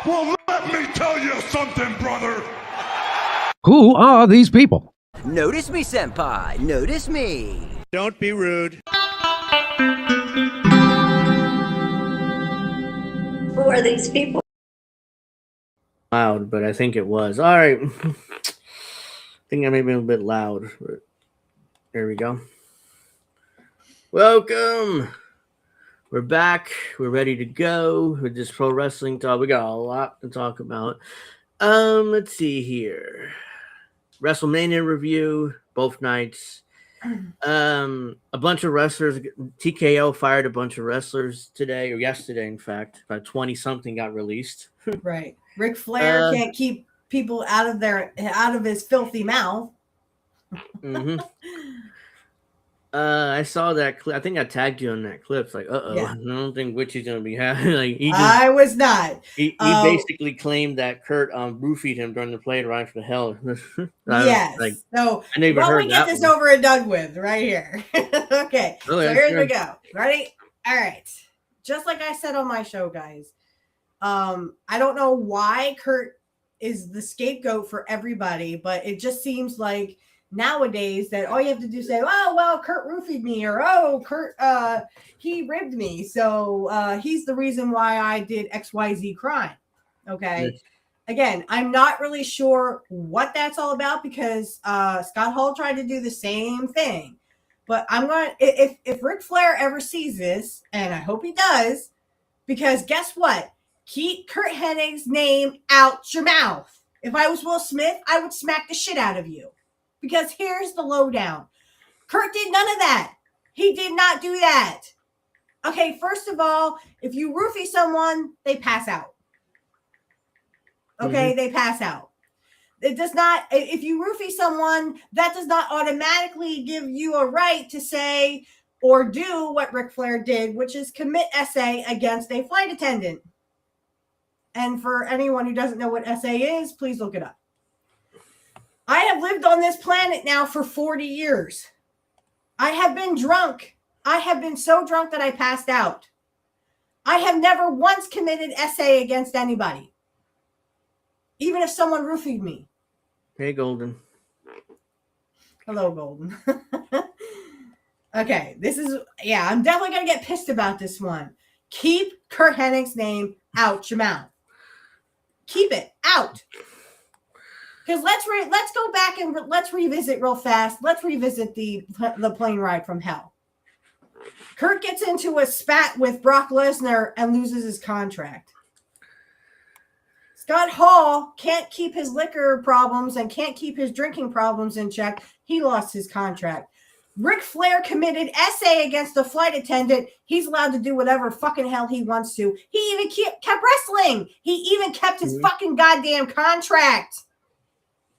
Well, let me tell you something, brother. Who are these people? Notice me, senpai. Notice me. Don't be rude. Who are these people? Loud, but I think it was. All right. I think I may be a bit loud. But there we go. Welcome. We're back. We're ready to go with this pro wrestling talk. We got a lot to talk about. Let's see here. WrestleMania review, both nights. A bunch of wrestlers. TKO fired a bunch of wrestlers today, or yesterday, in fact. About 20-something got released. Right. Ric Flair can't keep people out of his filthy mouth. Mm-hmm. I saw that clip. I think I tagged you on that clip. It's like, Yeah. I don't think Witchy's gonna be happy. Like I was not. He basically claimed that Kurt roofied him during the play to Ride for Hell. Yes. Like, so I never why heard don't we get that this one. over and done with right here? Okay. Oh, so yeah, here sure. we go. Ready? All right. Just like I said on my show, guys. I don't know why Kurt is the scapegoat for everybody, but it just seems like nowadays that all you have to do is say, oh, well, Kurt roofied me, or oh, Kurt he ribbed me, so he's the reason why I did XYZ crime. Okay. Yes. Again, I'm not really sure what that's all about, because Scott Hall tried to do the same thing. But I'm going to, if Ric Flair ever sees this, and I hope he does, because guess what? Keep Kurt Hennig's name out your mouth. If I was Will Smith, I would smack the shit out of you. Because here's the lowdown. Kurt did none of that. He did not do that. Okay, first of all, if you roofie someone, they pass out. Okay, They pass out. It does not, if you roofie someone, that does not automatically give you a right to say or do what Ric Flair did, which is commit SA against a flight attendant. And for anyone who doesn't know what SA is, please look it up. I have lived on this planet now for 40 years. I have been drunk. I have been so drunk that I passed out. I have never once committed SA against anybody. Even if someone roofied me. Hey, Golden. Hello, Golden. Okay, I'm definitely going to get pissed about this one. Keep Kurt Hennig's name out your mouth. Keep it out. Because let's go back and let's revisit real fast. Let's revisit the plane ride from hell. Kurt gets into a spat with Brock Lesnar and loses his contract. Scott Hall can't keep his liquor problems and can't keep his drinking problems in check. He lost his contract. Ric Flair committed SA against a flight attendant. He's allowed to do whatever fucking hell he wants to. He even kept wrestling. He even kept his fucking goddamn contract.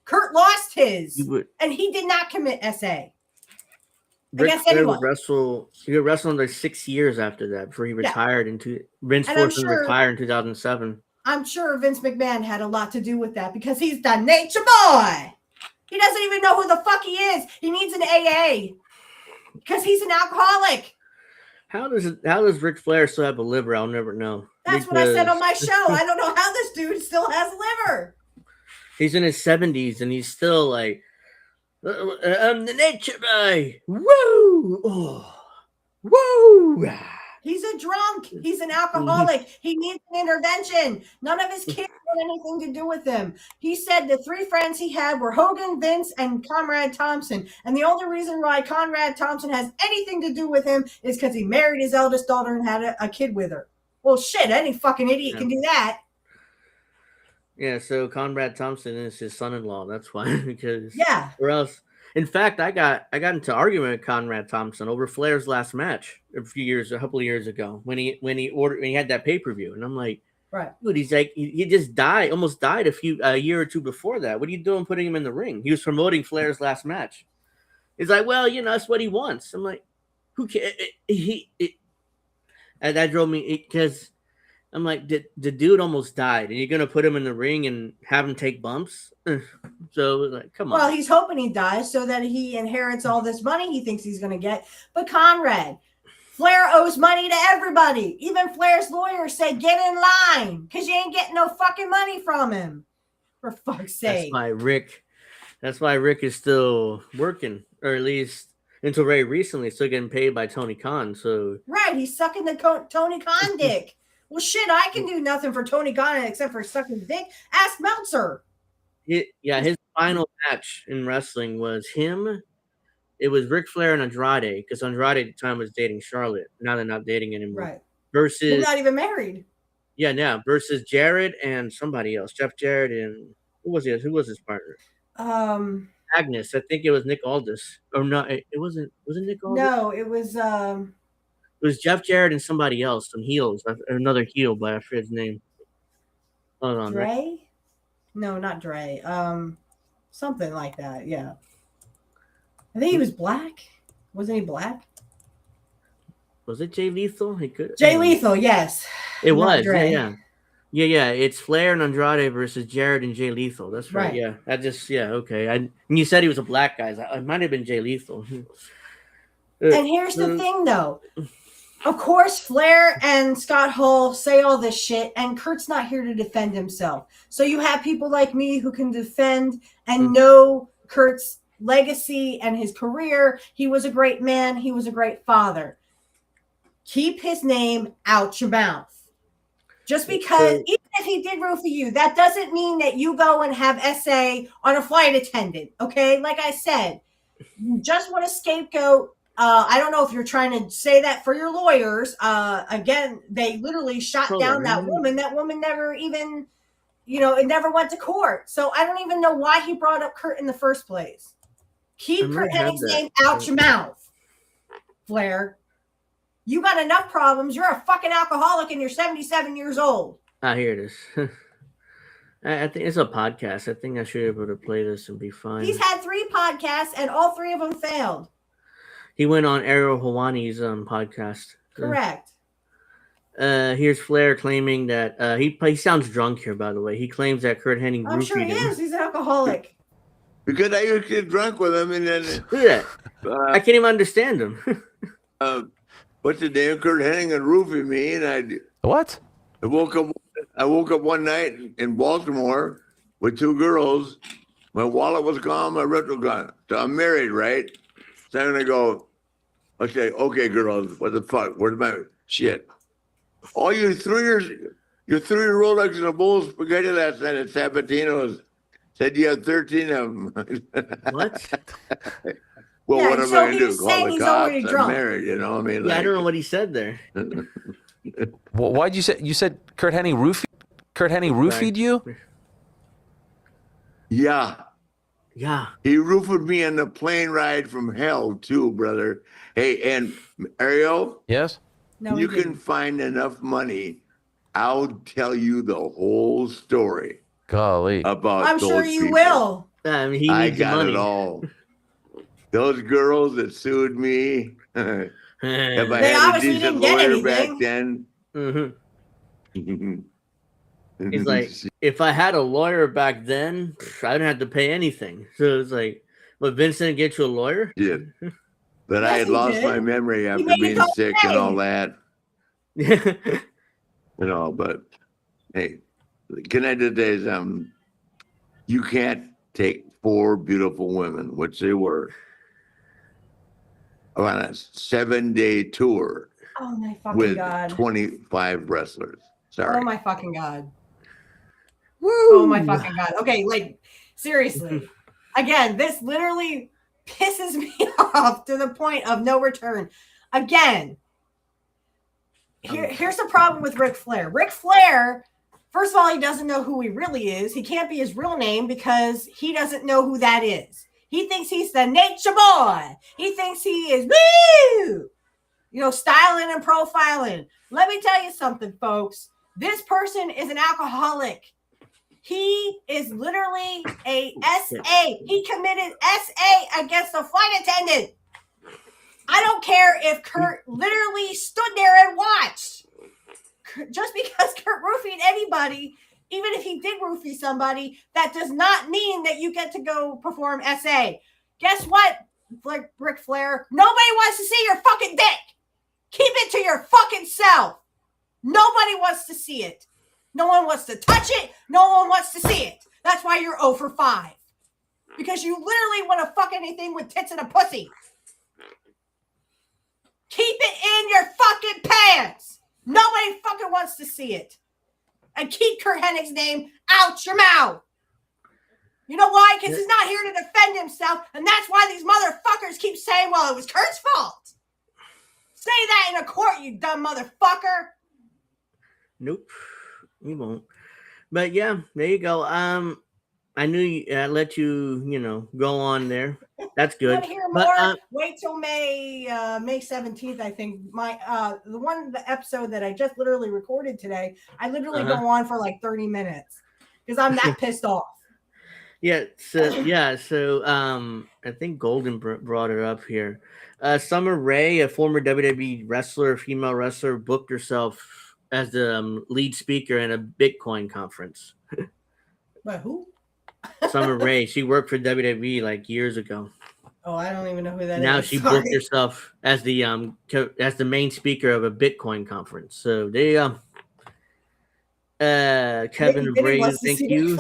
Kurt lost his, and he did not commit SA against anyone. He would wrestle under 6 years after that before he retired. Vince forced him to retire in 2007. I'm sure Vince McMahon had a lot to do with that, because he's the nature boy. He doesn't even know who the fuck he is. He needs an AA because he's an alcoholic. How does Ric Flair still have a liver? I'll never know. That's what I said on my show. I don't know how this dude still has liver. He's in his 70s and he's still like, I'm the nature boy. Woo! Oh. Woo! He's a drunk. He's an alcoholic. He needs an intervention. None of his kids want anything to do with him. He said the 3 friends he had were Hogan, Vince, and Conrad Thompson. And the only reason why Conrad Thompson has anything to do with him is because he married his eldest daughter and had a kid with her. Well, shit, any fucking idiot can do that. Yeah, so Conrad Thompson is his son-in-law. That's why, because or else. In fact, I got into argument with Conrad Thompson over Flair's last match a couple of years ago when he had that pay-per-view, and I'm like, right, dude, he's like he just almost died a year or two before that. What are you doing putting him in the ring? He was promoting Flair's last match. He's like, well, that's what he wants. I'm like, who cares? And that drove me because I'm like, the dude almost died, and you're gonna put him in the ring and have him take bumps? So like, come on. Well, he's hoping he dies so that he inherits all this money he thinks he's gonna get. But Conrad, Flair owes money to everybody. Even Flair's lawyers say get in line because you ain't getting no fucking money from him. For fuck's sake. That's why Rick is still working, or at least until very recently, still getting paid by Tony Khan. So right, he's sucking the Tony Khan dick. Well, shit, I can do nothing for Tony Khan except for sucking dick. Ask Meltzer. His final match in wrestling was him. It was Ric Flair and Andrade, because Andrade at the time was dating Charlotte. Now they're not dating anymore. Right. Versus they're not even married. Yeah, versus Jarrett and somebody else. Jeff Jarrett and who was his partner? Agnes. I think it was Nick Aldis. Or no, it wasn't. Was it Nick Aldis? No, it was. It was Jeff Jarrett and somebody else, some heels, another heel, but I forget his name. Hold on. Dre? No, not Dre. Something like that. Yeah. I think he was black. Wasn't he black? Was it Jay Lethal? He could. Jay Lethal, yes. It was. Dre. Yeah. It's Flair and Andrade versus Jarrett and Jay Lethal. That's right. Yeah. Okay. And you said he was a black guy. It might have been Jay Lethal. And here's the thing, though. Of course, Flair and Scott Hall say all this shit, and Kurt's not here to defend himself. So you have people like me who can defend and know Kurt's legacy and his career. He was a great man. He was a great father. Keep his name out your mouth. Just because, even if he did roofie you, that doesn't mean that you go and have SA on a flight attendant, okay? Like I said, you just want a scapegoat. I don't know if you're trying to say that for your lawyers. Again, they literally shot down that woman. That woman never even, it never went to court. So I don't even know why he brought up Kurt in the first place. Keep Kurt Hennig's name out your mouth, Flair. You got enough problems. You're a fucking alcoholic and you're 77 years old. Here it is. I think it's a podcast. I think I should be able to play this and be fine. He's had 3 podcasts and all 3 of them failed. He went on Ariel Helwani's podcast. Correct. Here's Flair claiming that he sounds drunk here, by the way. He claims that Kurt Hennig roofied him. I'm sure he is. He's an alcoholic. Because I used to get drunk with him, and then look at that. I can't even understand him. What's the name? Kurt Hennig and roofied me, and What? I woke up one night in Baltimore with 2 girls. My wallet was gone, my rental gone. So I'm married, right? So I'm gonna go. Okay, girls, what the fuck? Where's my shit? All you 3 Rolex and a bowl of spaghetti last night at Sabatino's. Said you have 13 of them. What? Well, what am I gonna do? Call the cops? I'm drunk. married, I mean, I don't know what he said there. Well, why'd you say? You said Kurt Hennig roofied you? Yeah. Yeah. He roofied me on the plane ride from hell too, brother. Hey, and Ariel? Yes? No, you can find enough money. I'll tell you the whole story. Golly. About I'm those sure you people. will. I mean, he I needs the got money. it all. Those girls that sued me. If I They had a obviously decent didn't get lawyer anything. back then. He's like, if I had a lawyer back then, I didn't have to pay anything. So it's like, but Vince didn't get you a lawyer? Yeah. But I Yes, had he lost did. my memory after made you being go sick away. and all that. But hey, Canada days, you can't take 4 beautiful women, which they were, on a 7-day tour Oh my fucking with god. 25 wrestlers. Sorry. Oh my fucking god. Oh my fucking God. Okay, like seriously. Again, this literally pisses me off to the point of no return. Again, here's the problem with Ric Flair. Ric Flair, first of all, he doesn't know who he really is. He can't be his real name because he doesn't know who that is. He thinks he's the nature boy. He thinks he is woo, styling and profiling. Let me tell you something, folks. This person is an alcoholic. He is literally a SA. He committed SA against a flight attendant. I don't care if Kurt literally stood there and watched. Just because Kurt roofied anybody, even if he did roofie somebody, that does not mean that you get to go perform SA. Guess what, Ric Flair? Nobody wants to see your fucking dick. Keep it to your fucking self. Nobody wants to see it. No one wants to touch it. No one wants to see it. That's why you're 0 for 5. Because you literally want to fuck anything with tits and a pussy. Keep it in your fucking pants. Nobody fucking wants to see it. And keep Kurt Hennig's name out your mouth. You know why? Because he's not here to defend himself. And that's why these motherfuckers keep saying, well, it was Kurt's fault. Say that in a court, you dumb motherfucker. Nope, you won't. But yeah, there you go. I knew I let you, go on there. That's good. Want to hear more? Wait till May 17th. I think the episode that I just literally recorded today. I literally go on for like 30 minutes because I'm that pissed off. Yeah. So I think Golden brought it up here. Summer Rae, a former WWE female wrestler, booked herself as the lead speaker in a Bitcoin conference. But who? Summer Rae. She worked for WWE like years ago. Oh, I don't even know who that is. Now she booked herself as the main speaker of a Bitcoin conference. So there you go. Kevin Bray, thank you.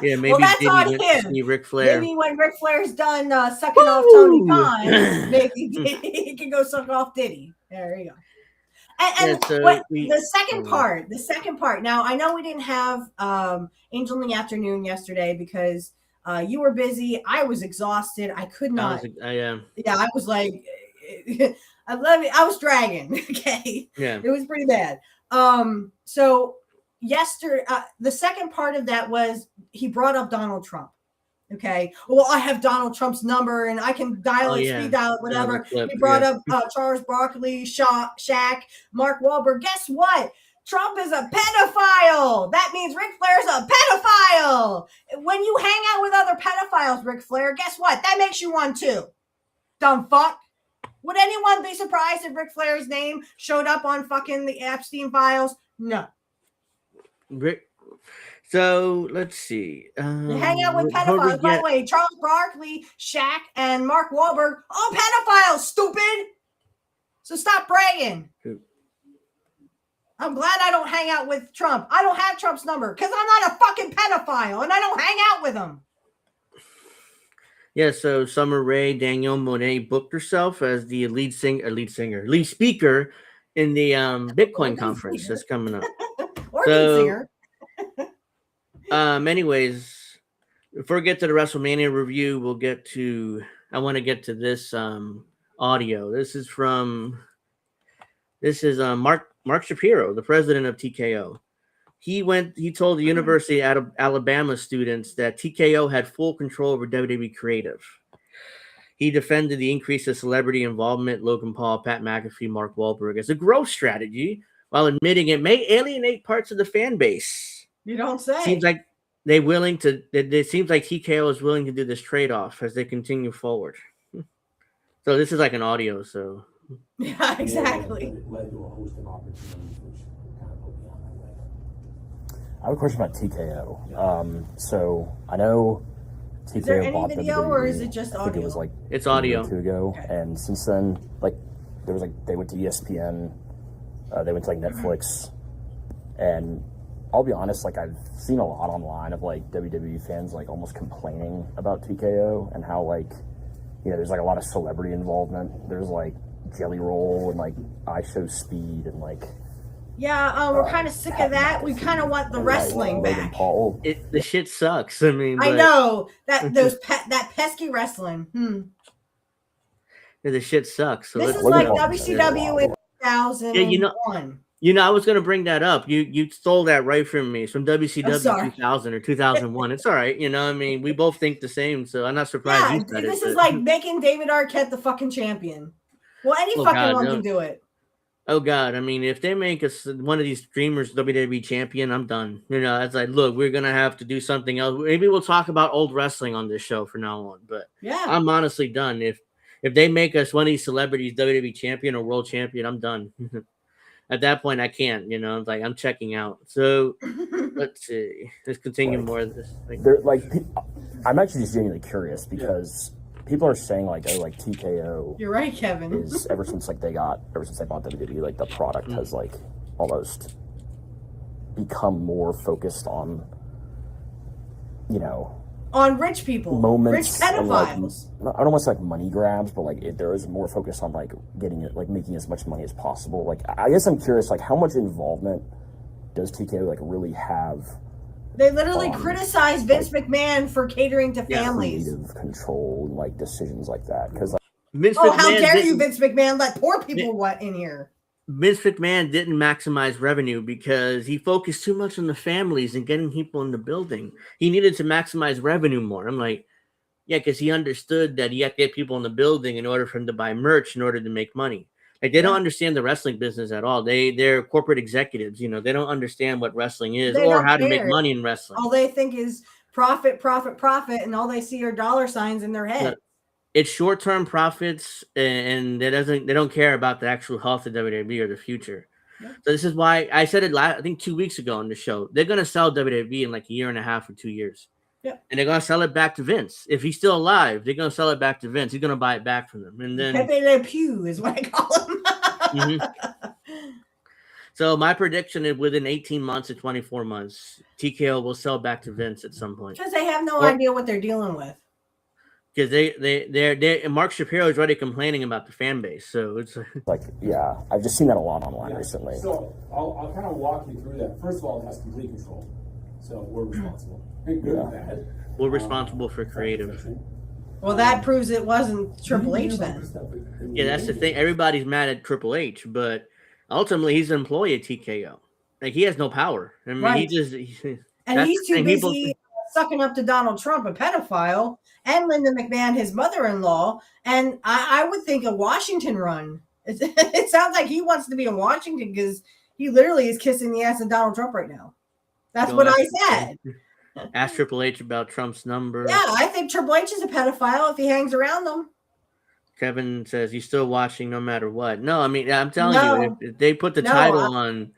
Yeah, maybe that's Diddy on went him. to see Ric Flair. Maybe when Ric Flair's done sucking off Tony Khan, maybe he can go suck off Diddy. There you go. And the second part. Now, I know we didn't have Angel in the Afternoon yesterday because you were busy. I was exhausted. I could not. I was like, I was dragging. Okay. Yeah. It was pretty bad. So yesterday, the second part of that was he brought up Donald Trump. Okay. Well, I have Donald Trump's number and I can dial it, speed dial it, whatever. He brought up Charles Barkley, Shaq, Mark Wahlberg. Guess what? Trump is a pedophile. That means Ric Flair's a pedophile. When you hang out with other pedophiles, Ric Flair, guess what? That makes you one too. Dumb fuck. Would anyone be surprised if Ric Flair's name showed up on fucking the Epstein files? No. So let's see. You hang out with pedophiles. By the way, Charles Barkley, Shaq, and Mark Wahlberg, all pedophiles, stupid. So stop bragging. I'm glad I don't hang out with Trump. I don't have Trump's number because I'm not a fucking pedophile and I don't hang out with him. Yeah, so Summer Rae Danielle Monet booked herself as the lead speaker in the Bitcoin conference that's coming up. Or lead singer. Anyways, before we get to the WrestleMania review, I want to get to this audio. This is Mark Shapiro, the president of TKO. He told the University of Alabama students that TKO had full control over WWE creative. He defended the increase of celebrity involvement, Logan Paul, Pat McAfee, Mark Wahlberg, as a growth strategy, while admitting it may alienate parts of the fan base. You don't say. Seems like it seems like TKO is willing to do this trade-off as they continue forward. So this is like an audio, so. Yeah, exactly. I have a question about TKO. So I know TKO is there any bought video WWE, or is it just audio? I think it was like it's audio. 2 ago, okay. And since then, they went to ESPN, they went to Netflix, and I'll be honest, I've seen a lot online of WWE fans almost complaining about TKO and how there's a lot of celebrity involvement. There's Jelly Roll and I Show Speed and Yeah, we're kind of sick of that. We kind of want the wrestling Logan back. Paul. The shit sucks. I mean, I but know that that pesky wrestling. the shit sucks. So This let's is Logan like Paul WCW in 2001. I was gonna bring that up. You stole that right from me. It's from I'm WCW sorry. 2000 or 2001. It's all right. I mean, we both think the same, so I'm not surprised Yeah, you said this it. is like making David Arquette the fucking champion. Well, any fucking one can do it. Oh God! I mean, if they make us one of these streamers WWE champion, I'm done. It's like, look, we're gonna have to do something else. Maybe we'll talk about old wrestling on this show from now on. But Yeah, I'm honestly done. If they make us one of these celebrities WWE champion or world champion, I'm done. At that point, I can't. It's like I'm checking out. So let's see. Let's continue more of this. I'm actually just genuinely curious because people are saying like, oh, like TKO. You're right, Kevin. Is ever since they bought WWE, like the product has like almost become more focused on, on rich people, moments, rich pedophiles. I don't want to say like money grabs, but like there is more focus on like getting it, like making as much money as possible. Like I guess I'm curious, like how much involvement does TKO like really have? They literally criticize Vince McMahon for catering to families. Creative control and like decisions like that. Because like, how dare you, Vince McMahon, let poor people in here? Vince McMahon didn't maximize revenue because he focused too much on the families and getting people in the building. He needed to maximize revenue more. I'm like, yeah, because he understood that he had to get people in the building in order for him to buy merch in order to make money. Like they don't understand the wrestling business at all. They're corporate executives. They don't understand what wrestling is or how to make money in wrestling. All they think is profit, profit, profit, and all they see are dollar signs in their head. It's short-term profits, and they don't care about the actual health of WWE or the future. Yeah. So this is why I said it I think 2 weeks ago on the show. They're gonna sell WWE in like a year and a half or 2 years. Yeah. And they're gonna sell it back to Vince. If he's still alive, they're gonna sell it back to Vince. He's gonna buy it back from them. And then Pepe Le Pew is what I call him. So my prediction is within 18 months to 24 months, TKO will sell back to Vince at some point. Because they have no idea what they're dealing with. Because they're Mark Shapiro is already complaining about the fan base. So it's like, yeah, I've just seen that a lot online recently. So I'll kind of walk you through that. First of all, it has complete control. So we're responsible. Good or bad. We're responsible for creative. Well, that proves it wasn't Triple H then. Yeah, that's the thing. Everybody's mad at Triple H, but ultimately he's an employee at TKO. Like he has no power. I mean, he's too busy sucking up to Donald Trump, a pedophile, and Linda McMahon, his mother-in-law. And I would think a Washington run. It sounds like he wants to be in Washington because he literally is kissing the ass of Donald Trump right now. That's what I said. Ask Triple H about Trump's number. Yeah, I think Triple H is a pedophile if he hangs around them. Kevin says he's still watching no matter what. No, I mean, I'm telling you, if they put the title on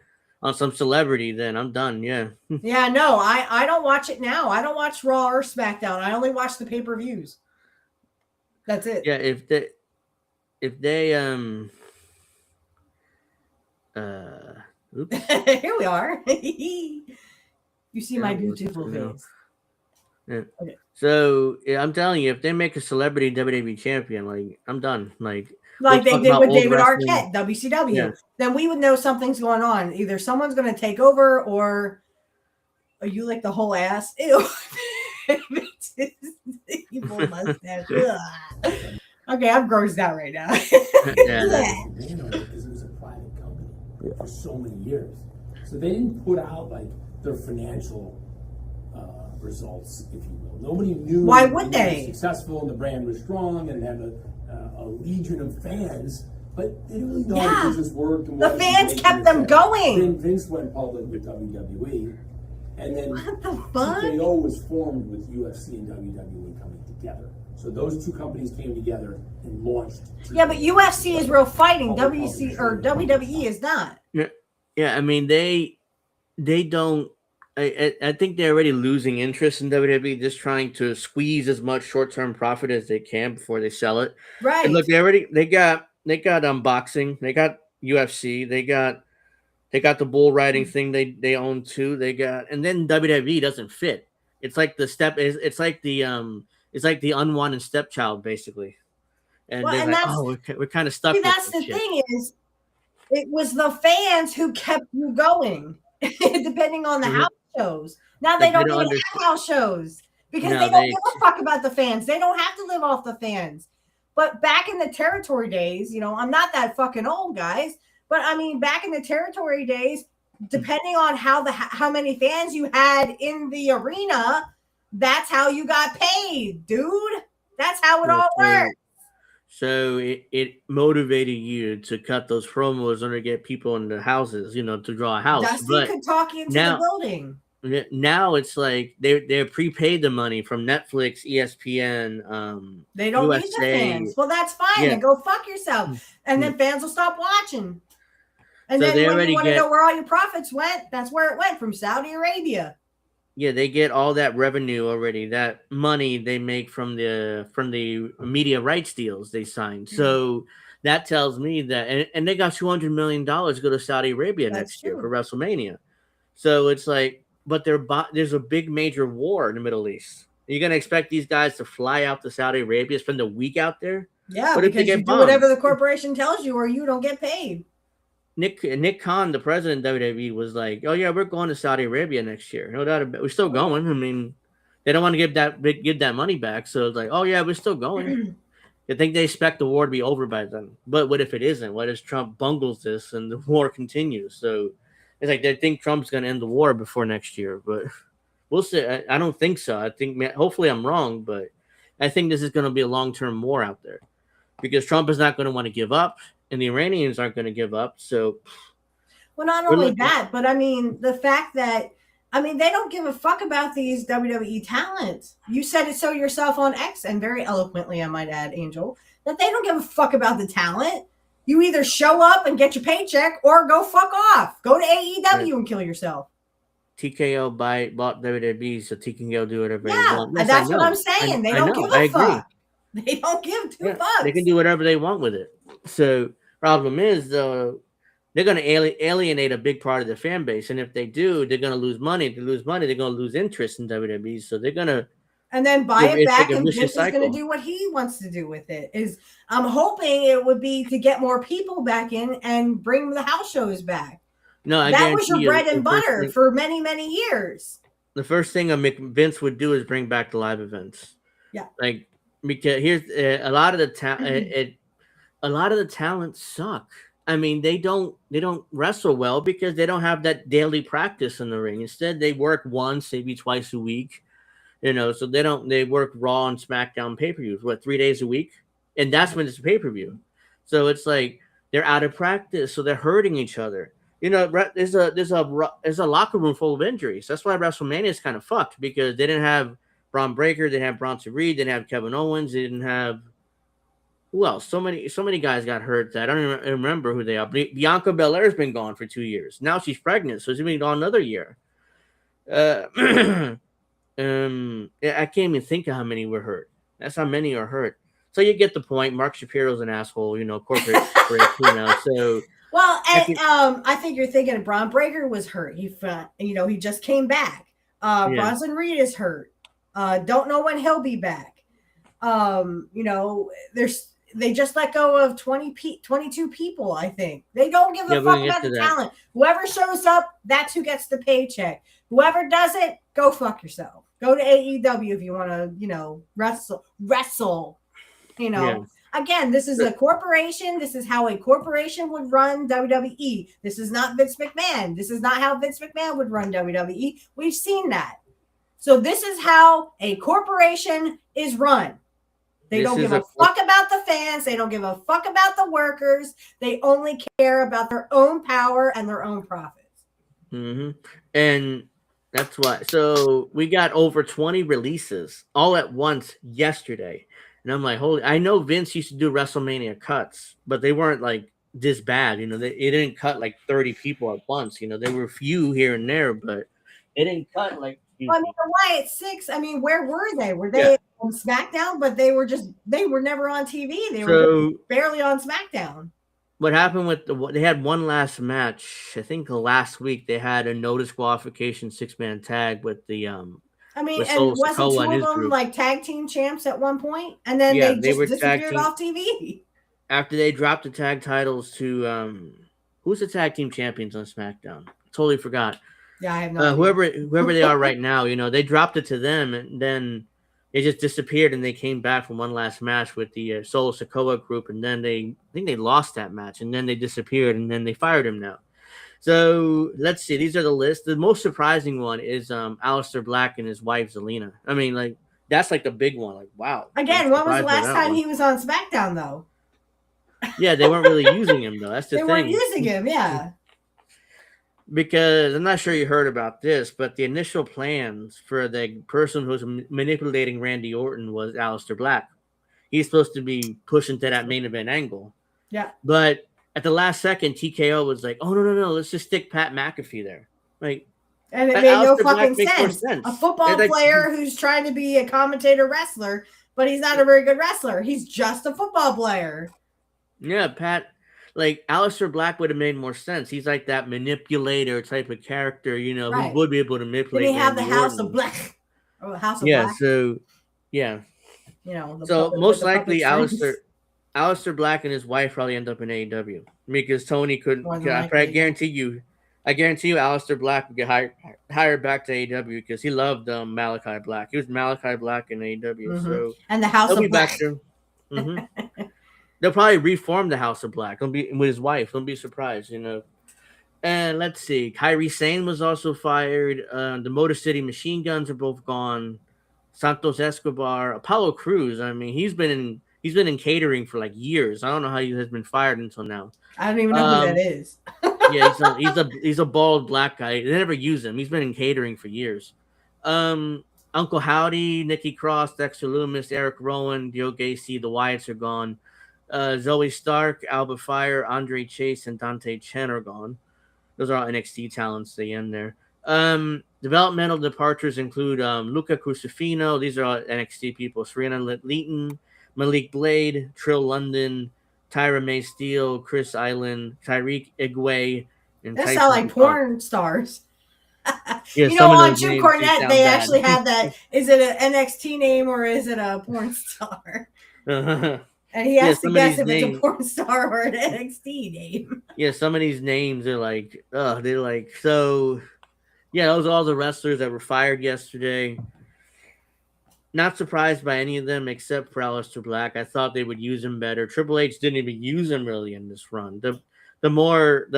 some celebrity, then I'm done. Yeah. Yeah, no, I don't watch it now. I don't watch Raw or SmackDown. I only watch the pay-per-views. That's it. Yeah, if they oops. Here we are. You see my beautiful face. Yeah. Okay. So I'm telling you, if they make a celebrity WWE champion, like I'm done. Like they did with David Arquette, WCW, then we would know something's going on. Either someone's going to take over, or you like the whole ass. Ew. Evil mustache. Okay, I'm grossed out right now. Because it was a private company for so many years, so they didn't put out like their financial results, if you will. Nobody knew. Why would they? Successful and the brand was strong and it had a legion of fans, but they didn't really know how the business worked. And the fans kept them going. Then Vince went public with WWE, and then what the fuck? TKO was formed with UFC and WWE coming together. So those two companies came together and launched. Yeah, but UFC is real fighting. WWE is not. Yeah, I mean they don't. I think they're already losing interest in WWE, just trying to squeeze as much short-term profit as they can before they sell it. Right. And look, they got boxing, they got UFC, they got the bull riding thing they own too. And then WWE doesn't fit. It's like it's like the unwanted stepchild basically. And we're kind of stuck. See, that's the thing is, It was the fans who kept you going, depending on the house shows. Now they Like, don't even have house shows because No, they don't give a fuck about the fans. They don't have to live off the fans. But back in the territory days, I'm not that fucking old, guys. But I mean, back in the territory days, depending on how many fans you had in the arena, that's how you got paid, dude. That's how it all works. So it motivated you to cut those promos and to get people in the houses, to draw a house. Dusty could talk you into the building. Now it's like they're prepaid the money from Netflix, ESPN. They don't USA. need the fans. Well, that's fine. Yeah. Then go fuck yourself, and then fans will stop watching. And So then they when already you want to get- know where all your profits went, that's where it went, from Saudi Arabia. Yeah, they get all that revenue already. That money they make from the media rights deals they signed. So that tells me that, and they got $200 million to go to Saudi Arabia next year for WrestleMania. So it's like, but there's a big major war in the Middle East. You're gonna expect these guys to fly out to Saudi Arabia, spend a week out there? Yeah, What if they because you get do bombed? whatever the corporation tells you, or you don't get paid. Nick Khan, the president of WWE, was like, "Oh yeah, we're going to Saudi Arabia next year. No doubt about it. We're still going. I mean, they don't want to give that money back, so it's like, oh yeah, we're still going." I think they expect the war to be over by then. But what if it isn't? What if Trump bungles this and the war continues? So it's like they think Trump's going to end the war before next year, but we'll see. I don't think so. I think hopefully I'm wrong, but I think this is going to be a long-term war out there because Trump is not going to want to give up. And the Iranians aren't going to give up. So, well, not only that, but I mean, the fact that, they don't give a fuck about these WWE talents. You said it so yourself on X, and very eloquently, I might add, Angel, that they don't give a fuck about the talent. You either show up and get your paycheck or go fuck off. Go to AEW and kill yourself. TKO bought WWE, so TKO do whatever they want. Yes, that's what I'm saying. They don't give a fuck. They don't give two fucks. They can do whatever they want with it. So problem is, though, they're going to alienate a big part of their fan base, and if they do, they're going to lose money. If they lose money, they're going to lose interest in WWE. So they're going to then buy it back, and Vince is going to do what he wants to do with it. I'm hoping it would be to get more people back in and bring the house shows back. No, that was your bread and butter for many, many years. The first thing Vince would do is bring back the live events. Yeah, like because here's a lot of the a lot of the talent suck. I mean, they don't wrestle well because they don't have that daily practice in the ring. Instead, they work once, maybe twice a week. So they work Raw and SmackDown pay-per-views, 3 days a week? And that's when it's a pay-per-view. So it's like they're out of practice, so they're hurting each other. There's a locker room full of injuries. That's why WrestleMania is kind of fucked, because they didn't have Braun Breaker, they didn't have Bronson Reed, they didn't have Kevin Owens, they didn't have who else? So many guys got hurt that I don't even remember who they are. Bianca Belair's been gone for 2 years. Now she's pregnant, so she's been gone another year. I can't even think of how many were hurt. That's how many are hurt. So you get the point. Mark Shapiro's an asshole, corporate, So well, and I think you're thinking Braun Breaker was hurt. He just came back. Bronson Reed is hurt. Don't know when he'll be back. They just let go of 22 people, I think. They don't give a fuck about the talent. Whoever shows up, that's who gets the paycheck. Whoever does it, go fuck yourself. Go to AEW if you want to, wrestle. Again, this is a corporation. This is how a corporation would run WWE. This is not Vince McMahon. This is not how Vince McMahon would run WWE. We've seen that. So this is how a corporation is run. They don't give a fuck about the fans. They don't give a fuck about the workers. They only care about their own power and their own profits. Mm-hmm. And that's why. So we got over 20 releases all at once yesterday. And I'm like, holy, I know Vince used to do WrestleMania cuts, but they weren't like this bad. It didn't cut like 30 people at once. There were a few here and there, but it didn't cut like. Well, why at 6? Where were they? Were they on SmackDown? But they were never on TV. They were barely on SmackDown. What happened they had one last match. I think last week they had a no disqualification 6-man tag with the and wasn't two of them like tag team champs at one point? And then they just disappeared off TV. After they dropped the tag titles to who's the tag team champions on SmackDown? Totally forgot. Yeah, I have no idea. Whoever they are right now, they dropped it to them, and then they just disappeared, and they came back from one last match with the Solo Sikoa group, and then I think they lost that match, and then they disappeared, and then they fired him now. So let's see. These are the list. The most surprising one is Aleister Black and his wife Zelina. I mean, like that's like the big one. Like, wow. Again, when was the last time he was on SmackDown though? Yeah, they weren't really using him though. That's the they thing. They weren't using him, yeah. Because I'm not sure you heard about this, but the initial plans for the person who was manipulating Randy Orton was Aleister Black. He's supposed to be pushed into that main event angle. Yeah. But at the last second, TKO was like, "Oh no, let's just stick Pat McAfee there." Like, and it made no fucking sense. A football player who's trying to be a commentator wrestler, but he's not a very good wrestler. He's just a football player. Yeah, Pat. Like Aleister Black would have made more sense. He's like that manipulator type of character, who would be able to manipulate. Did he have the House of Black? Or the House of Black? Black? So yeah. So most likely Aleister Black and his wife probably end up in AEW because Tony couldn't. I guarantee you, Aleister Black would get hired back to AEW because he loved Malachi Black. He was Malachi Black in AEW. Mm-hmm. So and the House of Black. Mm-hmm. They'll probably reform the House of Black. They'll be with his wife. Don't be surprised, And let's see. Kairi Sane was also fired. The Motor City Machine Guns are both gone. Santos Escobar, Apollo Crews. I mean, he's been in catering for like years. I don't know how he has been fired until now. I don't even know who that is. Yeah, he's a bald black guy. They never use him. He's been in catering for years. Uncle Howdy, Nikki Cross, Dexter Loomis, Eric Rowan, Dio Gacy, the Wyatts are gone. Zoe Stark, Alba Fire, Andre Chase, and Dante Chen are gone. Those are all NXT talents. They end there. Developmental departures include Luca Crucifino. These are all NXT people. Serena Leeton, Malik Blade, Trill London, Tyra May Steele, Chris Island, Tyreek Igwe, and that sound like porn stars. Yeah, on Jim Cornette, they actually had that. Is it an NXT name or is it a porn star? And he has to guess if it's a porn star or an NXT name. Yeah, some of these names are like, they're like, so, yeah, those are all the wrestlers that were fired yesterday. Not surprised by any of them except for Aleister Black. I thought they would use him better. Triple H didn't even use him really in this run. The most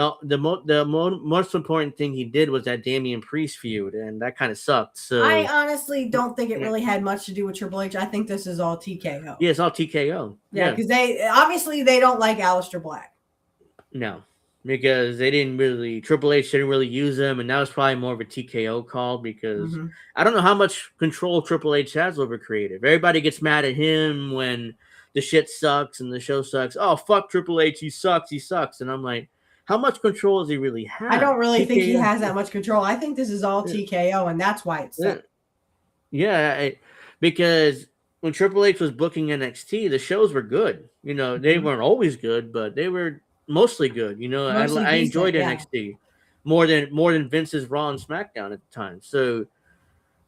important thing he did was that Damian Priest feud, and that kind of sucked. So I honestly don't think it really had much to do with Triple H. I think this is all TKO. Yeah, it's all TKO. Yeah, because they don't like Aleister Black. No, because Triple H didn't really use him, and that was probably more of a TKO call because I don't know how much control Triple H has over creative. Everybody gets mad at him when the shit sucks and the show sucks. Oh, fuck Triple H. He sucks. And I'm like, how much control does he really have? I don't really think he has that much control. I think this is all TKO, and that's why it's because when Triple H was booking NXT, the shows were good. They weren't always good, but they were mostly good. I enjoyed NXT more than Vince's Raw and SmackDown at the time. So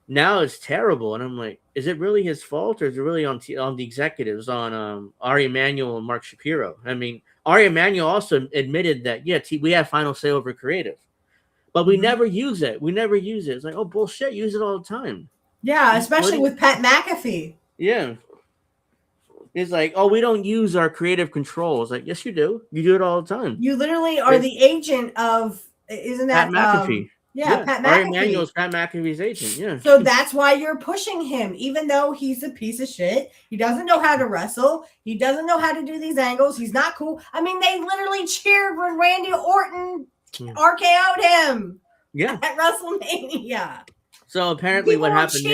now it's terrible, and I'm like, is it really his fault, or is it really on the executives, on Ari Emanuel and Mark Shapiro? I mean, Ari Emanuel also admitted that we have final say over creative, but we never use it. It's like, oh bullshit, use it all the time. Yeah, especially with Pat McAfee. Yeah, it's like, oh, we don't use our creative control. It's like, yes, you do. You do it all the time. You literally are the agent of, isn't that Pat McAfee? Yeah, Pat McAfee. Ari Emanuel's Pat McAfee's agent, yeah. So that's why you're pushing him, even though he's a piece of shit. He doesn't know how to wrestle. He doesn't know how to do these angles. He's not cool. I mean, they literally cheered when Randy Orton RKO'd him at WrestleMania. So apparently what happened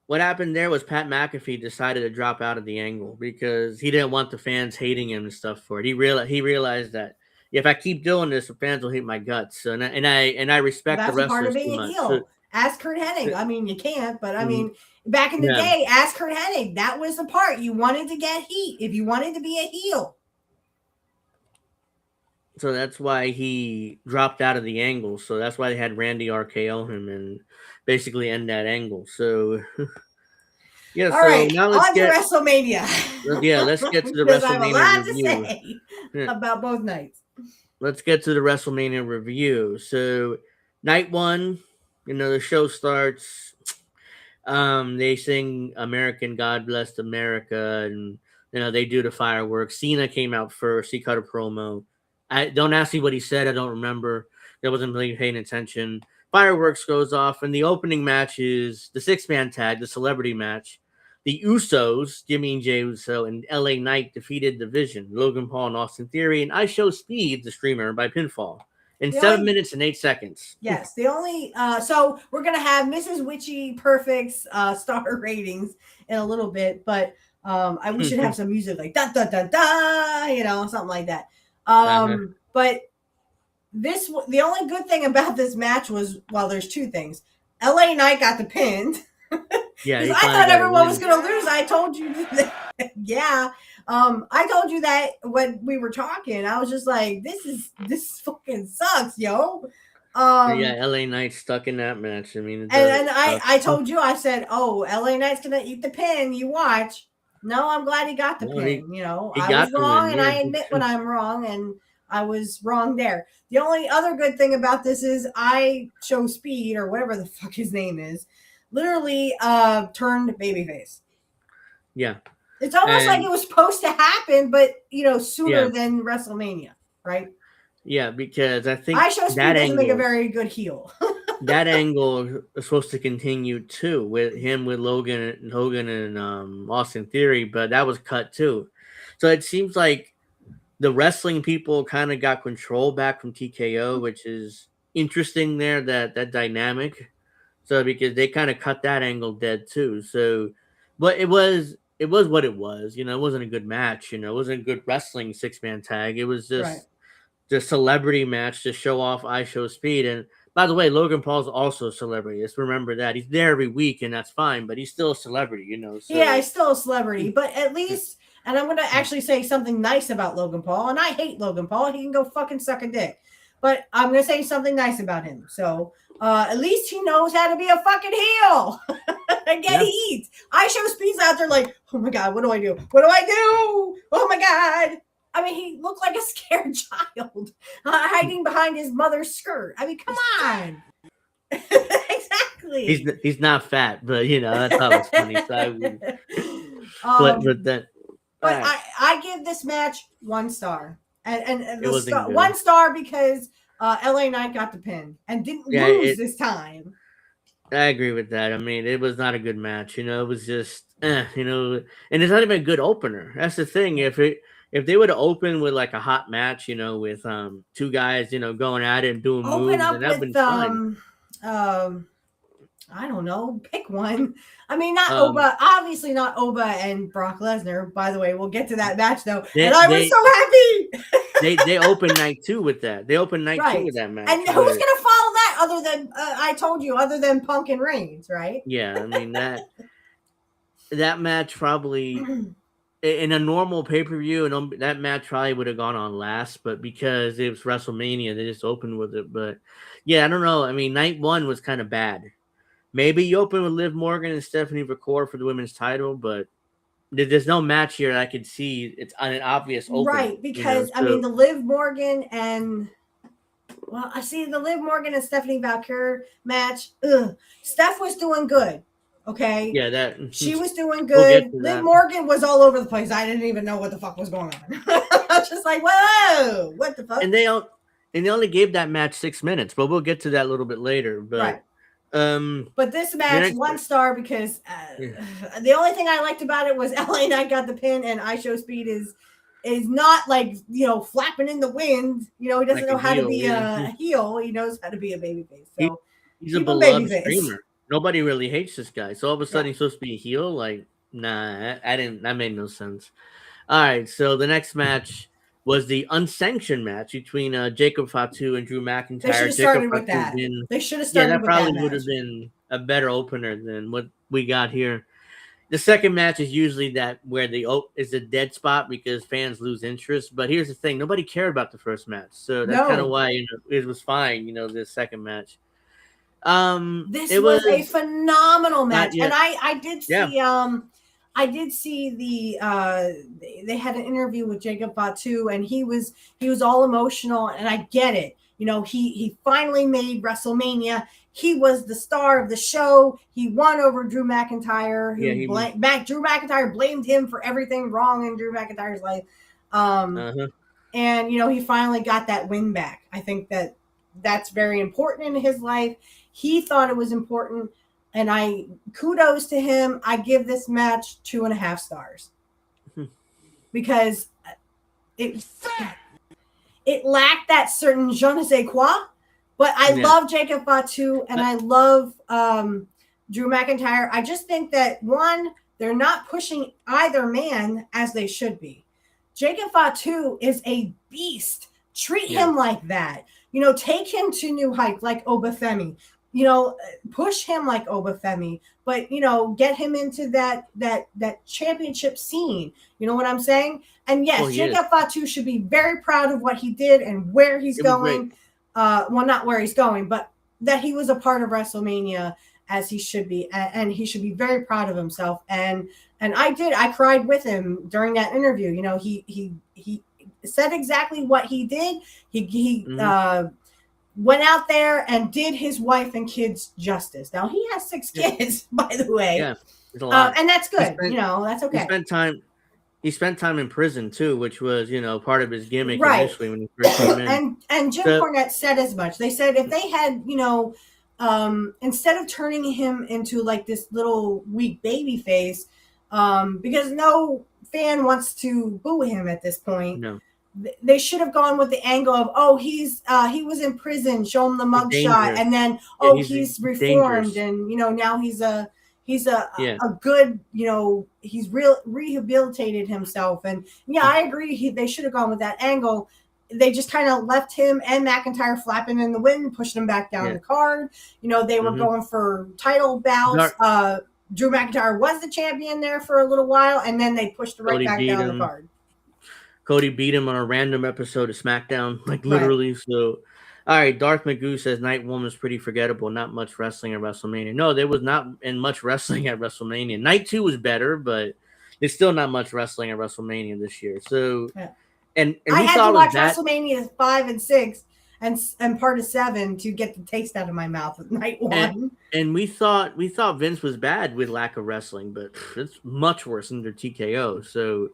What happened there was Pat McAfee decided to drop out of the angle because he didn't want the fans hating him and stuff for it. He realized that if I keep doing this, the fans will hate my guts. And I respect the wrestlers part of being too much. A heel. So, ask Kurt Hennig. I mean, you can't, but I mean, back in the day, ask Kurt Hennig. That was the part. You wanted to get heat if you wanted to be a heel. So that's why he dropped out of the angle. So that's why they had Randy RKO him and basically end that angle. So yeah. All right, now let's get to WrestleMania. Yeah, let's get to the WrestleMania I have a lot review. to say about both nights. let's get to the WrestleMania review. So, night one, the show starts. They sing "American God Bless America," and they do the fireworks. Cena came out first. He cut a promo. I don't ask me what he said. I don't remember. I wasn't really paying attention. Fireworks goes off, and the opening match is the 6-man tag, the celebrity match. The Usos, Jimmy and Jey Uso, and LA Knight defeated Division, Logan Paul and Austin Theory, and I Show Speed, the streamer, by pinfall in 7 minutes and 8 seconds. Yes, the only so we're gonna have Mrs.Witchy Perfect's star ratings in a little bit, but we should have some music like da da da da, something like that. But the only good thing about this match was, well, there's two things. LA Knight got the pin. Yeah, I thought everyone was gonna lose. I told you that. Yeah. I told you that when we were talking. I was just like, this fucking sucks, yo. Yeah, LA Knight stuck in that match. I mean, and I told you, I said, oh, LA Knight's gonna eat the pin. You watch. No, I'm glad he got the pin. I was wrong, and I admit when I'm wrong, and I was wrong there. The only other good thing about this is I Show Speed, or whatever the fuck his name is, literally turned babyface. Yeah. It's almost like it was supposed to happen, but sooner than WrestleMania, right? Yeah, because I think I Show Speed doesn't make a very good heel. That angle is supposed to continue too, with Logan and Austin Theory, but that was cut too. So it seems like the wrestling people kind of got control back from TKO, which is interesting there, that dynamic. So because they kind of cut that angle dead too. So, but it was what it was. It wasn't a good match. It wasn't a good wrestling 6-man tag. It was just the celebrity match to show off I Show Speed. And by the way, Logan Paul's also a celebrity. Let's remember that. He's there every week, and that's fine, but he's still a celebrity, So. Yeah, he's still a celebrity, but at least, and I'm going to actually say something nice about Logan Paul, and I hate Logan Paul. He can go fucking suck a dick. But I'm going to say something nice about him. So at least he knows how to be a fucking heel and get heat. I Show Speed's out there like, oh my God, what do I do? What do I do? Oh my God. I mean, he looked like a scared child hiding behind his mother's skirt. I mean, come on. Exactly. He's not fat, but that's how it's funny. So but I give this match 1 star. And it wasn't 1 star because LA Knight got the pin and didn't lose this time. I agree with that. I mean, it was not a good match. It was just, and it's not even a good opener. That's the thing. If they would have opened with like a hot match, with 2 guys, going at it and doing moves, and that would been fun. I don't know. Pick one. I mean, not Oba. Obviously, not Oba and Brock Lesnar. By the way, we'll get to that match though. And I was so happy. they opened night 2 with that. They opened night 2 with that match. And who's gonna follow that other than I told you, other than Punk and Reigns, right? Yeah, I mean that match probably in a normal pay-per-view, and that match probably would have gone on last, but because it was WrestleMania, they just opened with it. But yeah, I don't know. I mean, night 1 was kind of bad. Maybe you open with Liv Morgan and Stephanie McCoy for the women's title, but there's no match here I could see. It's an obvious open. Right, because, I mean, the Liv Morgan and... Well, I see the Liv Morgan and Stephanie Valkyrie match. Steph was doing good. Okay. Yeah, she was doing good. Liv Morgan was all over the place. I didn't even know what the fuck was going on. I was just like, whoa, what the fuck? And they only gave that match 6 minutes, but we'll get to that a little bit later. But but this match 1 star because the only thing I liked about it was LA Knight got the pin, and I Show Speed is not like flapping in the wind. He doesn't know how to be a heel. He knows how to be a babyface. So he's a beloved streamer. Nobody really hates this guy. So all of a sudden he's supposed to be a heel. Like, nah, that made no sense. All right, so the next match was the unsanctioned match between Jacob Fatu and Drew McIntyre. They should have started with that. They should have started with that. That probably would have been a better opener than what we got here. The second match is usually where is a dead spot because fans lose interest. But here's the thing: nobody cared about the first match, so that's kind of why it was fine. This second match. This was a phenomenal match, and I did see I did see they had an interview with Jacob Fatu, and he was all emotional, and I get it. You know, he finally made WrestleMania. He was the star of the show. He won over Drew McIntyre. Drew McIntyre blamed him for everything wrong in Drew McIntyre's life. And you know, he finally got that win back. I think that's very important in his life. He thought it was important, and I kudos to him. I give this match 2.5 stars because it lacked that certain je ne sais quoi. But I love Jacob Fatu and I love Drew McIntyre. I just think that one, they're not pushing either man as they should be. Jacob Fatu is a beast. Treat him like that. You know, take him to new heights like Obafemi. You know, push him like Obafemi, but you know, get him into that championship scene. You know what I'm saying? And yes, Jacob Fatu should be very proud of what he did and where he's going. Well, not where he's going, but that he was a part of WrestleMania as he should be, and he should be very proud of himself. And I cried with him during that interview. You know, he said exactly what he did. He went out there and did his wife and kids justice. Now he has 6 kids, by the way. Yeah, and that's good. You know, that's okay. He spent time in prison too, which was, you know, part of his gimmick initially when he first came in. And Jim Cornette said as much. They said if they had, you know, instead of turning him into like this little weak baby face, because no fan wants to boo him at this point. No. They should have gone with the angle of, he was in prison, show him the mugshot, and then he's reformed, and you know, now he's a good, you know, he's rehabilitated himself. And I agree, they should have gone with that angle. They just kind of left him and McIntyre flapping in the wind, pushed him back down the card. You know, they were going for title bouts. Drew McIntyre was the champion there for a little while, and then they pushed him right back down the card. Cody beat him on a random episode of SmackDown, like literally. So, all right, Darth Magoo says Night One was pretty forgettable. Not much wrestling at WrestleMania. No, there was not much wrestling at WrestleMania. Night 2 was better, but there's still not much wrestling at WrestleMania this year. So, and I had to watch WrestleMania 5 and 6 and part of 7 to get the taste out of my mouth with Night 1. And we thought Vince was bad with lack of wrestling, but it's much worse under TKO. So.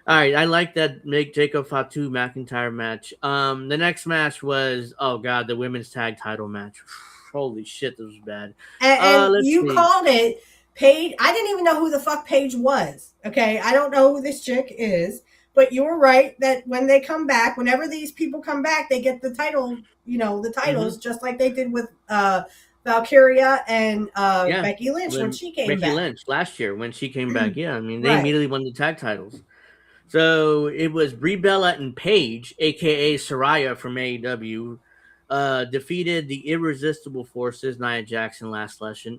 All right, I like that Jacob Fatu McIntyre match. The next match was the women's tag title match. Holy shit, this was bad. And you called it Paige. I didn't even know who the fuck Paige was. Okay, I don't know who this chick is, but you were right that when they come back, whenever these people come back, they get the title. You know, the titles just like they did with Valkyria and Becky Lynch when she came back. Becky Lynch last year when she came back. Yeah, I mean they immediately won the tag titles. So it was Brie Bella and Paige, a.k.a. Saraya from AEW, defeated the Irresistible Forces, Nia Jackson, Last Legend.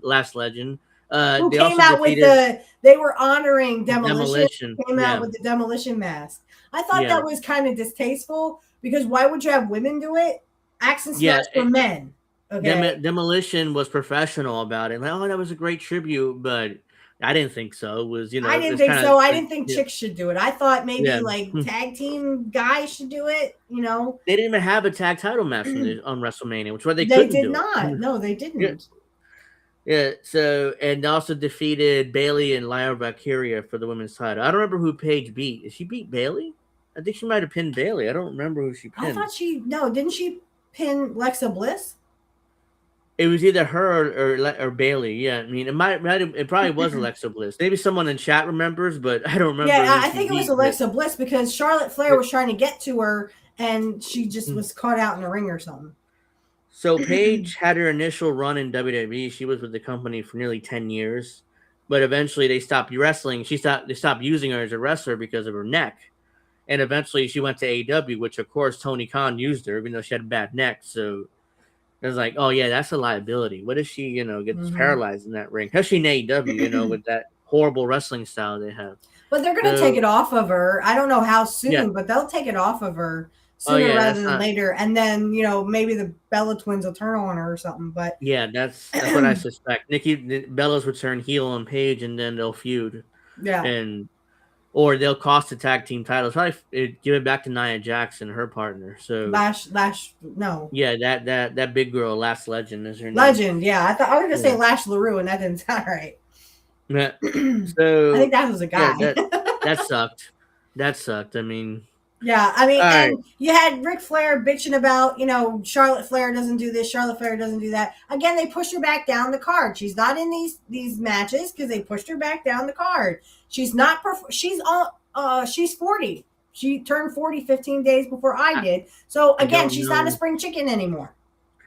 Who came out with they were honoring Demolition. Came out with the Demolition mask. I thought that was kind of distasteful because why would you have women do it? Axe and Smash for men. Okay. Demolition was professional about it. Like, that was a great tribute, but I didn't think so. It was, I didn't think so. I didn't think chicks should do it. I thought maybe like tag team guys should do it. You know, they didn't even have a tag title match on WrestleMania, which they couldn't do. They did not. No, they didn't. Yeah. So and also defeated Bayley and Lyra Valkyria for the women's title. I don't remember who Paige beat. Did she beat Bayley? I think she might have pinned Bayley. I don't remember who she pinned. I thought didn't she pin Lexa Bliss? It was either her or Bayley. Yeah, I mean, it probably was Alexa Bliss. Maybe someone in chat remembers, but I don't remember. Yeah, I think it was Alexa Bliss because Charlotte Flair was trying to get to her, and she just was caught out in the ring or something. So Paige had her initial run in WWE. She was with the company for nearly 10 years, but eventually they stopped wrestling. They stopped using her as a wrestler because of her neck, and eventually she went to AEW, which of course Tony Khan used her, even though she had a bad neck. So. It was like, that's a liability. What if she, gets paralyzed in that ring? Especially in AEW, with that horrible wrestling style they have. But they're going to take it off of her. I don't know how soon, but they'll take it off of her sooner rather than later. And then, maybe the Bella twins will turn on her or something. But yeah, that's what I suspect. Bella's would turn heel on Paige, and then they'll feud. Yeah. Or they'll cost the tag team titles. Probably give it back to Nia Jackson, her partner. So no. Yeah, that big girl, Lash Legend is her name. Legend, yeah. I was gonna say Lash LaRue, and that didn't sound right. Yeah. So I think that was a guy. Yeah, that sucked. That sucked. I mean, yeah, I mean, All and right. you had Ric Flair bitching about, Charlotte Flair doesn't do this, Charlotte Flair doesn't do that. Again, they pushed her back down the card. She's not in these matches because they pushed her back down the card. She's not. She's 40. She turned 40 15 days before I did. So again, she's not a spring chicken anymore.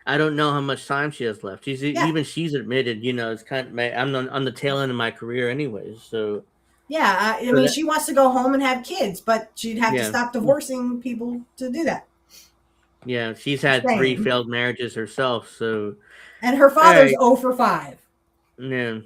I don't know how much time she has left. Even she's admitted, it's kind of I'm on the tail end of my career, anyways. So. Yeah, I mean, she wants to go home and have kids, but she'd have to stop divorcing people to do that. Yeah, she's had 3 failed marriages herself, so. And her father's 0 for 5. Yeah.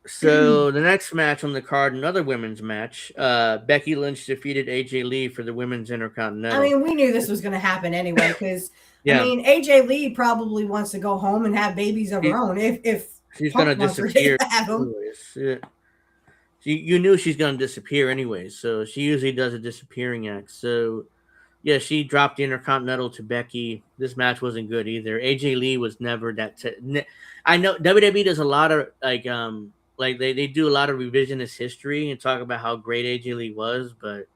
So the next match on the card, another women's match. Becky Lynch defeated AJ Lee for the women's Intercontinental. I mean, we knew this was going to happen anyway, because I mean, AJ Lee probably wants to go home and have babies of her own. If she's going to disappear, you knew she's going to disappear anyway, so she usually does a disappearing act. So, yeah, she dropped the Intercontinental to Becky. This match wasn't good either. AJ Lee was never that. I know WWE does a lot of they do a lot of revisionist history and talk about how great AJ Lee was, but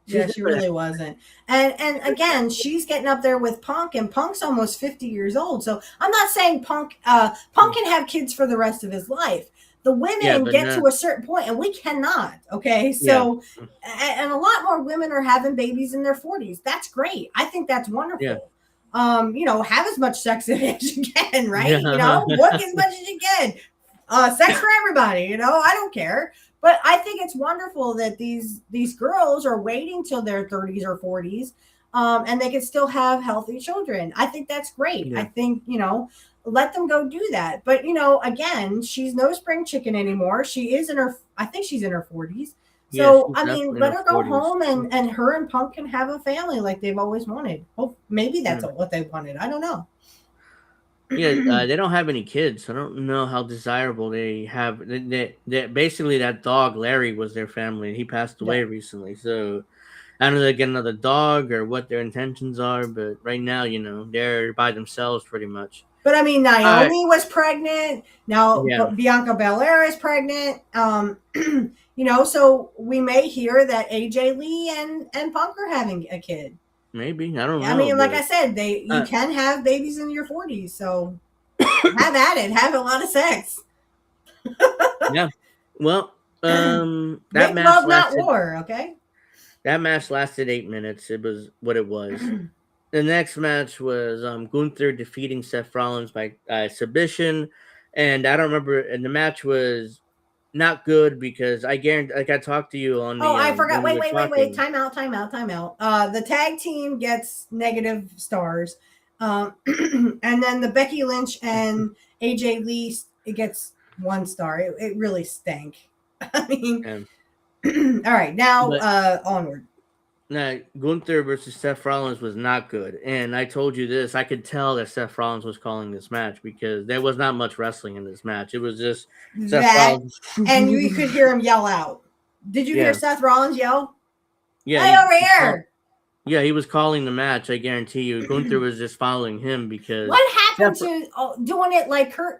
she really wasn't. And again, she's getting up there with Punk, and Punk's almost 50 years old. So I'm not saying Punk can have kids for the rest of his life. The women get to a certain point, and we cannot. Okay, so and a lot more women are having babies in their 40s. That's great. I think that's wonderful. Yeah. Have as much sex as you can, right? Work as much as you can. Sex for everybody. I don't care. But I think it's wonderful that these girls are waiting till their 30s or 40s, and they can still have healthy children. I think that's great. Yeah. I think let them go do that. But again, she's no spring chicken anymore. She is I think she's in her 40s. So I mean, let her go 40s. Home and her and Punk can have a family like they've always wanted. Oh, maybe that's what they wanted. I don't know. Yeah, they don't have any kids. I don't know how desirable they have. They basically, that dog Larry was their family. He passed away recently, so I don't know if they get another dog or what their intentions are. But right now, they're by themselves pretty much. But I mean, Naomi was pregnant. Now Bianca Belair is pregnant. So we may hear that AJ Lee and Punk are having a kid. Maybe. I don't know. I mean, like I said, you can have babies in your 40s. So have at it. Have a lot of sex. Yeah. Well, that match love, lasted, not war. Okay. That match lasted 8 minutes. It was what it was. The next match was Gunther defeating Seth Rollins by submission, and I don't remember. And the match was not good because I guarantee, like I talked to you on the. Oh, I forgot. Wait. Time out. The tag team gets negative stars, and then the Becky Lynch and AJ Lee it gets 1 star. It really stank. I mean, all right, now onward. Now, Gunther versus Seth Rollins was not good. And I told you this. I could tell that Seth Rollins was calling this match because there was not much wrestling in this match. It was just Seth Rollins. And you could hear him yell out. Did you hear Seth Rollins yell? Yeah. Hey, over here. Yeah, he was calling the match. I guarantee you. Gunther was just following him because. What happened to doing it like Kurt?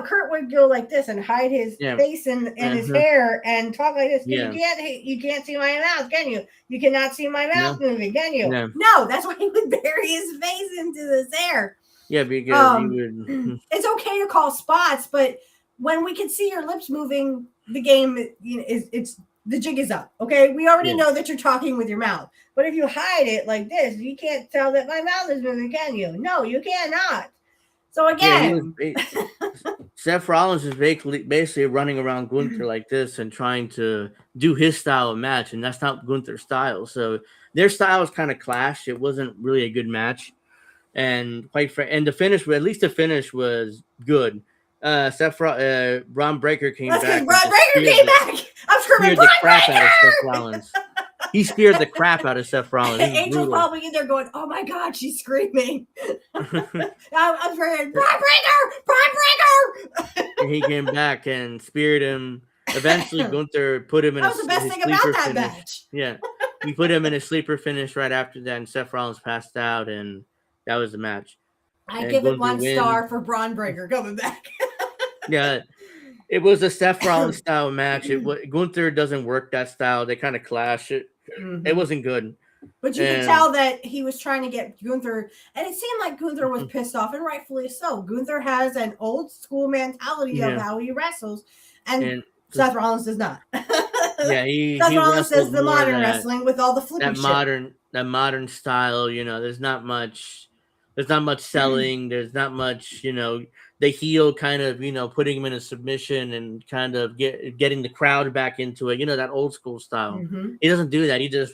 Kurt would go like this and hide his face and his hair and talk like this. Yeah. You can't see my mouth, can you? You cannot see my mouth moving, can you? No, that's why he would bury his face into his hair. Yeah, because he would. It's okay to call spots, but when we can see your lips moving, the game it's the jig is up. Okay, we already know that you're talking with your mouth, but if you hide it like this, you can't tell that my mouth is moving, can you? No, you cannot. So again, Seth Rollins is basically running around Gunther like this and trying to do his style of match, and that's not Gunther's style. So their styles kind of clashed. It wasn't really a good match, and the finish, at least the finish was good. Braun Breaker came back. Braun Breaker came back. I'm screaming, Braun Breaker! He scared the crap out of Seth Rollins. Angel's probably in there going, "Oh my God, she's screaming!" I'm screaming, "Braun Breaker! Braun Breaker!" And he came back and speared him. Eventually, Gunther put him in That was the best his thing about sleeper that finish. match. Yeah, he put him in a sleeper finish right after that, and Seth Rollins passed out, and that was the match. I And give it Gunther 1 wins. star for Braun Breaker coming back. Yeah, it was a Seth Rollins style match. Gunther doesn't work that style. They kind of clash. It wasn't good. But you could tell that he was trying to get Gunther, and it seemed like Gunther was pissed off, and rightfully so. Gunther has an old school mentality of how he wrestles, and Seth Rollins does not. Yeah, Seth Rollins says the modern wrestling with all the flippy shit. That modern style. There's not much selling. There's not much. The heel kind of putting him in a submission and kind of getting the crowd back into it. That old school style. He doesn't do that. He just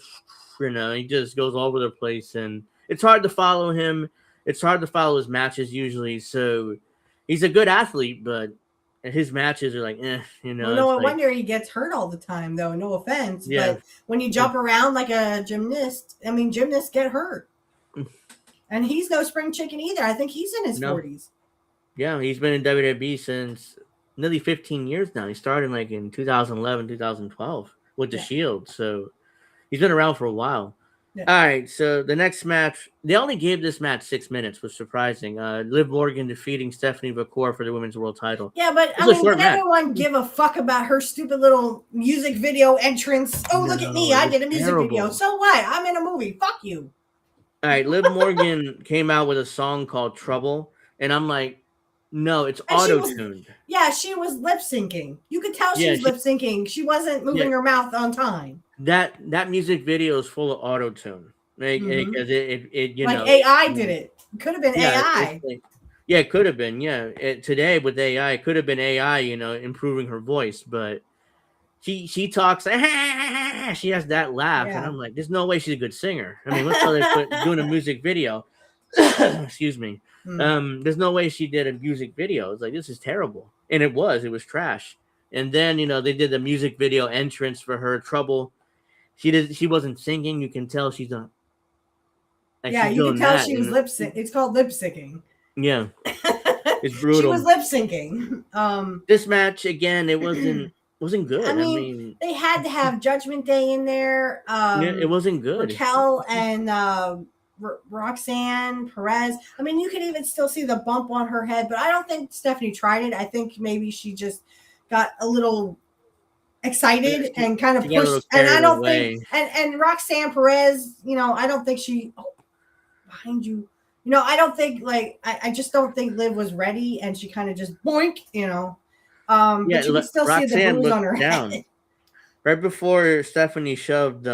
goes all over the place, and it's hard to follow him. It's hard to follow his matches usually. So he's a good athlete, but his matches are like, Well, no wonder he gets hurt all the time, though. No offense, but when you jump around like a gymnast, gymnasts get hurt, and he's no spring chicken either. I think he's in his 40s. Yeah, he's been in WWE since nearly 15 years now. He started like in 2011, 2012 with the Shield, so he's been around for a while. Yeah. All right, so the next match, they only gave this match 6 minutes, was surprising. Liv Morgan defeating Stephanie McCool for the Women's World Title. Yeah, but did everyone give a fuck about her stupid little music video entrance? Oh, look at me, I did a music video. So what? I'm in a movie. Fuck you. All right, Liv Morgan came out with a song called Trouble, and I'm like, no, it's auto-tuned. She was lip syncing. You could tell she was lip syncing. She wasn't moving her mouth on time. That music video is full of auto-tune. Like, AI did it. Could have been AI. It could have been. Today with AI, it could have been AI. Improving her voice, but she talks. She has that laugh, and I'm like, there's no way she's a good singer. What's doing a music video? Excuse me. There's no way she did a music video. It's like, this is terrible, and it was trash. And then they did the music video entrance for her Trouble. She wasn't singing. You can tell she's not. Like, you can tell she was lip sync. It's called lip syncing. Yeah, it's brutal. She was lip syncing. This match again, it wasn't good. I mean, they had to have Judgment Day in there. It wasn't good. Raquel and Roxanne Perez. You could even still see the bump on her head, but I don't think Stephanie tried it. I think maybe she just got a little excited and kind of pushed. And I don't think, and Roxanne Perez, I don't think she, behind you, I don't think I just don't think Liv was ready, and she kind of just boink, but you can still Roxanne see the bruise on her head. Right before Stephanie shoved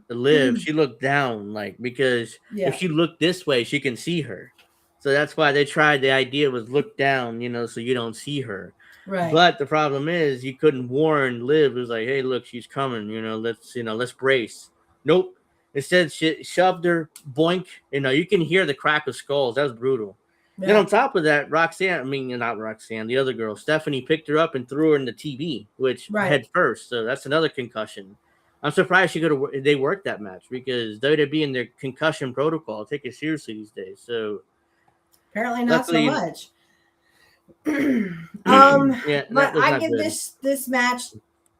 Liv, she looked down, because if she looked this way, she can see her. So that's why they tried. The idea was look down, so you don't see her. Right. But the problem is you couldn't warn Liv. It was like, hey, look, she's coming. Let's brace. Nope. Instead, she shoved her, boink. You can hear the crack of skulls. That was brutal. Yeah. Then on top of that, not Roxanne, the other girl, Stephanie picked her up and threw her in the TV, which head first. So that's another concussion. I'm surprised they worked that match, because WWE in their concussion protocol take it seriously these days. So apparently not so much. But I give this match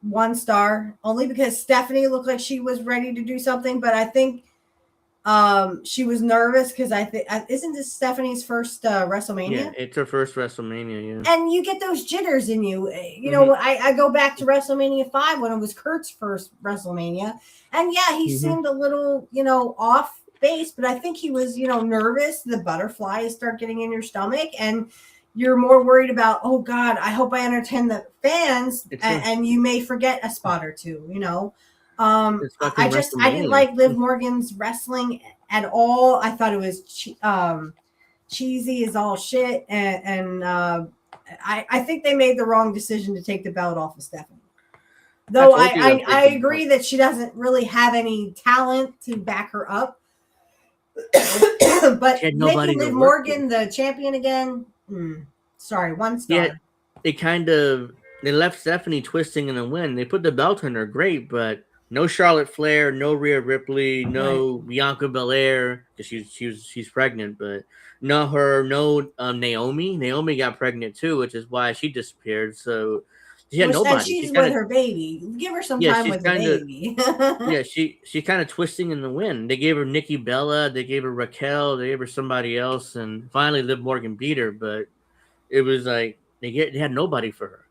1 star only because Stephanie looked like she was ready to do something, but I think she was nervous because I think isn't this Stephanie's first WrestleMania? Yeah, it's her first WrestleMania. Yeah, and you get those jitters in you. I go back to WrestleMania 5 when it was Kurt's first WrestleMania, and he seemed a little off base, but I think he was nervous. The butterflies start getting in your stomach, and you're more worried about, oh God, I hope I entertain the fans, and you may forget a spot or two, I didn't like Liv Morgan's wrestling at all. I thought it was cheesy as all shit, and I think they made the wrong decision to take the belt off of Stephanie. Though I agree that she doesn't really have any talent to back her up, but making Liv Morgan the champion again. Sorry, 1 star. Yeah, they left Stephanie twisting in the wind. They put the belt on her, great, but no Charlotte Flair, no Rhea Ripley, no Bianca Belair, because she's pregnant, but no Naomi. Naomi got pregnant too, which is why she disappeared. So She had And nobody. she's kinda, with her baby. Give her some yeah, time she's with the kinda, baby. yeah, she's kind of twisting in the wind. They gave her Nikki Bella, they gave her Raquel, they gave her somebody else, and finally Liv Morgan beat her. But it was like they had nobody for her.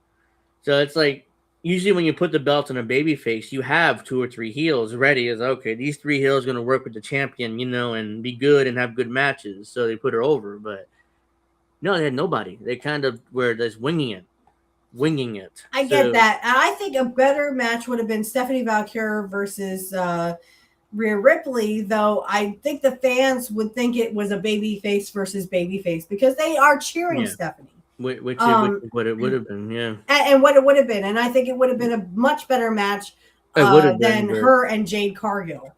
So it's like usually when you put the belt on a baby face, you have 2 or 3 heels ready. As okay, these 3 heels going to work with the champion, and be good and have good matches. So they put her over, but no, they had nobody. They kind of were just winging it. I get that. I think a better match would have been Stephanie Valkyrie versus Rhea Ripley, though I think the fans would think it was a babyface versus babyface because they are cheering Stephanie. Which what it would have been, yeah. And what it would have been. And I think it would have been a much better match than her and Jade Cargill.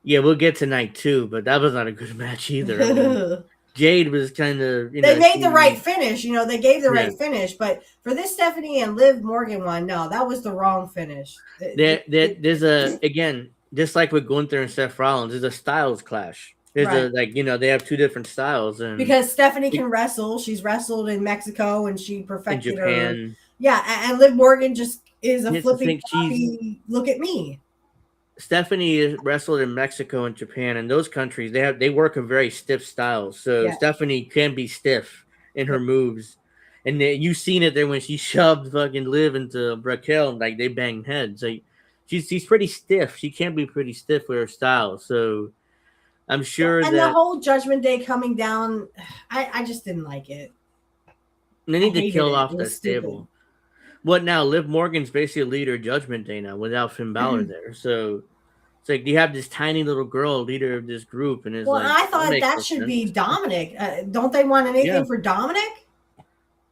Yeah, we'll get to night 2, but that was not a good match either. I mean, Jade was kind of, they made the right finish. They gave the right finish. But for this Stephanie and Liv Morgan one, no, that was the wrong finish. There's again, just like with Gunther and Seth Rollins, there's a styles clash. There's they have 2 different styles. And because Stephanie can wrestle. She's wrestled in Mexico and she perfected Japan. her. Yeah, and Liv Morgan just is a flipping floppy. Look at me. Stephanie wrestled in Mexico and Japan, and those countries they work a very stiff style. So Stephanie can be stiff in her moves, and you've seen it there when she shoved fucking Liv into Raquel, like they banged heads. Like she's pretty stiff. She can be pretty stiff with her style. So I'm sure and the whole Judgment Day coming down, I just didn't like it. They need to kill off that stable. What now? Liv Morgan's basically a leader of Judgment Day now without Finn Balor there. So it's like you have this tiny little girl leader of this group, and I thought that should be Dominic. Don't they want anything for Dominic?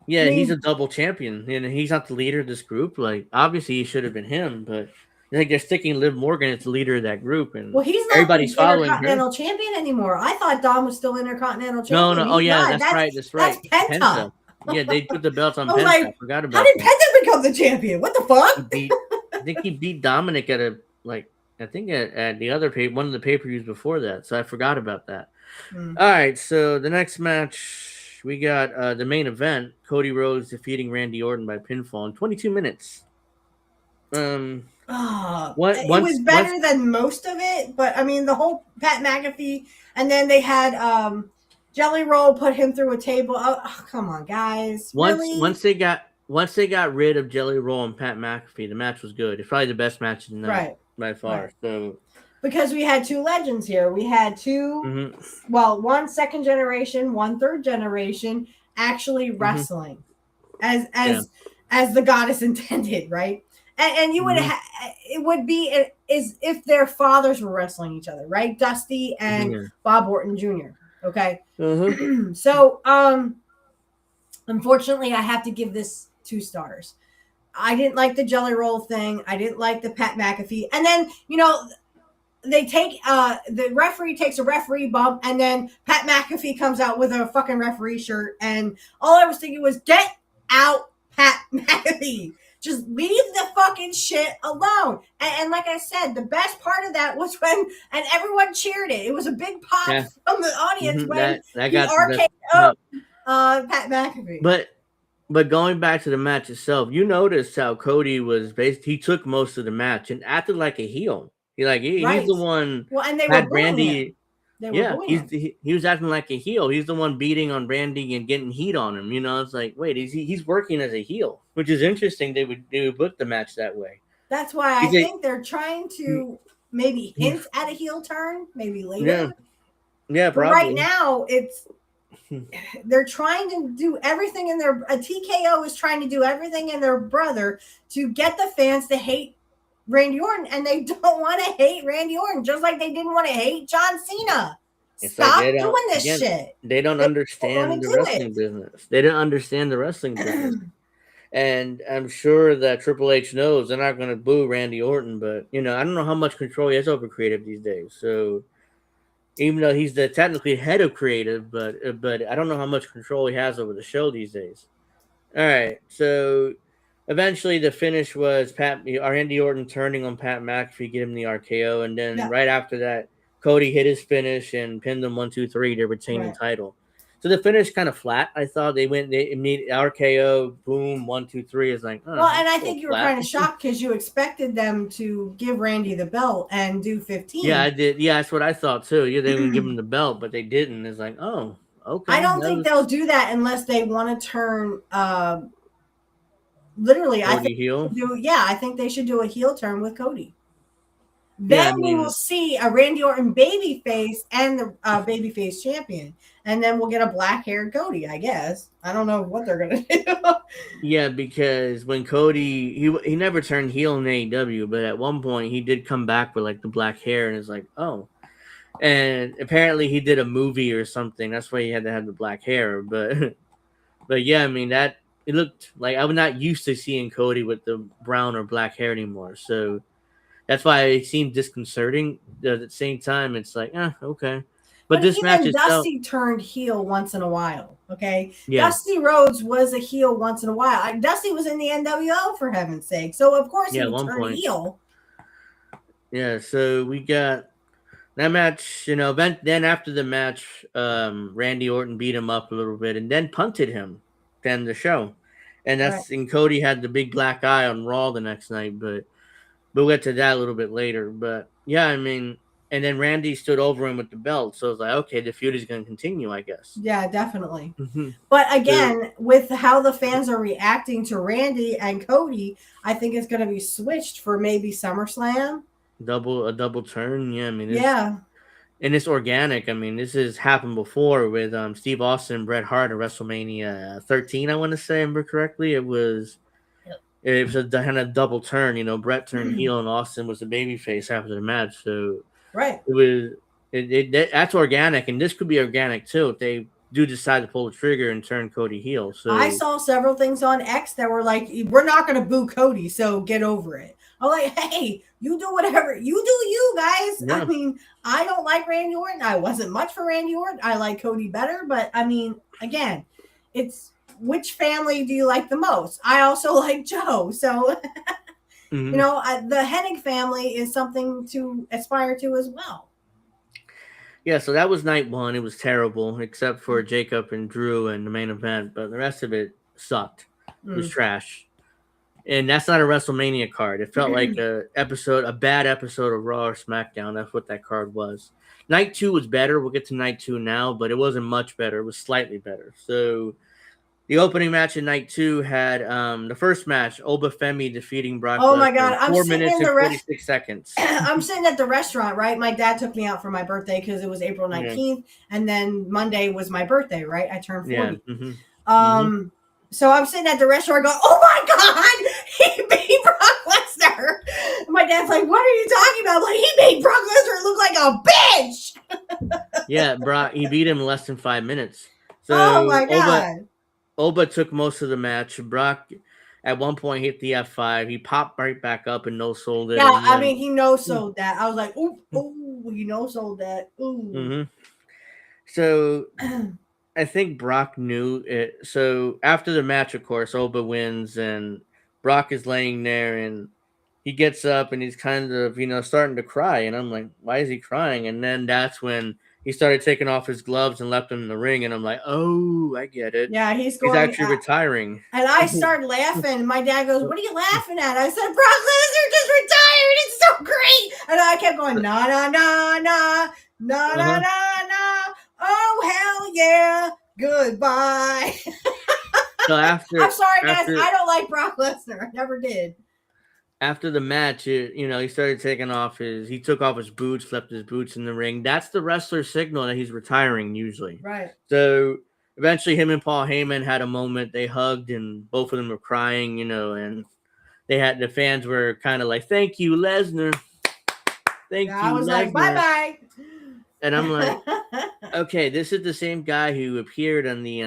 Yeah, he's a double champion, and he's not the leader of this group. Like obviously, he should have been him, but they're sticking Liv Morgan as the leader of that group, and he's not everybody's following Intercontinental champion anymore. I thought Dom was still Intercontinental champion. No. That's right. That's Penta. Yeah, they put the belts on Penta. I forgot about how did Penta become the champion? What the fuck? I think he beat Dominic at at the other one of the pay-per-views before that. So I forgot about that. All right, so the next match we got the main event: Cody Rhodes defeating Randy Orton by pinfall in 22 minutes. It was better than most of it, but I mean the whole Pat McAfee, and then they had Jelly Roll put him through a table. Oh, come on, guys! Once they got rid of Jelly Roll and Pat McAfee, the match was good. It's probably the best match in the night by far. Right. So because we had 2 legends here, we had 2, one second generation, 1 third generation actually wrestling as the goddess intended, right? And you would it would be as if their fathers were wrestling each other, right? Dusty and Bob Orton Jr. Okay. So unfortunately I have to give this 2 stars. I didn't like the Jelly Roll thing. I didn't like the Pat McAfee. And then, they take the referee takes a referee bump, and then Pat McAfee comes out with a fucking referee shirt, and all I was thinking was, get out, Pat McAfee. Just leave the fucking shit alone. And like I said, the best part of that was and everyone cheered it. It was a big pop from the audience when he arcaded up Pat McAfee. But going back to the match itself, you noticed how Cody was he took most of the match and acted like a heel. He's the one. Well, and they had were Brandy. He was acting like a heel. He's the one beating on Brandy and getting heat on him. It's like, wait, he's working as a heel, which is interesting. They would book the match that way. That's why I think they're trying to maybe hint at a heel turn, maybe later. Yeah, probably. But right now, they're trying to do everything in their. A TKO is trying to do everything in their brother to get the fans to hate Randy Orton, and they don't want to hate Randy Orton, just like they didn't want to hate John Cena. Stop doing this shit. They don't understand the wrestling business. They don't understand the wrestling business. And I'm sure that Triple H knows they're not going to boo Randy Orton, but I don't know how much control he has over creative these days. So even though he's the technically head of creative, but I don't know how much control he has over the show these days. All right, so eventually, the finish was Randy Orton turning on Pat McAfee, get him the RKO, and then right after that, Cody hit his finish and pinned him 1, 2, 3 to retain the title. So the finish kind of flat. I thought they made RKO, boom, 1, 2, 3 is like, oh, Well, and I that's a think little you were flat. kind of shocked because you expected them to give Randy the belt and do 15. Yeah, I did. Yeah, that's what I thought too. Yeah, they were gonna give him the belt, but they didn't. It's like, oh, okay. I don't think they'll do that unless they want to turn literally I think heel. I think they should do a heel turn with Cody. Yeah, Then we will see a Randy Orton babyface and the babyface champion, and then we'll get a black-haired Cody. I guess I don't know what they're gonna do. Yeah, because when Cody he never turned heel in AEW, but at one point he did come back with like the black hair, and it's like, oh, and apparently he did a movie or something. That's why he had to have the black hair. But yeah, I mean that it looked like I'm not used to seeing Cody with the brown or black hair anymore, so. That's why it seemed disconcerting. At the same time, it's like, okay. But this match is Dusty turned heel once in a while. Okay, yeah. Dusty Rhodes was a heel once in a while. Dusty was in the NWO for heaven's sake, so of course he would turn heel. Yeah, so we got that match. Then after the match, Randy Orton beat him up a little bit and then punted him. To end the show, and and Cody had the big black eye on Raw the next night, but. We'll get to that a little bit later. But, yeah, I mean, and then Randy stood over him with the belt. So it's like, okay, the feud is going to continue, I guess. Yeah, definitely. But, again, with how the fans are reacting to Randy and Cody, I think it's going to be switched for maybe SummerSlam. A double turn. Yeah, I mean. And it's organic. I mean, this has happened before with Steve Austin and Bret Hart at WrestleMania 13, I want to say, I remember correctly. It was a kind of double turn, Bret turned heel and Austin was the babyface after the match. So that's organic, and this could be organic too if they do decide to pull the trigger and turn Cody heel. So I saw several things on X that were like, we're not going to boo Cody, so get over it. I'm like, hey, you do whatever. You do you, guys. Yeah. I mean, I don't like Randy Orton. I wasn't much for Randy Orton. I like Cody better, but I mean, again, it's which family do you like the most? I also like Joe. So, the Hennig family is something to aspire to as well. Yeah, so that was night one. It was terrible, except for Jacob and Drew and the main event. But the rest of it sucked. It was trash. And that's not a WrestleMania card. It felt like a bad episode of Raw or SmackDown. That's what that card was. Night two was better. We'll get to night two now, but it wasn't much better. It was slightly better. So the opening match in night two had the first match, Oba Femi defeating Brock Lesnar. Oh my God. I'm 4 minutes and 46 seconds. I'm sitting at the restaurant, right? My dad took me out for my birthday because it was April 19th. And then Monday was my birthday, right? I turned 40. Yeah. So I'm sitting at the restaurant going, oh my God, he beat Brock Lesnar. My dad's like, what are you talking about? I'm like, he made Brock Lesnar look like a bitch. Yeah, Brock, he beat him in less than 5 minutes. So oh my God. Oba took most of the match. Brock at one point hit the F5. He popped right back up and no-sold it. Yeah, I mean, he no-sold that. I was like, ooh, he no-sold that. Ooh. So I think Brock knew it. So after the match, of course, Oba wins and Brock is laying there and he gets up and he's kind of, starting to cry. And I'm like, why is he crying? And then that's when he started taking off his gloves and left him in the ring. And I'm like, oh, I get it. Yeah, he's actually retiring. And I started laughing. My dad goes, what are you laughing at? I said, Brock Lesnar just retired. It's so great. And I kept going, nah, nah, nah, nah, nah, nah, nah, nah. Oh, hell yeah. Goodbye. So I'm sorry, guys. I don't like Brock Lesnar. I never did. After the match, he started taking off he took off his boots, left his boots in the ring. That's the wrestler's signal that he's retiring usually. Right. So eventually him and Paul Heyman had a moment. They hugged and both of them were crying, and the fans were kind of like, thank you, Lesnar. Thank you, I was Lesnar. like, bye-bye. And I'm like, okay, this is the same guy who appeared on the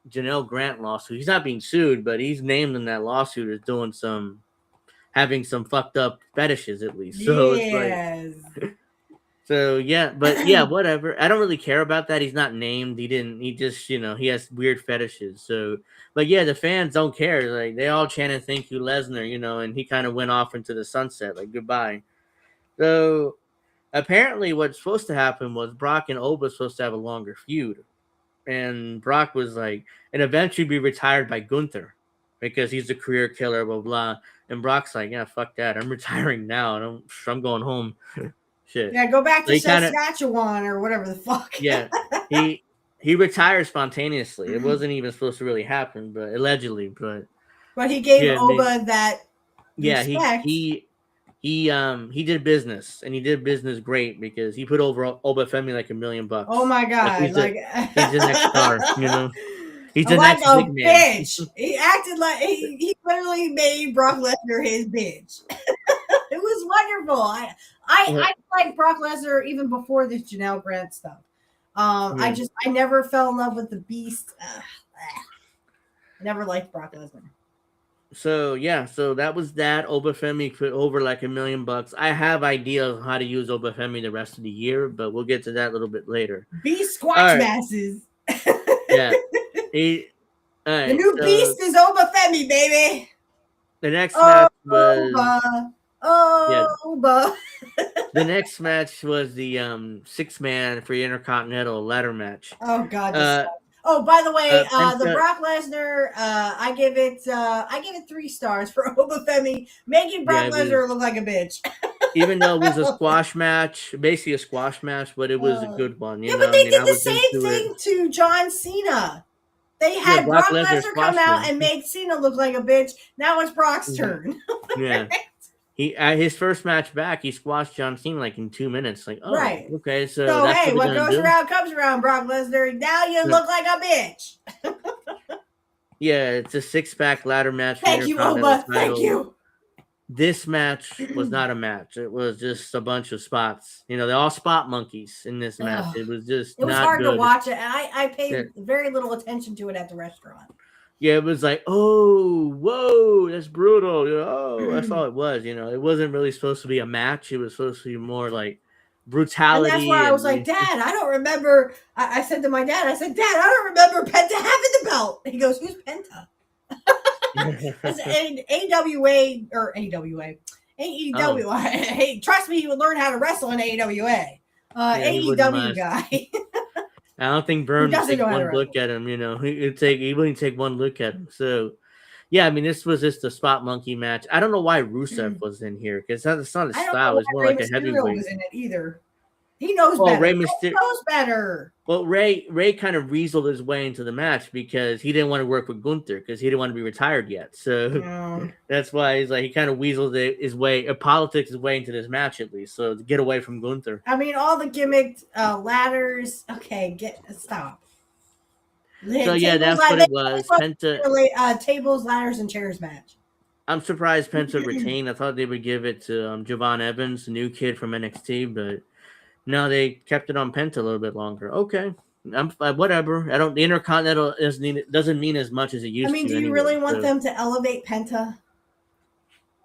Janelle Grant lawsuit. He's not being sued, but he's named in that lawsuit as doing having some fucked up fetishes at least. So yes. It's like, so yeah, but yeah, whatever. I don't really care about that. He's not named. He just, he has weird fetishes. So, but yeah, the fans don't care. Like they all chanted thank you, Lesnar, and he kind of went off into the sunset, like goodbye. So apparently what's supposed to happen was Brock and Oba supposed to have a longer feud. and Brock was like, and eventually be retired by Gunther because he's a career killer, blah blah. And Brock's like, yeah, fuck that, I'm retiring now, and I'm going home. Shit. Yeah, go back So to he kinda- Saskatchewan or whatever the fuck. Yeah, he retired spontaneously. It wasn't even supposed to really happen, but allegedly. But he gave Yeah, Oba that. Yeah, respect. he did business, and he did business great because he put over Oba Femi like $1 million. Oh my god! he's the next star, you know. He's the like next a big man. bitch. He acted like he literally made Brock Lesnar his bitch. It was wonderful. I like Brock Lesnar even before this Janelle Grant stuff. I never fell in love with the Beast. Never liked Brock Lesnar. So that was that. Oba Femi put over like $1 million. I have ideas on how to use Oba Femi the rest of the year, but we'll get to that a little bit later. Beast squash masses. Yeah. The new Beast is Oba Femi, baby. The next match was Oba. The next match was the 6-man for the Intercontinental ladder match. Oh God. By the way, the Brock Lesnar, I give it 3 stars for Oba Femi, making Brock Lesnar look like a bitch. Even though it was a squash match, basically a squash match, but it was a good one. But they did the same thing to John Cena. They had Brock Lesnar come out and make Cena look like a bitch. Now it's Brock's turn. Yeah. He his first match back, he squashed John Cena like in 2 minutes. Like, oh, right. Okay, so that's hey, what goes around comes around, Brock Lesnar. Now you look like a bitch. Yeah, it's a 6-pack ladder match. Thank you, Oba. Thank you. This match was not a match. It was just a bunch of spots. You know, they're all spot monkeys in this match. It was just not hard good to watch it. And I paid very little attention to it at the restaurant. Yeah, it was like, oh, whoa, that's brutal. Oh, that's all it was. You know, it wasn't really supposed to be a match. It was supposed to be more like brutality. And that's why I was like, Dad, I don't remember. I said to my dad, Dad, I don't remember Penta having the belt. He goes, who's Penta? AWA or AWA. AEW. Hey, trust me, he would learn how to wrestle in AWA. AEW guy. I don't think Burns would take one look at him, you know. He wouldn't take one look at him. So, yeah, I mean, this was just a spot monkey match. I don't know why Rusev was in here because it's not his style. It's more like a heavyweight. Was in it either. He knows better. He knows better. Well, Ray kind of weaseled his way into the match because he didn't want to work with Gunther because he didn't want to be retired yet. So that's why he's like he kind of weaseled his way, politics his way into this match at least. So to get away from Gunther. I mean, all the gimmicked ladders. Okay, stop. So yeah, that's what it was. Penta tables, ladders, and chairs match. I'm surprised Penta retained. I thought they would give it to Javon Evans, the new kid from NXT, but. No, they kept it on Penta a little bit longer. Okay, whatever. The Intercontinental doesn't mean as much as it used to. I mean, do you really want them to elevate Penta?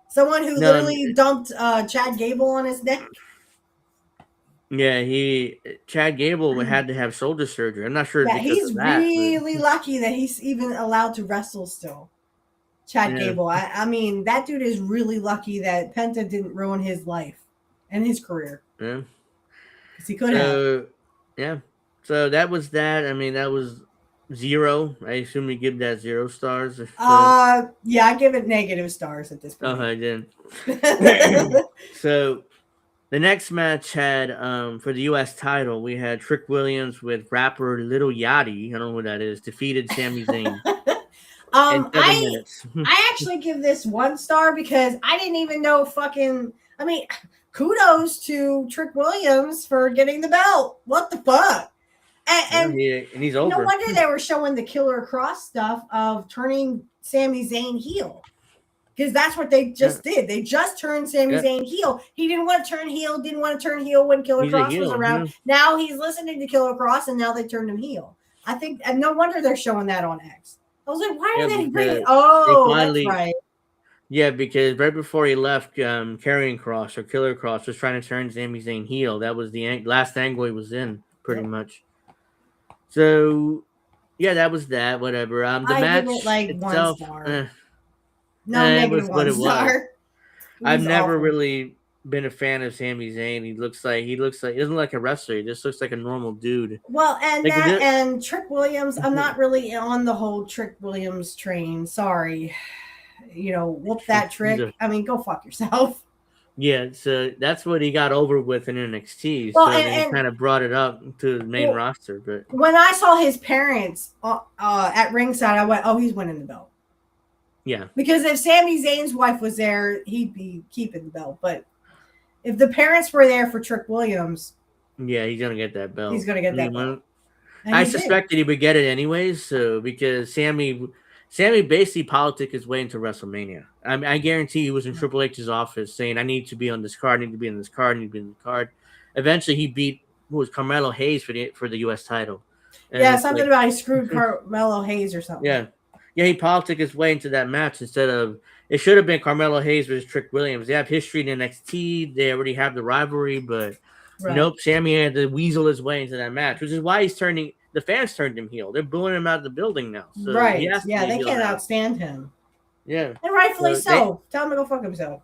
Someone who literally dumped Chad Gable on his neck. Yeah, Chad Gable had to have shoulder surgery. I'm not sure. Yeah, he's really lucky that he's even allowed to wrestle still. Chad Gable. I mean, that dude is really lucky that Penta didn't ruin his life and his career. Yeah. He could have. Yeah. So that was that. I mean, that was 0. I assume you give that 0 stars. Yeah, I give it negative stars at this point. Oh, I didn't. So the next match had for the U.S. title, we had Trick Williams with rapper Lil Yachty. I don't know who that is. Defeated Sami Zayn. I actually give this 1 star because I didn't even know kudos to Trick Williams for getting the belt. What the fuck? And he's over. No wonder they were showing the Killer Cross stuff of turning Sami Zayn heel. Because that's what they just did. They just turned Sami Zayn heel. He didn't want to turn heel, when Killer Cross was around. Yeah. Now he's listening to Killer Cross, and now they turned him heel. I think, and no wonder they're showing that on X. I was like, why are they bringing? Oh, that's right. Yeah, because right before he left, Karrion Kross or Killer Cross was trying to turn Sami Zayn heel. That was the last angle he was in, pretty much. So, yeah, that was that. Whatever. The match give it like itself, 1 star. No, negative 1 star. I've never really been a fan of Sami Zayn. He looks like he doesn't look like a wrestler. He just looks like a normal dude. Well, and Like, that and Trick Williams, I'm not really on the whole Trick Williams train. Sorry. Whoop that trick. I mean, go fuck yourself. Yeah, so that's what he got over with in NXT. Well, so then and he kind of brought it up to the main roster. But when I saw his parents at ringside, I went, "Oh, he's winning the belt." yeah, Because if Sami Zayn's wife was there, he'd be keeping the belt. But if the parents were there for Trick Williams, yeah, he's gonna get that belt. he's going to get that belt. And I he did. suspected he would get it anyways. So because Sammy basically politicked his way into WrestleMania. I guarantee he was in Triple H's office saying, "I need to be on this card. I need to be on this card. I need to be on the card." Eventually, he beat Carmelo Hayes for the U.S. title. And Yeah, something about he screwed Carmelo Hayes or something. Yeah, he politicked his way into that match instead of it should have been Carmelo Hayes versus Trick Williams. They have history in NXT. They already have the rivalry, but nope, Sammy had to weasel his way into that match, which is why the fans turned him heel. They're booing him out of the building now. So right. Yeah, they can't outstand him. Yeah. And rightfully so. Tell him to go fuck himself.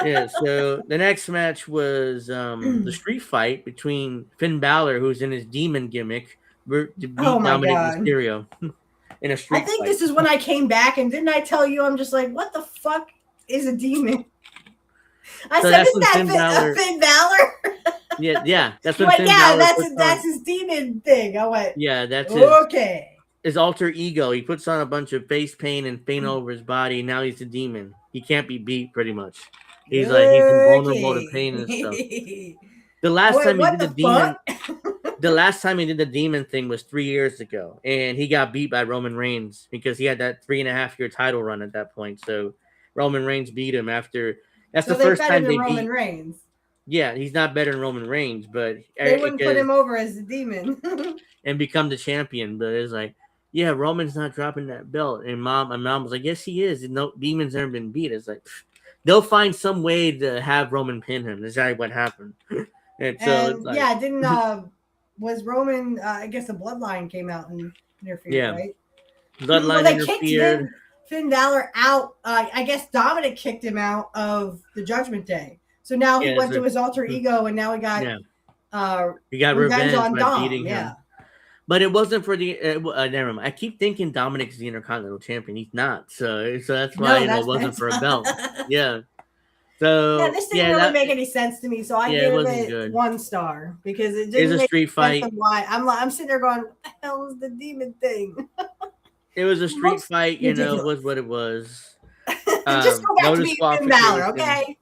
Yeah, so the next match was the street fight between Finn Balor, who's in his demon gimmick, to beat Dominic Mysterio in a street fight. I think this is when I came back, and didn't I tell you, I'm just like, what the fuck is a demon? I said, isn't that Finn Balor? Yeah, that's what Finn Balor that's his demon thing. I went, yeah, that's his alter ego. He puts on a bunch of face paint and paint over his body. Now he's a demon. He can't be beat, pretty much. He's invulnerable to pain and stuff. The last time he did the demon thing was 3 years ago, and he got beat by Roman Reigns because he had that 3.5-year title run at that point. So Roman Reigns beat him after. That's the first time they beat Roman Reigns. Yeah, he's not better than Roman Reigns, but they wouldn't put him over as a demon and become the champion. But it's like, yeah, Roman's not dropping that belt. And my mom was like, yes, he is. No, demon's never been beat. It's like they'll find some way to have Roman pin him. That's exactly what happened. And so it's like, was Roman? I guess the bloodline came out and interfered, right? Bloodline interfered. Kicked Finn Balor out. I guess Dominic kicked him out of the Judgment Day. So now he went to his alter ego, and now he got revenge on by Dom. beating him. But it wasn't for the. Never mind. I keep thinking Dominic's the Intercontinental Champion. He's not. So that's why it wasn't for a belt. Yeah. So this didn't really make any sense to me. So I gave it 1 star because it didn't make a street fight. Why I'm sitting there going, what the hell is the demon thing? It was a street fight. Was what it was. Just go back to being Finn Balor, okay?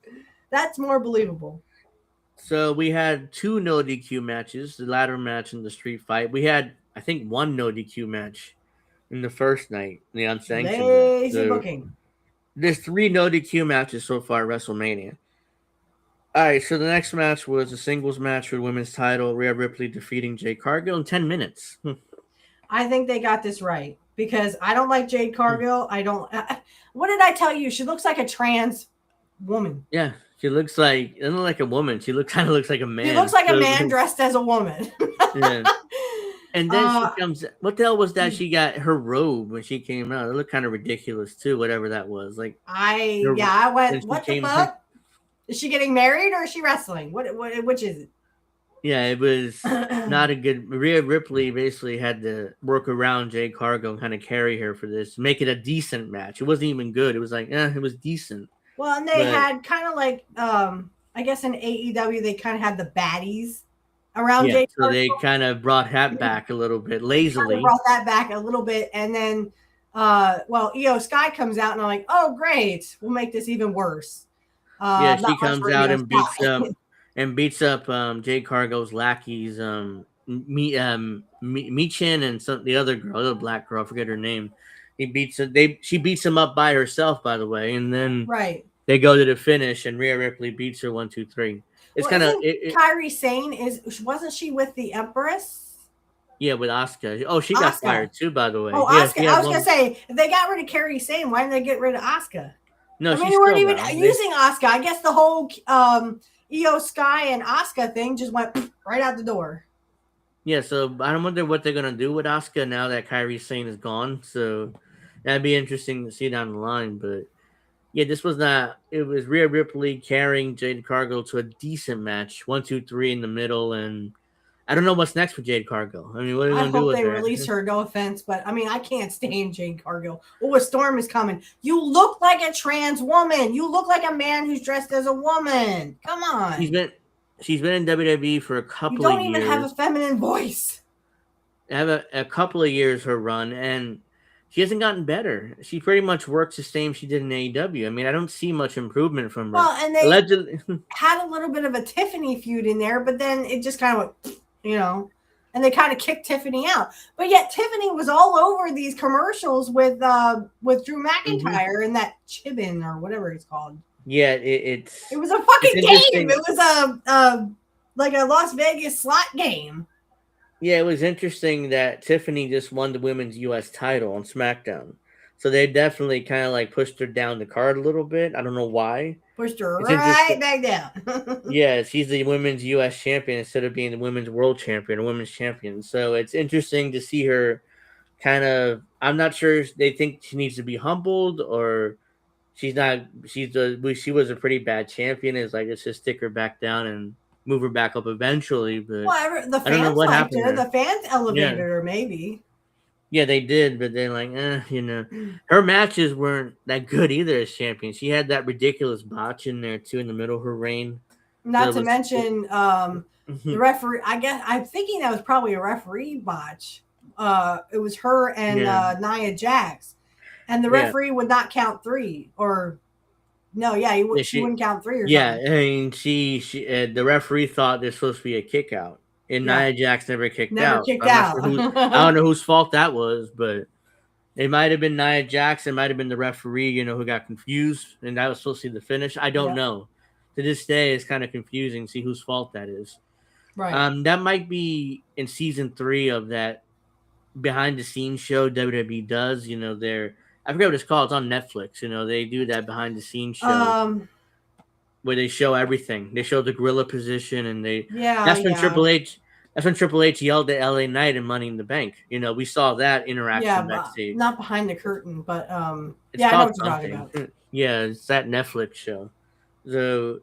That's more believable. So we had 2 no DQ matches, the ladder match and the street fight. We had, I think, 1 no DQ match in the first night, the unsanctioned. Lazy booking. There's 3 no DQ matches so far at WrestleMania. All right, so the next match was a singles match for the women's title. Rhea Ripley defeating Jade Cargill in 10 minutes. I think they got this right because I don't like Jade Cargill. I don't. What did I tell you? She looks like a trans woman. Yeah. She looks doesn't look like a woman. She kind of looks like a man. She looks like a man dressed as a woman. Yeah. And then she comes. What the hell was that? She got her robe when she came out. It looked kind of ridiculous too. Whatever that was. Like I went. What the fuck? Is she getting married or is she wrestling? Which is it? Yeah, it was not a good. Rhea Ripley basically had to work around Jade Cargill and kind of carry her for this, make it a decent match. It wasn't even good. It was like, it was decent. Well, and they had kind of like, I guess in AEW, they kind of had the baddies around Jade Cargill. So they kind of brought that back a little bit lazily. Brought that back a little bit. And then, Io Sky comes out and I'm like, oh, great. We'll make this even worse. She comes out and beats up Jade Cargill's lackeys, Michin and the other girl, the black girl, I forget her name. She beats him up by herself, by the way, and then they go to the finish, and Rhea Ripley beats her 1, 2, 3. It's kind of Kairi Sane wasn't she with the Empress? Yeah, with Asuka. Oh, she got fired too, by the way. Oh, Asuka. I was gonna say if they got rid of Kairi Sane, why didn't they get rid of Asuka? No, they weren't even using Asuka. I guess the whole Io Sky and Asuka thing just went right out the door. Yeah, so I wonder what they're gonna do with Asuka now that Kairi Sane is gone. So that'd be interesting to see down the line. But Yeah, this was not. It was Rhea Ripley carrying Jade Cargill to a decent match. 1, 2, 3 in the middle, and I don't know what's next for Jade Cargill. I mean, what are they I gonna do hope with they her? release her. No offense, but I mean, I can't stand Jade Cargill. Oh, a storm is coming. You look like a trans woman. You look like a man who's dressed as a woman. Come on. She's been in WWE for a You couple of don't even have a years. feminine voice. Have a couple of years her run, and she hasn't gotten better. She pretty much works the same she did in AEW. I mean, I don't see much improvement from her. Well, and they Allegedly, had a little bit of a Tiffany feud in there, but then it just kind of went, and they kind of kicked Tiffany out. But yet Tiffany was all over these commercials with Drew McIntyre and that Chibin or whatever it's called. yeah, It was a fucking game. It was a like a Las Vegas slot game. Yeah, it was interesting that Tiffany just won the women's U.S. title on SmackDown. So they definitely kind of like pushed her down the card a little bit. I don't know why. Pushed her It's right back down. Yeah, she's the women's U.S. champion instead of being the women's world champion or women's champion. So it's interesting to see her kind of. I'm not sure if they think she needs to be humbled or she's not. She was a pretty bad champion. It's like let's just stick her back down and move her back up eventually. But Well, the I don't know fans what liked happened her. there. The fans elevated her, maybe. Yeah, they did, but then like, her matches weren't that good either as champion. She had that ridiculous botch in there too in the middle of her reign. Not to mention the referee. I guess I'm thinking that was probably a referee botch. It was her and Nia Jax, and the referee would not count 3 or. No, she wouldn't count 3 or something. I mean, she the referee thought there's supposed to be a kick out, and Nia Jax never kicked out. I don't know whose fault that was, but it might have been Nia Jax. It might have been the referee, who got confused, and that was supposed to be the finish. I don't know. To this day, it's kind of confusing. See whose fault that is. Right. That might be in season 3 of that behind the scenes show WWE does. I forget what it's called. It's on Netflix. They do that behind the scenes show where they show everything. They show the gorilla position, and that's when Triple H. That's when Triple H yelled at LA Knight and Money in the Bank. We saw that interaction backstage. Not behind the curtain, but I know what you're talking about. Yeah, it's that Netflix show. So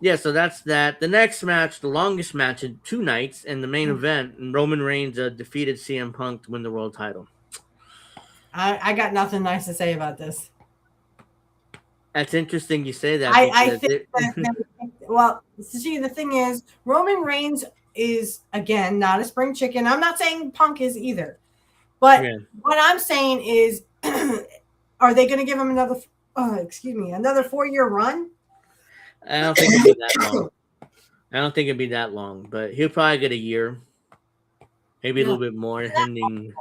that's that. The next match, the longest match in 2 nights, and the main event, and Roman Reigns defeated CM Punk to win the world title. I got nothing nice to say about this. That's interesting you say that. I think the thing is, Roman Reigns is, again, not a spring chicken. I'm not saying Punk is either. But what I'm saying is, are they going to give him another 4-year run? I don't think it'd be that long. I don't think it'd be that long, but he'll probably get a year. Maybe a little bit more, depending.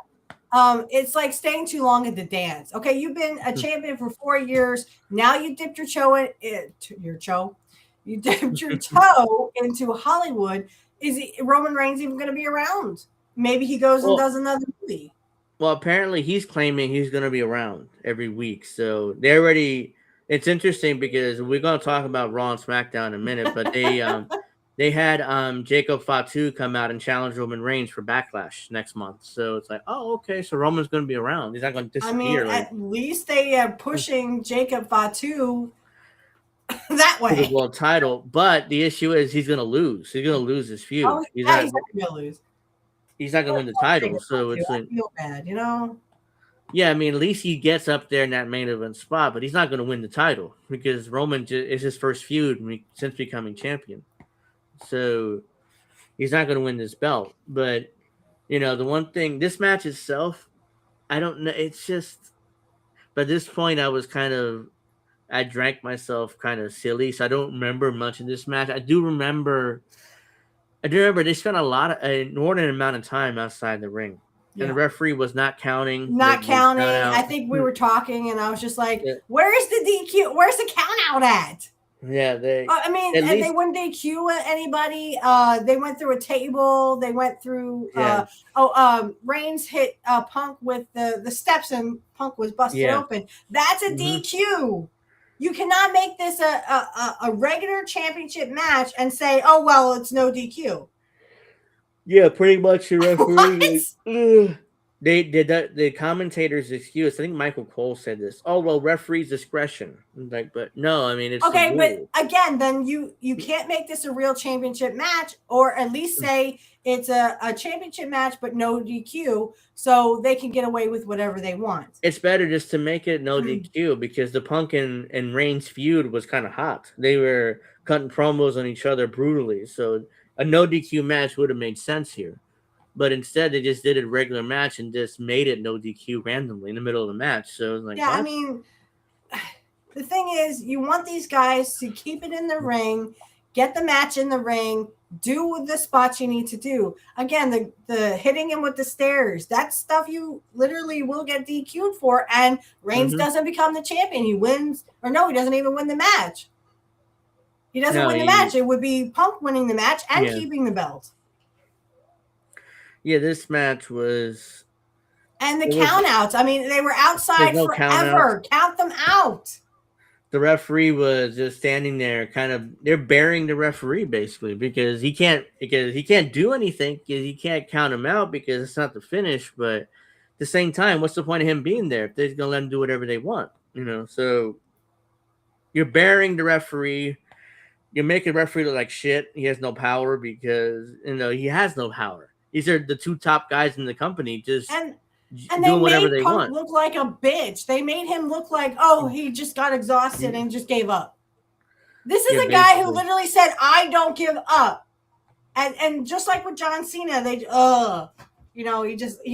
It's like staying too long at the dance. Okay, you've been a champion for 4 years. Now you dipped your toe You dipped your toe into Hollywood. Is Roman Reigns even going to be around? Maybe he goes and does another movie. Well, apparently he's claiming he's going to be around every week. So it's interesting because we're going to talk about Raw and SmackDown in a minute, but they had Jacob Fatu come out and challenge Roman Reigns for Backlash next month. So it's like, oh, okay, so Roman's going to be around. He's not going to disappear. At least they are pushing Jacob Fatu that way. For the world title. But the issue is he's going to lose. He's going to lose his feud. Oh, he's not going to lose. He's not going to win the title. So it's like, I feel bad, Yeah, I mean, at least he gets up there in that main event spot, but he's not going to win the title because Roman is his first feud since becoming champion. So he's not going to win this belt. But, the one thing, this match itself, I don't know. It's just, by this point, I drank myself kind of silly. So I don't remember much of this match. I do remember they spent an inordinate amount of time outside the ring. Yeah. And the referee was not counting. I think we were talking, and I was just like, where's the DQ? Where's the count out at? Yeah, they wouldn't DQ anybody. They went through a table. They went through. Reigns hit Punk with the steps, and Punk was busted open. That's a DQ. You cannot make this a regular championship match and say, oh well, it's no DQ. Yeah, pretty much the referee. They did the commentator's excuse. I think Michael Cole said this. Oh well, referee's discretion. Like, but no, I mean it's the Okay, but rule. again, then you can't make this a real championship match, or at least say it's a championship match, but no DQ, so they can get away with whatever they want. It's better just to make it no DQ because the Punk and Reigns feud was kind of hot. They were cutting promos on each other brutally, so a no DQ match would have made sense here. But instead, they just did a regular match and just made it no DQ randomly in the middle of the match. So it was like, Yeah, what? I mean, the thing is, you want these guys to keep it in the ring, get the match in the ring, do the spots you need to do. Again, the hitting him with the stairs, that's stuff you literally will get DQ'd for, and Reigns doesn't become the champion. He wins, or no, he doesn't even win the match. He doesn't win the match. It would be Punk winning the match and keeping the belt. Yeah, this match was... And the countouts. I mean, they were outside forever. Count them out. The referee was just standing there, kind of. They're burying the referee basically because he can't do anything because he can't count him out because it's not the finish. But at the same time, what's the point of him being there if they're gonna let him do whatever they want? You know, so you're burying the referee. You're making the referee look like shit. He has no power because he has no power. These are the two top guys in the company, just and doing they whatever made they Punk want. look like a bitch. They made him look like, oh, he just got exhausted and just gave up. This is a guy who literally said, "I don't give up," and just like with John Cena, he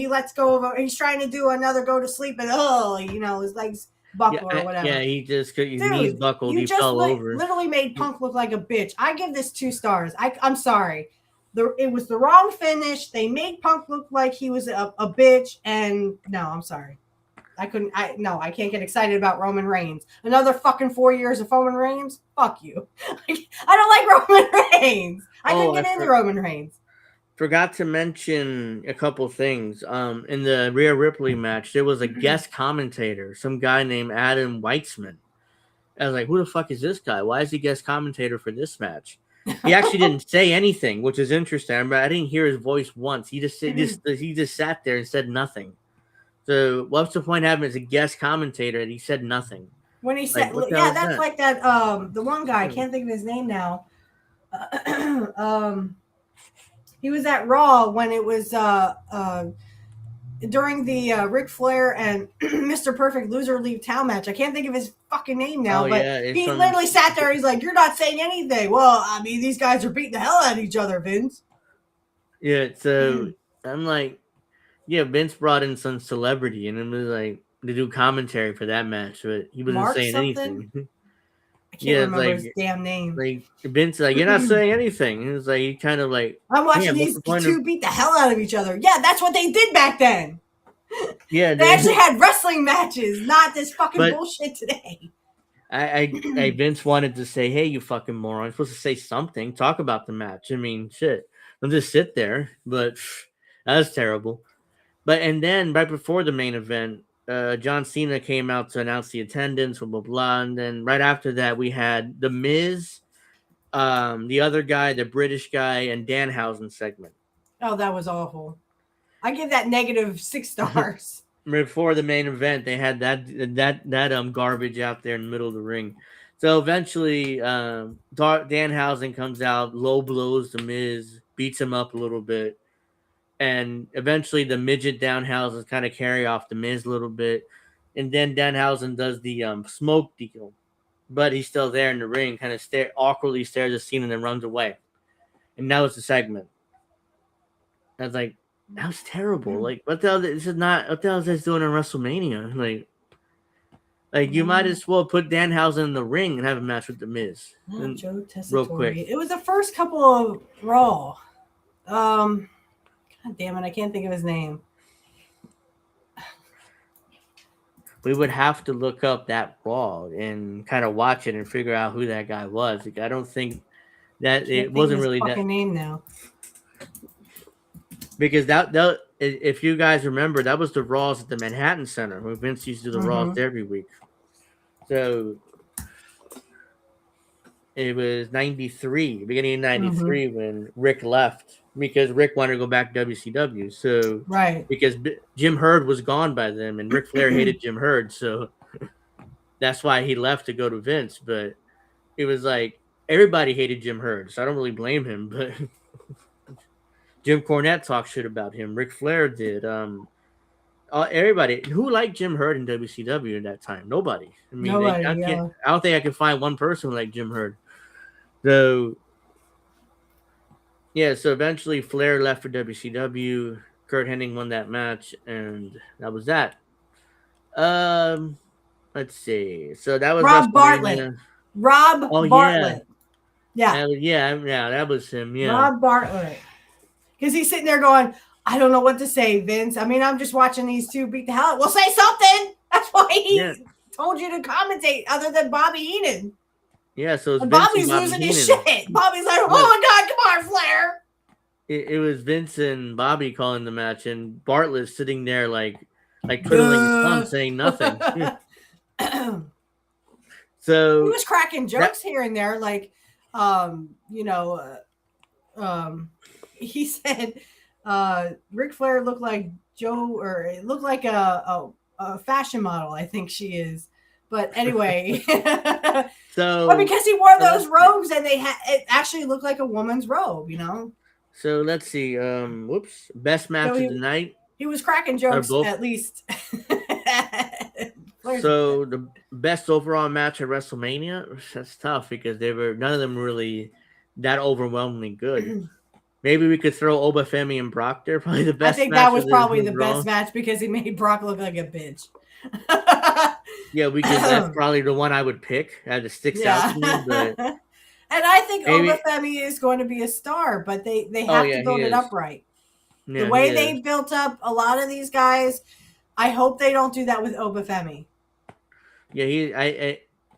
lets go of. He's trying to do another go to sleep, and his legs buckle or whatever. Yeah, his knees buckled. He fell over. Literally made Punk look like a bitch. I give this 2 stars. I'm sorry. It was the wrong finish. They made Punk look like he was a bitch, and no, I'm sorry. I can't get excited about Roman Reigns. Another fucking 4 years of Roman Reigns? Fuck you. I don't like Roman Reigns. I couldn't get into Roman Reigns. Forgot to mention a couple things. In the Rhea Ripley match, there was a guest commentator, some guy named Adam Weitzman. I was like, who the fuck is this guy? Why is he guest commentator for this match? He actually didn't say anything, which is interesting. But I didn't hear his voice once. He just sat there and said nothing. So what's the point of having as a guest commentator? And he said nothing. When he said, that's like that. The one guy, I can't think of his name now. He was at Raw when it was during the Ric Flair and Mr. Perfect Loser Leave Town match. I can't think of his fucking name now, he literally sat there. He's like, "You're not saying anything." Well, I mean, these guys are beating the hell out of each other, Vince. Yeah, so I'm like, yeah, Vince brought in some celebrity and it was like to do commentary for that match, but he wasn't saying anything. I can't remember his damn name. Like Vince, like, you're not saying anything. He was like, he kind of like, I'm watching these two beat the hell out of each other. Yeah, that's what they did back then. Yeah, they actually had wrestling matches, not this fucking bullshit today. I Vince wanted to say, "Hey, you fucking moron! You're supposed to say something, talk about the match." I mean, shit, don't just sit there. But that was terrible. And then right before the main event, John Cena came out to announce the attendance, blah, blah, blah. And then right after that, we had The Miz, the other guy, the British guy, and Danhausen segment. Oh, that was awful. I give that -6 stars. Before the main event, they had that garbage out there in the middle of the ring. So eventually, Danhausen comes out, low blows The Miz, beats him up a little bit. And eventually the midget Danhausen kind of carry off The Miz a little bit. And then Danhausen does the smoke deal. But he's still there in the ring, kind of awkwardly stares at Cena and then runs away. And that was the segment. I was like, that was terrible. Like, what the hell? This is not. What the hell is this doing in WrestleMania? Like you might as well put Danhausen in the ring and have a match with The Miz. Joe real quick. It was the first couple of Raw. God damn it, I can't think of his name. We would have to look up that Raw and kind of watch it and figure out who that guy was. Like, I don't think that it wasn't really that name now. Because that if you guys remember, that was the Raws at the Manhattan Center where Vince used to do the Raws every week. So it was 93, beginning of 93 when Rick left. because Rick wanted to go back to WCW. So Right. because Jim Herd was gone by then, and Ric Flair hated Jim Herd, so that's why he left to go to Vince. But it was like everybody hated Jim Herd, so I don't really blame him. But Jim Cornette talked shit about him. Ric Flair did. Everybody who liked Jim Herd in WCW at that time, nobody. I mean, Nobody, I don't think I could find one person who liked Jim Herd. So yeah, so eventually Flair left for WCW. Kurt Hennig won that match, and that was that. Let's see. So that was Rob WrestleMania. Bartlett. Rob Oh, Bartlett. Yeah. Yeah. Yeah, that was him. Yeah. Rob Bartlett. Because he's sitting there going, I don't know what to say, Vince. I mean, I'm just watching these two beat the hell out. Well, say something. That's why he told you to commentate other than Bobby Heenan. Yeah, so it's Bobby's losing his shit. Bobby's like, oh my God, come on, Flair. It was Vince and Bobby calling the match, and Bartlett sitting there like twiddling his thumb, saying nothing. So he was cracking jokes here and there, like, he said Ric Flair looked like Joe, or it looked like a fashion model. I think she is, but anyway. So, but because he wore those robes, and it actually looked like a woman's robe, So let's see. Best match of the night. He was cracking jokes at least. So the best overall match at WrestleMania, that's tough because none of them really that overwhelmingly good. Maybe we could throw Obafemi and Brock there. Probably the best. I think that was probably the best match because he made Brock look like a bitch. Yeah, that's probably the one I would pick that sticks out to me. But and I think Obafemi is going to be a star, but they have to build it up right. Yeah, the way they built up a lot of these guys, I hope they don't do that with Obafemi. Yeah,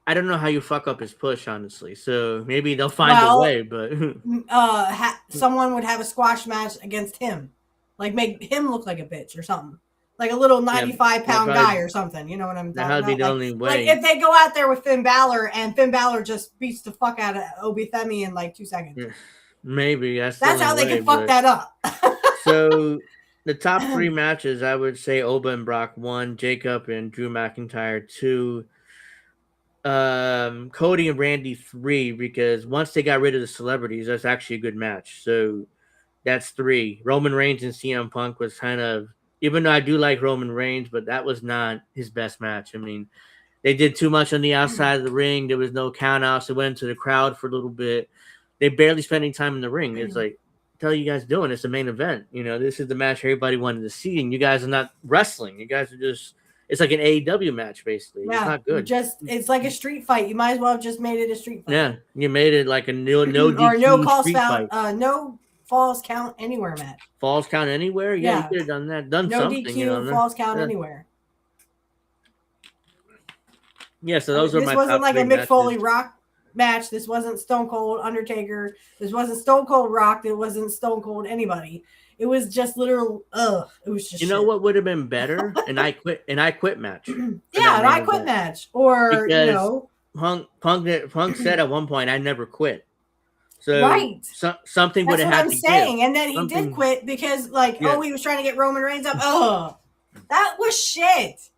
I don't know how you fuck up his push, honestly. So maybe they'll find a way, but someone would have a squash match against him, like make him look like a bitch or something, like a little 95-pound guy or something. You know what I'm talking about? That'd be the only way. Like if they go out there with Finn Balor and Finn Balor just beats the fuck out of Obafemi in like 2 seconds. Yeah, maybe that's how they can fuck that up. So the top 3 matches, I would say Oba and Brock 1, Jacob and Drew McIntyre 2, Cody and Randy 3, because once they got rid of the celebrities, that's actually a good match. So that's 3. Roman Reigns and CM Punk was kind of, even though I do like Roman Reigns, but that was not his best match. I mean, they did too much on the outside of the ring. There was no countouts. They went into the crowd for a little bit. They barely spent any time in the ring. It's like, what are you guys doing? It's the main event. This is the match everybody wanted to see, and you guys are not wrestling. You guys are just, it's like an AEW match, basically. Yeah, it's not good. It's like a street fight. You might as well have just made it a street fight. Yeah, you made it like a no DQ or no calls street foul, fight. No falls count anywhere match. Falls count anywhere? Yeah, you could have done that. Done no something. DQ, falls count anywhere. Yeah, so those are my top 3 This wasn't like a Mick matches. Foley Rock match. This wasn't Stone Cold Undertaker. This wasn't Stone Cold Rock. It wasn't Stone Cold anybody. It was just literal. It was just. You know what would have been better? An I quit match. Yeah, an I quit match, or because Punk said at one point, "I never quit." So something would have had to give. That's what I'm saying, and then he did quit because, he was trying to get Roman Reigns up. That was shit.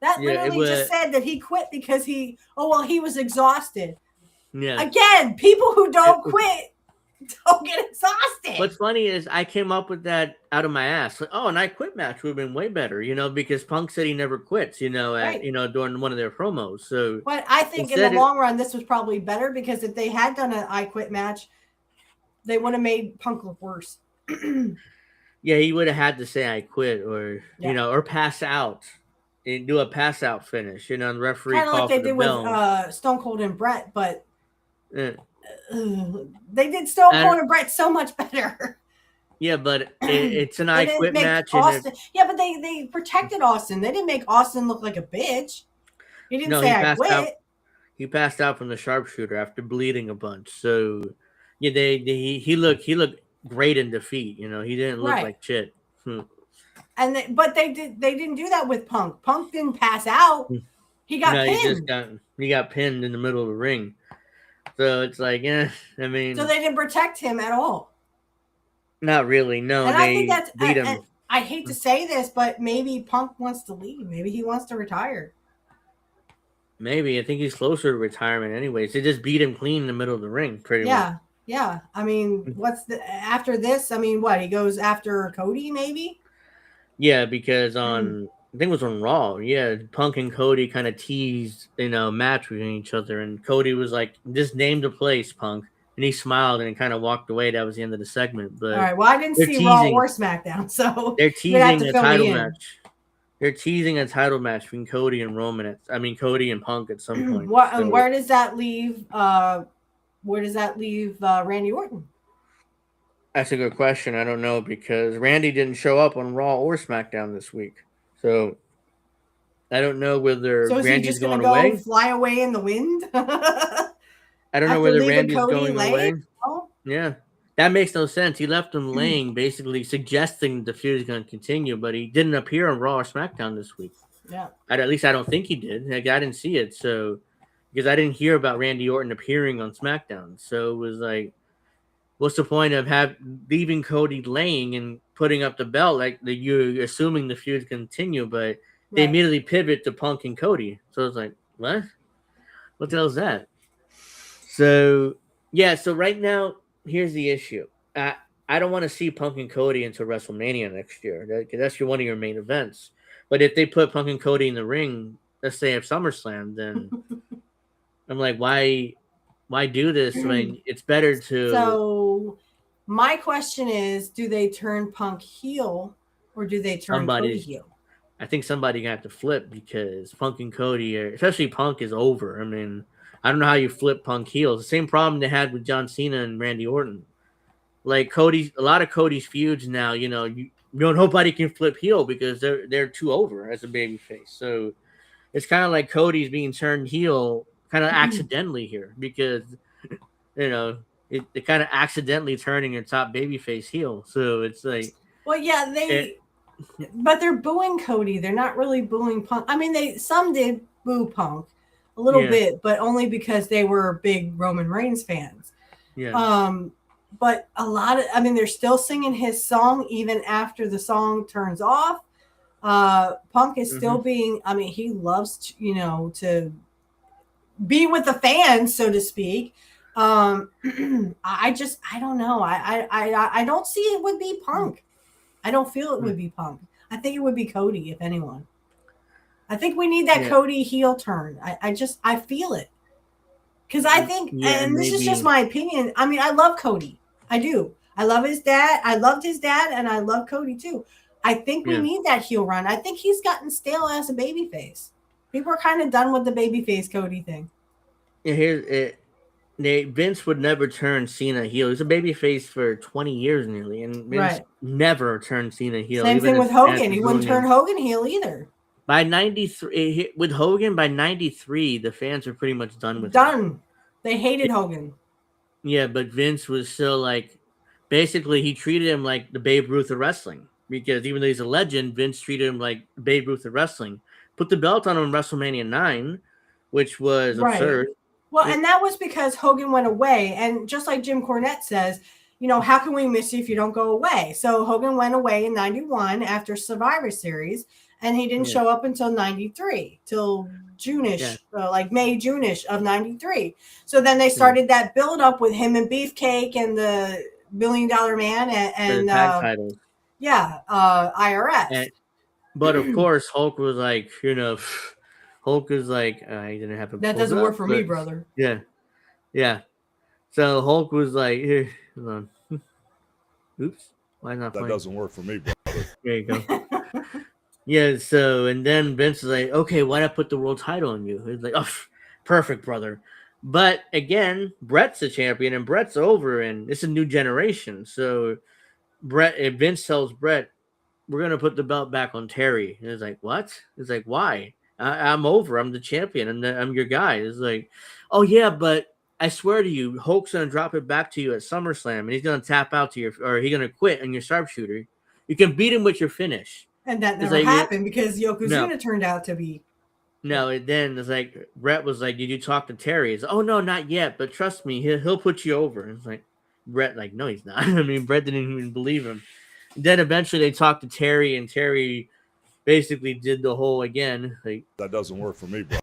That literally just said that he quit because he was exhausted. Yeah. Again, people who don't quit don't get exhausted. What's funny is I came up with that out of my ass. Like, an I quit match would have been way better, because Punk said he never quits, during one of their promos. So, but I think in the long run, this was probably better because if they had done an I quit match, they would have made Punk look worse. Yeah, he would have had to say I quit, or or pass out. And do a pass out finish, the referee kind of like they did bell. With Stone Cold and Brett, but they did Stone Cold and Brett so much better. Yeah, but it's an I quit match. But they protected Austin. They didn't make Austin look like a bitch. He didn't say I quit. He passed out from the sharpshooter after bleeding a bunch. So yeah, he looked great in defeat. He didn't look like shit. But they didn't do that with Punk. Punk didn't pass out. He got pinned. He got pinned in the middle of the ring. So it's like, I mean. So they didn't protect him at all. Not really. No, And I think they that's. beat him. I hate to say this, but maybe Punk wants to leave. Maybe he wants to retire. Maybe. I think he's closer to retirement anyways. They just beat him clean in the middle of the ring, pretty much. Yeah. I mean, what's the after this? I mean, what he goes after Cody? Maybe. Yeah, because on I think it was on Raw. Yeah, Punk and Cody kind of teased, match with each other, and Cody was like, "Just name the place, Punk," and he smiled and kind of walked away. That was the end of the segment. But all right. Well, I didn't see Raw or SmackDown, so they're you're gonna have teasing to a fill me title in. match. They're teasing a title match between Cody and Roman. Cody and Punk at some point. Where does that leave? Where does that leave Randy Orton? That's a good question. I don't know because Randy didn't show up on Raw or SmackDown this week, so I don't know whether So is Randy's he just going going to go away. fly away in the wind? I don't know whether Randy's going away. Oh. Yeah, that makes no sense. He left him laying, basically suggesting the feud is going to continue, but he didn't appear on Raw or SmackDown this week. Yeah. At least I don't think he did. Like, I didn't see it, so because I didn't hear about Randy Orton appearing on SmackDown, so it was like, what's the point of leaving Cody laying and putting up the belt? Like you're assuming the feud continue, but they immediately pivot to Punk and Cody. So it's like, what? What the hell is that? So yeah. So right now, here's the issue. I don't want to see Punk and Cody until WrestleMania next year. That's one of your main events. But if they put Punk and Cody in the ring, let's say at SummerSlam, then I'm like, why do this when it's better to... So my question is, do they turn Punk heel or do they turn Cody heel? I think somebody got to flip because Punk and Cody, especially Punk, is over. I mean, I don't know how you flip Punk heel. It's the same problem they had with John Cena and Randy Orton. Like a lot of Cody's feuds now, nobody can flip heel because they're too over as a babyface. So it's kind of like Cody's being turned heel kind of accidentally here because they're kind of accidentally turning your top babyface heel. So it's like, well, yeah, but they're booing Cody. They're not really booing Punk. I mean, some did boo Punk a little bit, but only because they were big Roman Reigns fans. Yeah. But they're still singing his song even after the song turns off. Punk is still being, he loves to be with the fans, so to speak. I don't know. I don't see it would be Punk. I don't feel it would be Punk. I think it would be Cody, if anyone. I think we need that Cody heel turn. I feel it. Because I think, and this is just my opinion. I mean, I love Cody. I do. I love his dad. I loved his dad, and I love Cody too. I think we need that heel run. I think he's gotten stale as a babyface. People are kind of done with the babyface Cody thing. Yeah, Vince would never turn Cena heel. He's a babyface for 20 years nearly, and Vince never turned Cena heel. Same thing with Hogan. He wouldn't turn Hogan heel either. By 93, with Hogan, by 93, the fans were pretty much done with him. They hated Hogan. Yeah, but Vince was still like, basically, he treated him like the Babe Ruth of wrestling. Because even though he's a legend, Vince treated him like Babe Ruth of wrestling. Put the belt on him in WrestleMania 9, which was absurd. Well, and that was because Hogan went away. And just like Jim Cornette says, how can we miss you if you don't go away? So Hogan went away in 91 after Survivor Series, and he didn't show up until 93, till June-ish, like May, June-ish of 93. So then they started that build-up with him and Beefcake and the $1 Million Man and tag titles. IRS. But of course, Hulk was like, Hulk is like, he didn't have that doesn't work for me, brother. Yeah. So Hulk was like, here, hold on. Oops, why not? That doesn't work for me, brother. There you go. Yeah. So and then Vince is like, okay, why not put the world title on you? He's like, oh, perfect, brother. But again, Brett's the champion, and Brett's over, and it's a new generation. So if Vince tells Brett, we're going to put the belt back on Terry. And it's like, what? It's like, why? I'm over. I'm the champion. I'm your guy. It's like, oh, yeah, but I swear to you, Hulk's going to drop it back to you at SummerSlam, and he's going to tap out to or he's going to quit on your sharpshooter. You can beat him with your finish. And that never happened because Yokozuna turned out to be. No, then it's like, Brett was like, did you talk to Terry? He's like, oh, no, not yet, but trust me, he'll put you over. It's like, Brett like, no, he's not. I mean, Brett didn't even believe him. Then eventually they talked to Terry, and Terry basically did the whole again. Like, That doesn't work for me, brother.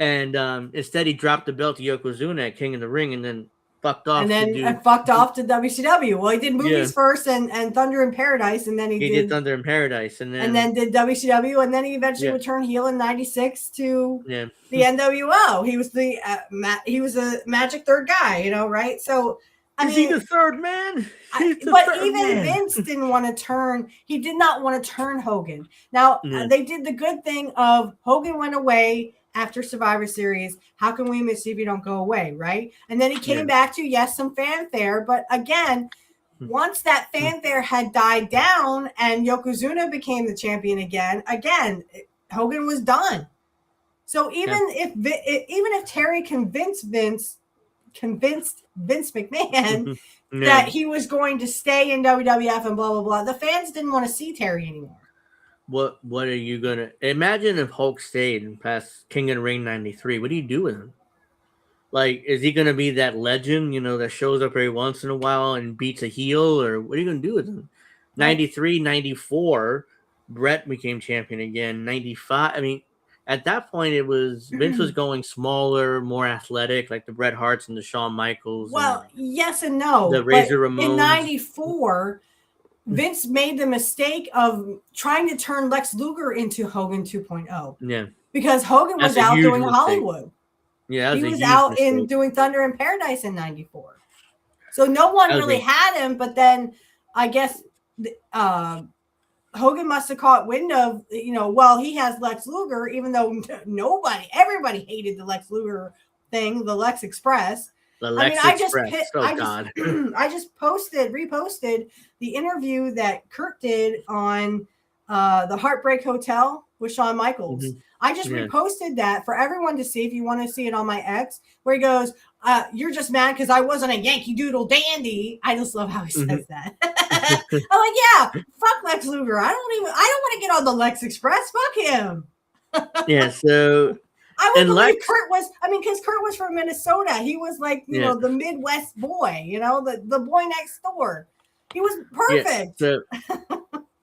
and instead he dropped the belt to Yokozuna at King of the Ring, and then fucked off. And then to do, fucked off to WCW. Well, he did movies Yeah. first and Thunder in Paradise, and then he did Thunder in Paradise, and then did WCW, and then he eventually Yeah. would turn heel in '96 to yeah. the NWO. He was the he was a magic third guy, you know, right? So I Is mean, he the third man? but even Vince didn't want to turn. He did not want to turn Hogan. Now they did the good thing of Hogan went away after Survivor Series. How can we miss you if you don't go away, right? And then he came back to some fanfare, but again, once that fanfare had died down and Yokozuna became the champion again, Hogan was done. So even if Terry convinced Vince McMahon that he was going to stay in WWF and blah blah blah, the fans didn't want to see Terry anymore. What are you gonna imagine if Hulk stayed past King of the Ring '93? What do you do with him? Like, is he gonna be that legend, you know, that shows up every once in a while and beats a heel, or what are you gonna do with him? 93, 94, Brett became champion again. 95, I mean, at that point it was Vince was going smaller, more athletic, like the Bret Harts and the Shawn Michaels. Well, yes and no. The Razor Ramones. In '94. Vince made the mistake of trying to turn Lex Luger into Hogan 2.0. Yeah. Because Hogan was out doing Hollywood. Yeah, he was out in doing Thunder in Paradise in '94. So no one really had him, but then I guess Hogan must have caught wind of, you know, well, he has Lex Luger, even though everybody hated the Lex Luger thing, the Lex Express. I just reposted the interview that Kurt did on the Heartbreak Hotel with Shawn Michaels. Mm-hmm. I just reposted that for everyone to see if you want to see it on my X, where he goes, you're just mad because I wasn't a Yankee Doodle dandy. I just love how he says that. I'm like, yeah, fuck Lex Luger. I don't want to get on the Lex Express. Fuck him. Yeah, so I would believe Kurt was, because Kurt was from Minnesota. He was like, you know, the Midwest boy, you know, the boy next door. He was perfect. Yeah,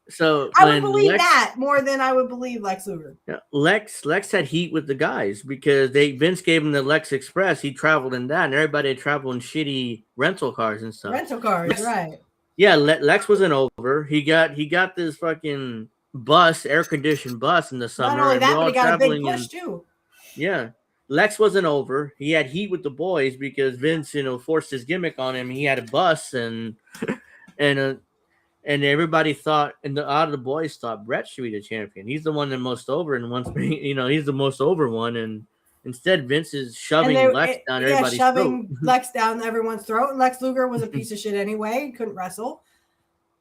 so I would believe that more than I would believe Lex Luger. Yeah, Lex had heat with the guys because Vince gave him the Lex Express. He traveled in that, and everybody had traveled in shitty rental cars and stuff. Rental cars, right. Yeah, Lex wasn't over. He got this fucking bus, air-conditioned bus in the summer. Not only that, but he got a big push too. Yeah. Lex wasn't over. He had heat with the boys because Vince, you know, forced his gimmick on him. He had a bus and everybody thought, and a lot of the boys thought Brett should be the champion. He's the one that most over, and once, you know, he's the most over one. And instead, Vince is shoving Lex down everybody's throat. Lex down everyone's throat. And Lex Luger was a piece of shit anyway. He couldn't wrestle.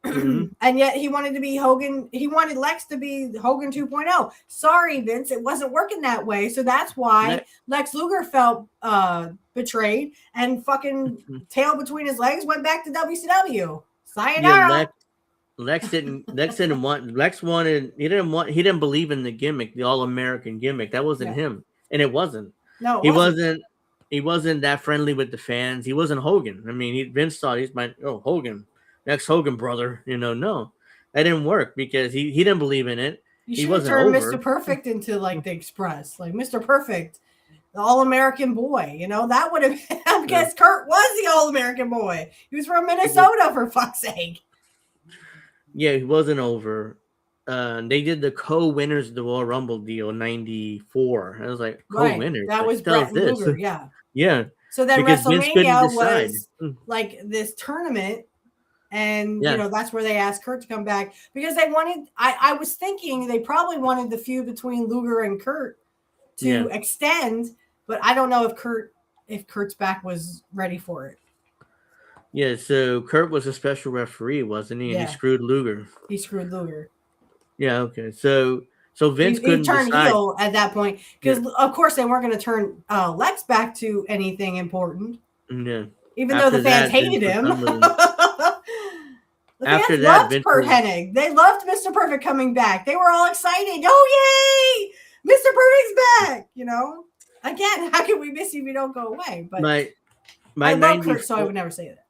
And yet he wanted to be Hogan. He wanted Lex to be Hogan 2.0. Sorry, Vince, it wasn't working that way. So that's why Lex Luger felt betrayed and fucking tail between his legs went back to WCW. Sayonara. Yeah, Lex wanted, he didn't believe in the gimmick, the All-American gimmick. That wasn't him. And it wasn't. No, he wasn't that friendly with the fans. He wasn't Hogan. I mean, Vince thought he's Hogan. Next Hogan brother, you know, no, that didn't work because he didn't believe in it. He wasn't turned Mr. Perfect into like the Express, like Mr. Perfect, the All-American boy. You know, that would have. I guess Kurt was the All-American boy. He was from Minnesota, for fuck's sake. Yeah, he wasn't over. They did the co-winners of the Royal Rumble deal in '94. I was like, co-winners. That was Brett and Luger. Yeah. Yeah. So then WrestleMania was like this tournament. And, you know, that's where they asked Kurt to come back because they wanted, I was thinking they probably wanted the feud between Luger and Kurt to extend, but I don't know if Kurt's back was ready for it. Yeah. So Kurt was a special referee, wasn't he? And he screwed Luger. Yeah. Okay. So Vince couldn't turned decide. heel at that point because of course they weren't going to turn Lex back to anything important. Yeah. Even though the fans hated him. The fans loved Kurt Hennig. They loved Mr. Perfect coming back. They were all excited. Oh, yay! Mr. Perfect's back. You know, again, how can we miss you if you don't go away? But By I love Kurt, 94, so I would never say that.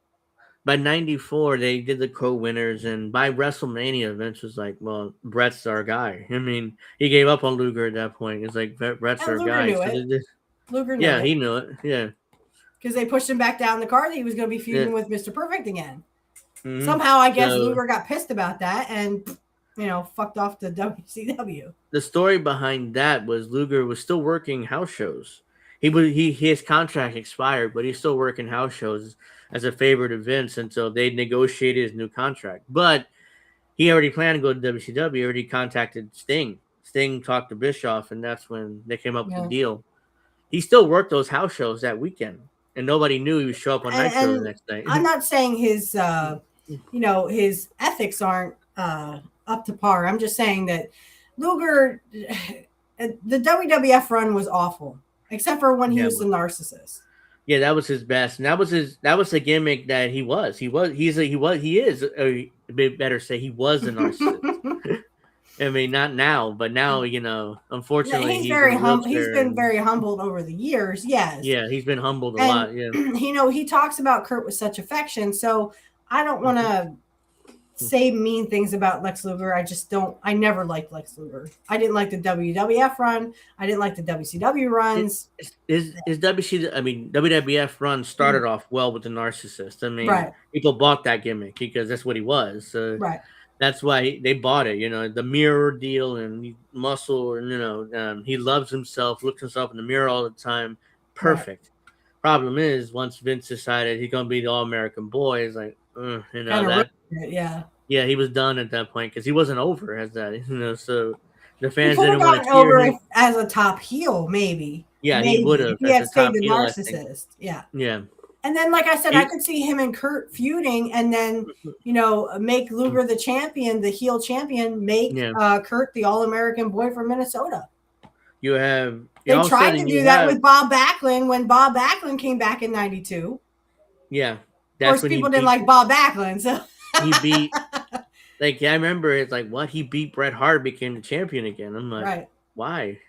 by 94, they did the co-winners, and by WrestleMania, Vince was like, well, Brett's our guy. I mean, he gave up on Luger at that point. It's like, Brett's And our Luger guy. knew So it. Luger knew yeah, it. he knew it. Yeah. Because they pushed him back down the card that he was going to be feuding Yeah. with Mr. Perfect again. Mhm. Somehow, I guess So- Luger got pissed about that and, fucked off to WCW. The story behind that was Luger was still working house shows. His contract expired, but he's still working house shows as a favor to Vince until they negotiated his new contract. But he already planned to go to WCW. He already contacted Sting. Sting talked to Bischoff, and that's when they came up with the deal. He still worked those house shows that weekend, and nobody knew he would show up on Nitro the next night. I'm not saying his, his ethics aren't up to par. I'm just saying that Luger, the WWF run was awful, except for when he was the narcissist. Yeah, that was his best, and that was the gimmick that he was. He is a bit better say he was a narcissist. I mean, not now, but now, unfortunately, he's very humble. He's been and, very humbled over the years. Yes. Yeah, he's been humbled a lot. Yeah. He talks about Kurt with such affection. So I don't want to say mean things about Lex Luger. I just don't. I never liked Lex Luger. I didn't like the WWF run. I didn't like the WCW runs. WWF run started off well with the narcissist. I mean, people bought that gimmick because that's what he was. So right. That's why they bought it. The mirror deal and muscle, and he loves himself, looks himself in the mirror all the time. Perfect. Right. Problem is, once Vince decided he's gonna be the All-American boy, he's like, yeah, he was done at that point because he wasn't over as that, So the fans he didn't want to over as a top heel, maybe. Yeah, he would have. He had stayed the narcissist. Yeah. Yeah. And then, like I said, I could see him and Kurt feuding, and then make Luger the champion, the heel champion, make Kurt the All-American boy from Minnesota. They tried to do that with Bob Backlund when Bob Backlund came back in '92. Yeah, of course, people didn't like Bob Backlund, so he beat. I remember it's like what he beat Bret Hart, became the champion again. I'm like, why?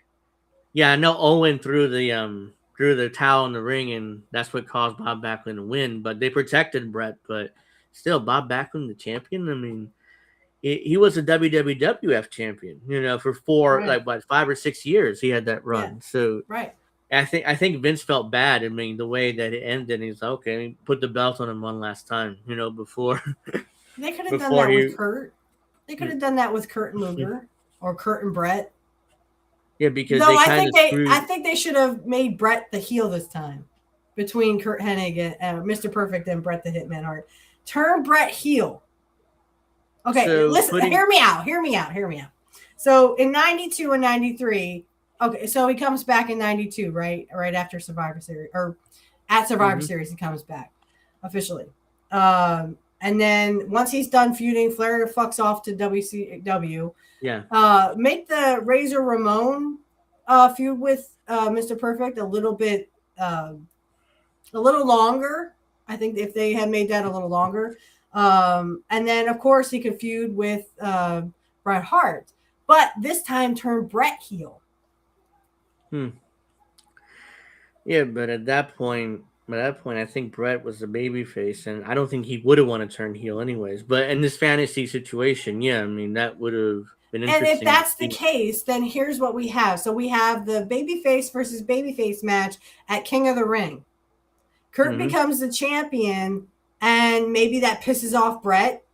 Yeah, I know Owen threw the towel in the ring, and that's what caused Bob Backlund to win. But they protected Bret. But still, Bob Backlund, the champion. I mean, he was a WWF champion. For 5 or 6 years, he had that run. Yeah. So I think Vince felt bad. I mean, the way that it ended, he's like, okay, put the belt on him one last time. Before they could have done that with Kurt. They could have done that with Kurt and Luger or Kurt and Bret. Yeah, because I think they should have made Bret the heel this time, between Kurt Hennig and Mr. Perfect and Bret the Hitman Hart. Turn Bret heel. Okay, listen. Hear me out. So in '92 and '93, okay, so he comes back in '92, right after Survivor Series, or at Survivor Series, he comes back officially. And then once he's done feuding, Flair fucks off to WCW. Yeah. Make the Razor Ramon feud with Mr. Perfect a little longer. I think if they had made that a little longer. And then, of course, he could feud with Bret Hart. But this time, turn Bret heel. Yeah, but at that point, I think Bret was the babyface, and I don't think he would have wanted to turn heel anyways. But in this fantasy situation, yeah, I mean, that would have been interesting. And if that's the case, then here's what we have. So we have the babyface versus babyface match at King of the Ring. Kurt becomes the champion, and maybe that pisses off Bret,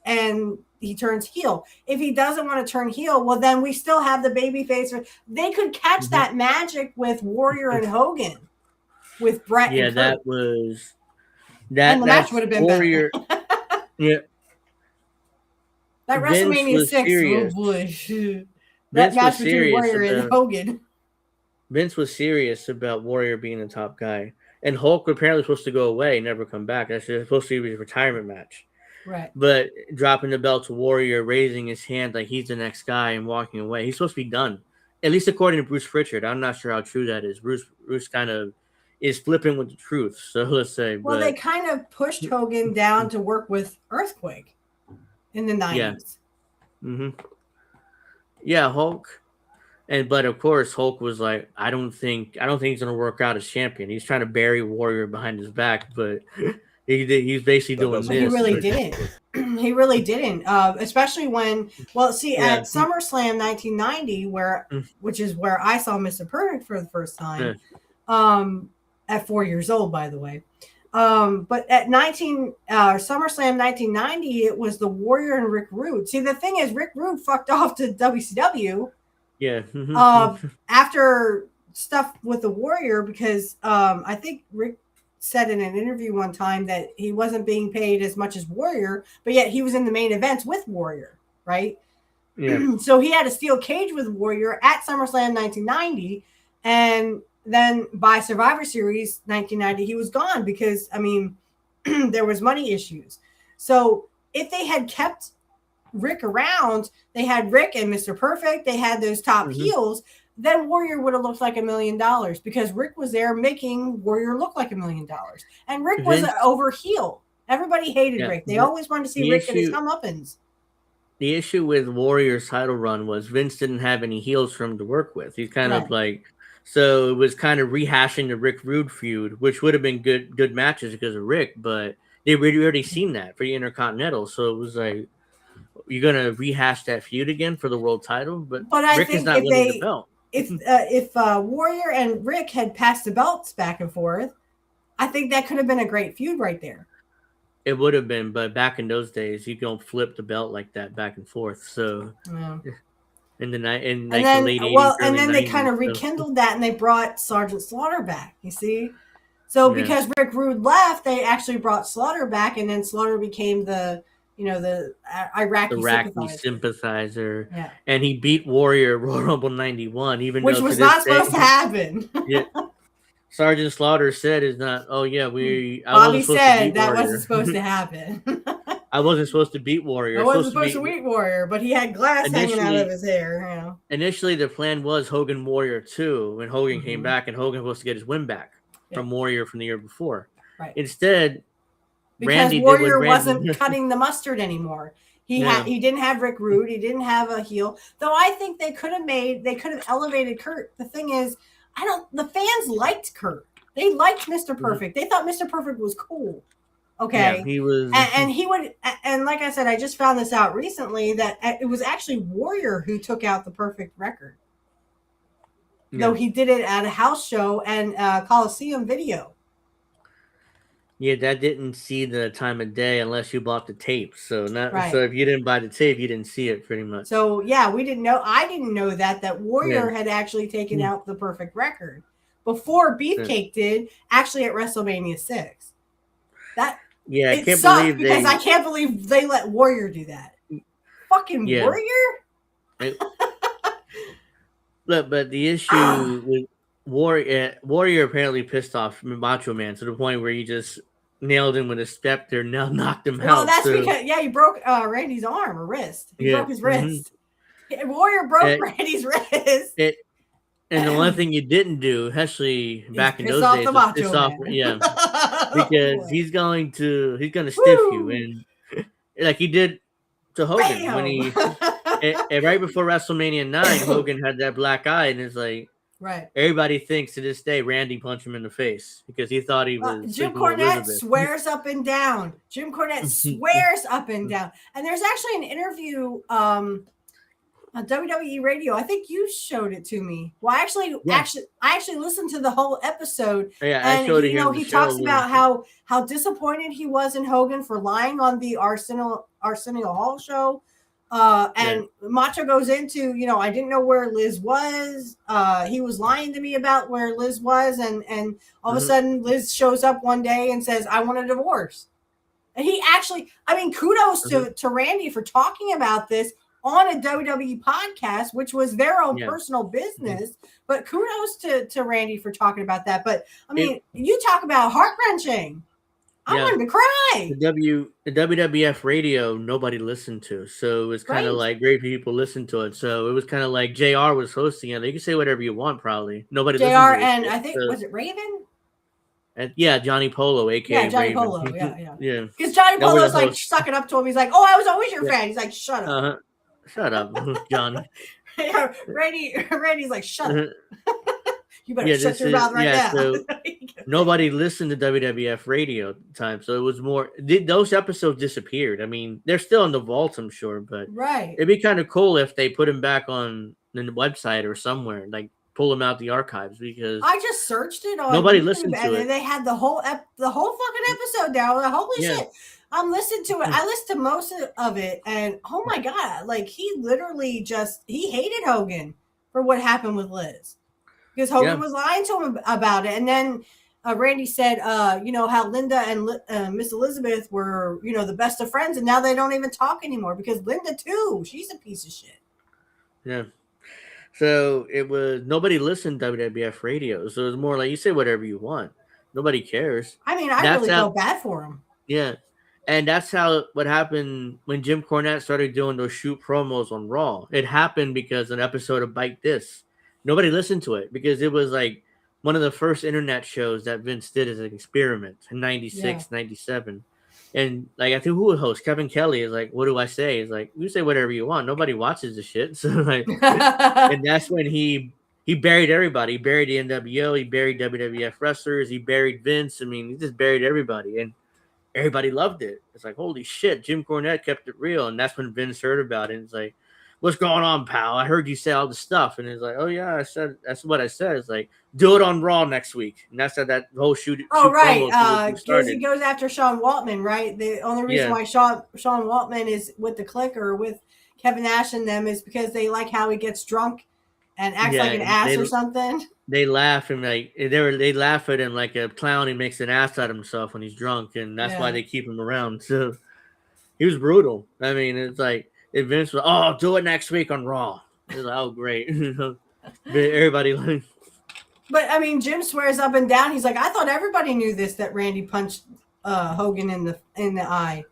and he turns heel. If he doesn't want to turn heel, well, then we still have the babyface. They could catch that magic with Warrior and Hogan, with Bret. Yeah, and that was that. And the match would have been Warrior. Yeah. That WrestleMania 6. Oh boy. That match between Warrior and Hogan. Vince was serious about Warrior being the top guy. And Hulk apparently was supposed to go away, never come back. That's supposed to be his retirement match. Right. But dropping the belt to Warrior, raising his hand like he's the next guy and walking away. He's supposed to be done. At least according to Bruce Pritchard. I'm not sure how true that is. Bruce kind of is flipping with the truth. So let's say. Well, they kind of pushed Hogan down to work with Earthquake in the 90s. Yeah. Yeah, Hulk. But of course Hulk was like, I don't think he's gonna work out as champion. He's trying to bury Warrior behind his back, but he's basically doing doesn't this. He really but- didn't. He really didn't. Especially when, well, see, Yeah. at SummerSlam 1990, which is where I saw Mr. Perfect for the first time, at 4 years old, by the way. But at SummerSlam 1990, it was the Warrior and Rick Rude. See, the thing is, Rick Rude fucked off to WCW. Yeah. After stuff with the Warrior, because I think Rick said in an interview one time that he wasn't being paid as much as Warrior, but yet he was in the main events with Warrior, right? Yeah. So he had a steel cage with Warrior at SummerSlam 1990, and then by Survivor Series 1990, he was gone because, I mean, there was money issues. So if they had kept Rick around, they had Rick and Mr. Perfect, they had those top heels, then Warrior would have looked like $1 million because Rick was there making Warrior look like $1 million. And Rick was an over heel. Everybody hated Rick. They always wanted to see Rick and his comeuppance. The issue with Warrior's title run was Vince didn't have any heels for him to work with. He's kind of like, so it was kind of rehashing the Rick Rude feud, which would have been good matches because of Rick, but they already seen that for the Intercontinental. So it was like, you're gonna rehash that feud again for the world title, but I Rick think is not winning the belt. If Warrior and Rick had passed the belts back and forth, I think that could have been a great feud right there. It would have been, but back in those days, you don't flip the belt like that back and forth. So in the late 80s, and then they 90s, kind of rekindled that, and they brought Sergeant Slaughter back. You see, so because Rick Rude left, they actually brought Slaughter back, and then Slaughter became the Iraqi sympathizer. Yeah. And he beat Warrior Royal Rumble 91, which was not supposed to happen. Yeah. Sergeant Slaughter said is not, Bobby said that wasn't supposed to happen. I wasn't supposed to beat Warrior. I wasn't supposed to beat Warrior, but he had glass hanging out of his hair. You know. Initially, the plan was Hogan Warrior 2 when Hogan came back, and Hogan was supposed to get his win back from Warrior from the year before. Right. Instead, because Randy Warrior wasn't cutting the mustard anymore. He didn't have Rick Rude. He didn't have a heel. Though I think they could have elevated Kurt. The thing is, the fans liked Kurt. They liked Mr. Perfect. They thought Mr. Perfect was cool. Okay. Yeah, he was. And he would, and like I said, I just found this out recently that it was actually Warrior who took out the perfect record. Yeah. Though he did it at a house show and Coliseum video. Yeah, that didn't see the time of day unless you bought the tape. So so if you didn't buy the tape, you didn't see it pretty much. So yeah, we didn't know. I didn't know that Warrior had actually taken out the perfect record before Beefcake did, actually at WrestleMania 6. I can't believe because I can't believe they let Warrior do that. Fucking Warrior. Look, but the issue with Warrior apparently pissed off Macho Man to the point where he just nailed him with a step there, knocked him out. Well, that's because he broke Randy's arm or wrist. He broke his wrist. Warrior broke Randy's wrist. And the one thing you didn't do, especially back in those days, was piss off, because he's gonna stiff you, and like he did to Hogan when he and right before WrestleMania 9, Hogan had that black eye, and it's like everybody thinks to this day Randy punched him in the face because he thought he was. Jim Cornette swears up and down. Jim Cornette swears up and down, and there's actually an interview. On WWE Radio, I think you showed it to me. Well, I actually listened to the whole episode. Yeah, I showed it here. He talks about how disappointed he was in Hogan for lying on the Arsenio Hall show. And Macho goes into, I didn't know where Liz was. He was lying to me about where Liz was, and all of a sudden Liz shows up one day and says, "I want a divorce." And he actually, kudos to Randy for talking about this on a WWE podcast, which was their own personal business. But kudos to Randy for talking about that. But you talk about heart-wrenching. I wanted to cry. The WWF radio, nobody listened to. So it was kind of like great people listened to it. So it was kind of like JR was hosting it. You can say whatever you want, probably. Nobody JR listened to it. And I think, was it Raven? And Johnny Polo, aka Johnny Raven. Polo, yeah. Yeah. Because Johnny Polo's like sucking up to him. He's like, "Oh, I was always your fan." He's like, "Shut up." Shut up, Johnny. Yeah, Randy's like, shut up. You better Yeah, shut this your is mouth right now. so nobody listened to WWF radio at the time, so it was more. Those episodes disappeared. I mean, they're still in the vault, I'm sure, but Right. it'd be kind of cool if they put them back on the website or somewhere, like pull them out the archives, because I just searched it on nobody YouTube, listened to and it. they had the whole fucking episode down. Like, holy Yeah. shit! I'm listening to it. I listened to most of it, and oh my god, like he literally he hated Hogan for what happened with Liz, because Hogan was lying to him about it. And then Randy said, you know, how Linda and Miss Elizabeth were, you know, the best of friends, and now they don't even talk anymore because Linda too, she's a piece of shit. Yeah. So it was nobody listened to WWF radio, so it was more like you say whatever you want. Nobody cares. I mean, I really feel bad for him. Yeah. And that's what happened when Jim Cornette started doing those shoot promos on Raw. It happened because an episode of Bite This. Nobody listened to it because it was like one of the first internet shows that Vince did as an experiment in 96, 97. And like, I think who would host? Kevin Kelly is like, what do I say? He's like, you say whatever you want. Nobody watches the shit. So like, and that's when he buried everybody. He buried the NWO. He buried WWF wrestlers. He buried Vince. I mean, he just buried everybody. And everybody loved it. It's like, holy shit, Jim Cornette kept it real. And that's when Vince heard about it. And it's like, what's going on, pal? I heard you say all this stuff. And it's like, oh yeah, that's what I said. It's like, do it on Raw next week. And that's how that whole shoot. Oh, right. Because he goes after Sean Waltman, right? The only reason why Sean Waltman is with the Click or with Kevin Nash and them is because they like how he gets drunk and acts like an ass or something. They laugh and they laugh at him like a clown. He makes an ass out of himself when he's drunk, and that's why they keep him around. So he was brutal. I mean, it's like if Vince was, oh, do it next week on Raw. It's like, oh, great. Everybody like. But I mean, Jim swears up and down. He's like, I thought everybody knew this, that Randy punched Hogan in the eye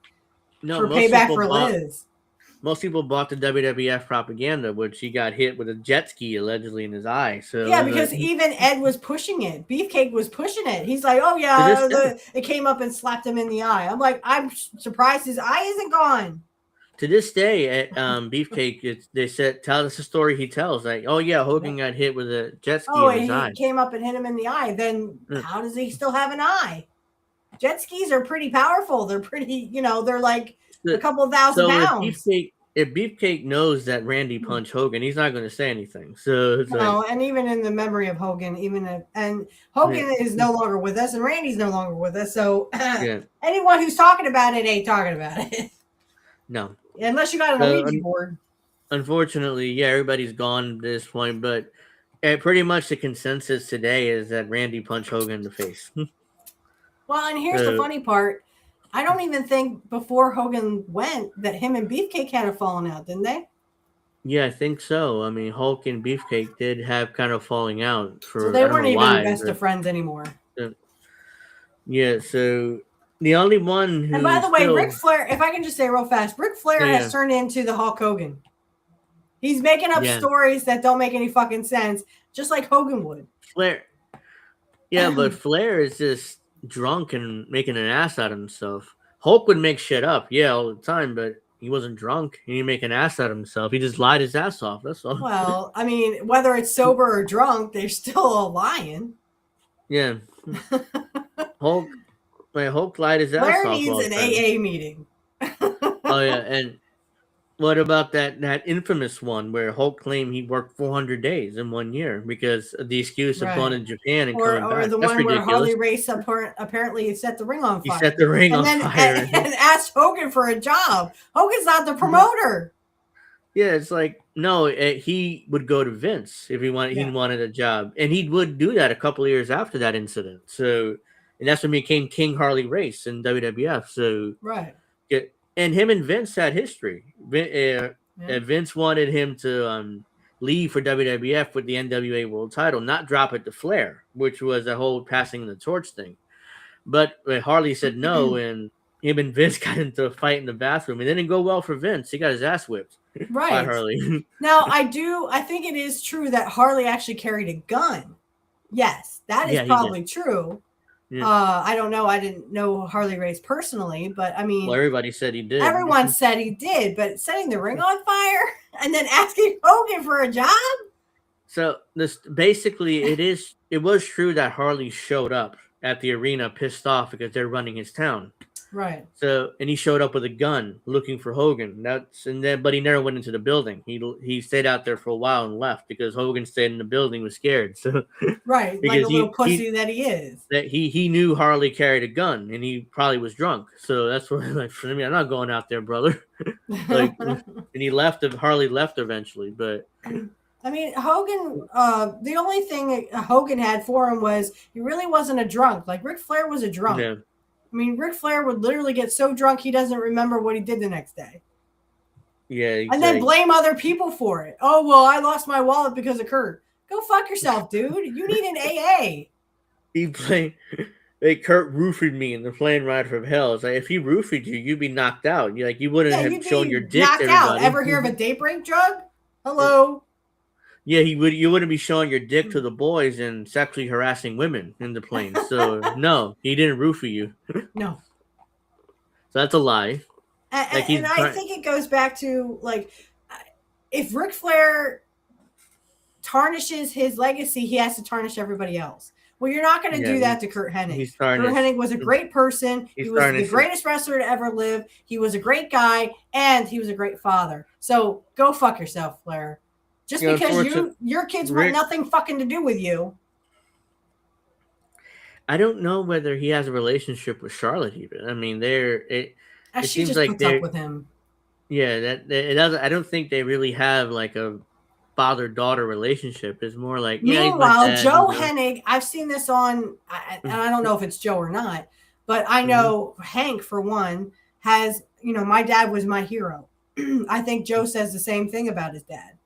for payback for Liz. Most people bought the WWF propaganda, which he got hit with a jet ski allegedly in his eye. So yeah, because even Ed was pushing it. Beefcake was pushing it. He's like, oh yeah, it came up and slapped him in the eye. I'm like, I'm surprised his eye isn't gone. To this day, at Beefcake, they said, tell us the story he tells. Like, oh yeah, Hogan got hit with a jet ski in his eye. He came up and hit him in the eye. Then how does he still have an eye? Jet skis are pretty powerful. They're pretty, they're like a couple thousand pounds. If Beefcake knows that Randy punched Hogan, he's not going to say anything. So it's and even in the memory of Hogan, and Hogan is no longer with us, and Randy's no longer with us. So anyone who's talking about it ain't talking about it. No, unless you got an Ouija board. Unfortunately, everybody's gone at this point. But pretty much the consensus today is that Randy punched Hogan in the face. Well, and here's the funny part. I don't even think before Hogan went that him and Beefcake had a falling out, didn't they? Yeah, I think so. I mean, Hulk and Beefcake did have kind of falling out for. So they weren't even best of friends anymore. Yeah, so the only one who. And by the way, Ric Flair, if I can just say real fast, Ric Flair has turned into the Hulk Hogan. He's making up stories that don't make any fucking sense, just like Hogan would. Flair. Yeah, but Flair is just drunk and making an ass out of himself. Hulk would make shit up, all the time, but he wasn't drunk. He didn't make an ass out of himself. He just lied his ass off. That's all. Well, I mean, whether it's sober or drunk, they're still lying. Yeah. Hulk lied his ass off. Flair needs an AA meeting. Oh yeah, and what about that infamous one where Hulk claimed he worked 400 days in 1 year because of the excuse of going to Japan and coming back? Or the That's one ridiculous. where Harley Race apparently set the ring on fire. He set the ring on fire. And asked Hogan for a job. Hogan's not the promoter. Yeah, it's like, no, he would go to Vince if he wanted a job. And he would do that a couple of years after that incident. So, and that's when he became King Harley Race in WWF. So, right. And him and Vince had history. Vince wanted him to leave for WWF with the NWA World Title, not drop it to Flair, which was a whole passing the torch thing. But Harley said no, and him and Vince got into a fight in the bathroom. It didn't go well for Vince. He got his ass whipped by Harley. Now, I think it is true that Harley actually carried a gun. Yes, that is probably true. Yeah. I don't know. I didn't know Harley Race personally, but I mean, Well, everybody said he did. everyone said he did, but setting the ring on fire and then asking Hogan for a job? So this basically it was true that Harley showed up at the arena pissed off because they're running his town. Right. So and he showed up with a gun looking for Hogan. But he never went into the building. He stayed out there for a while and left because Hogan stayed in the building, was scared. So Right, like a little pussy that he is. That he knew Harley carried a gun and he probably was drunk. So that's why like for me, I'm not going out there, brother. Like and he left Harley left eventually, but I mean, Hogan, the only thing Hogan had for him was he really wasn't a drunk. Like Ric Flair was a drunk. yeah. I mean, Ric Flair would literally get so drunk he doesn't remember what he did the next day. Yeah. And then blame other people for it. Oh, well, I lost my wallet because of Kurt. Go fuck yourself, dude. You need an AA. He played. Kurt roofied me in the plane ride from hell. It's like if he roofied you, you'd be knocked out. You wouldn't have shown your dick. Knocked to out. everybody. Ever hear of a date break drug? Hello. Yeah, you wouldn't be showing your dick to the boys and sexually harassing women in the plane. So no, he didn't roofie you. No. So that's a lie. And I think it goes back to like if Ric Flair tarnishes his legacy, he has to tarnish everybody else. Well, you're not going to do that to Kurt Hennig. Kurt Hennig was a great person. He was the greatest wrestler to ever live. He was a great guy, and he was a great father. So go fuck yourself, Flair. Just because your kids want nothing fucking to do with you. I don't know whether he has a relationship with Charlotte even. I mean, it she seems just like puts up with him. Yeah, it doesn't. I don't think they really have like a father-daughter relationship. It's more like meanwhile, Joe Hennig. I've seen this on, and I don't know if it's Joe or not, but I know Hank for one has. My dad was my hero. I think Joe says the same thing about his dad.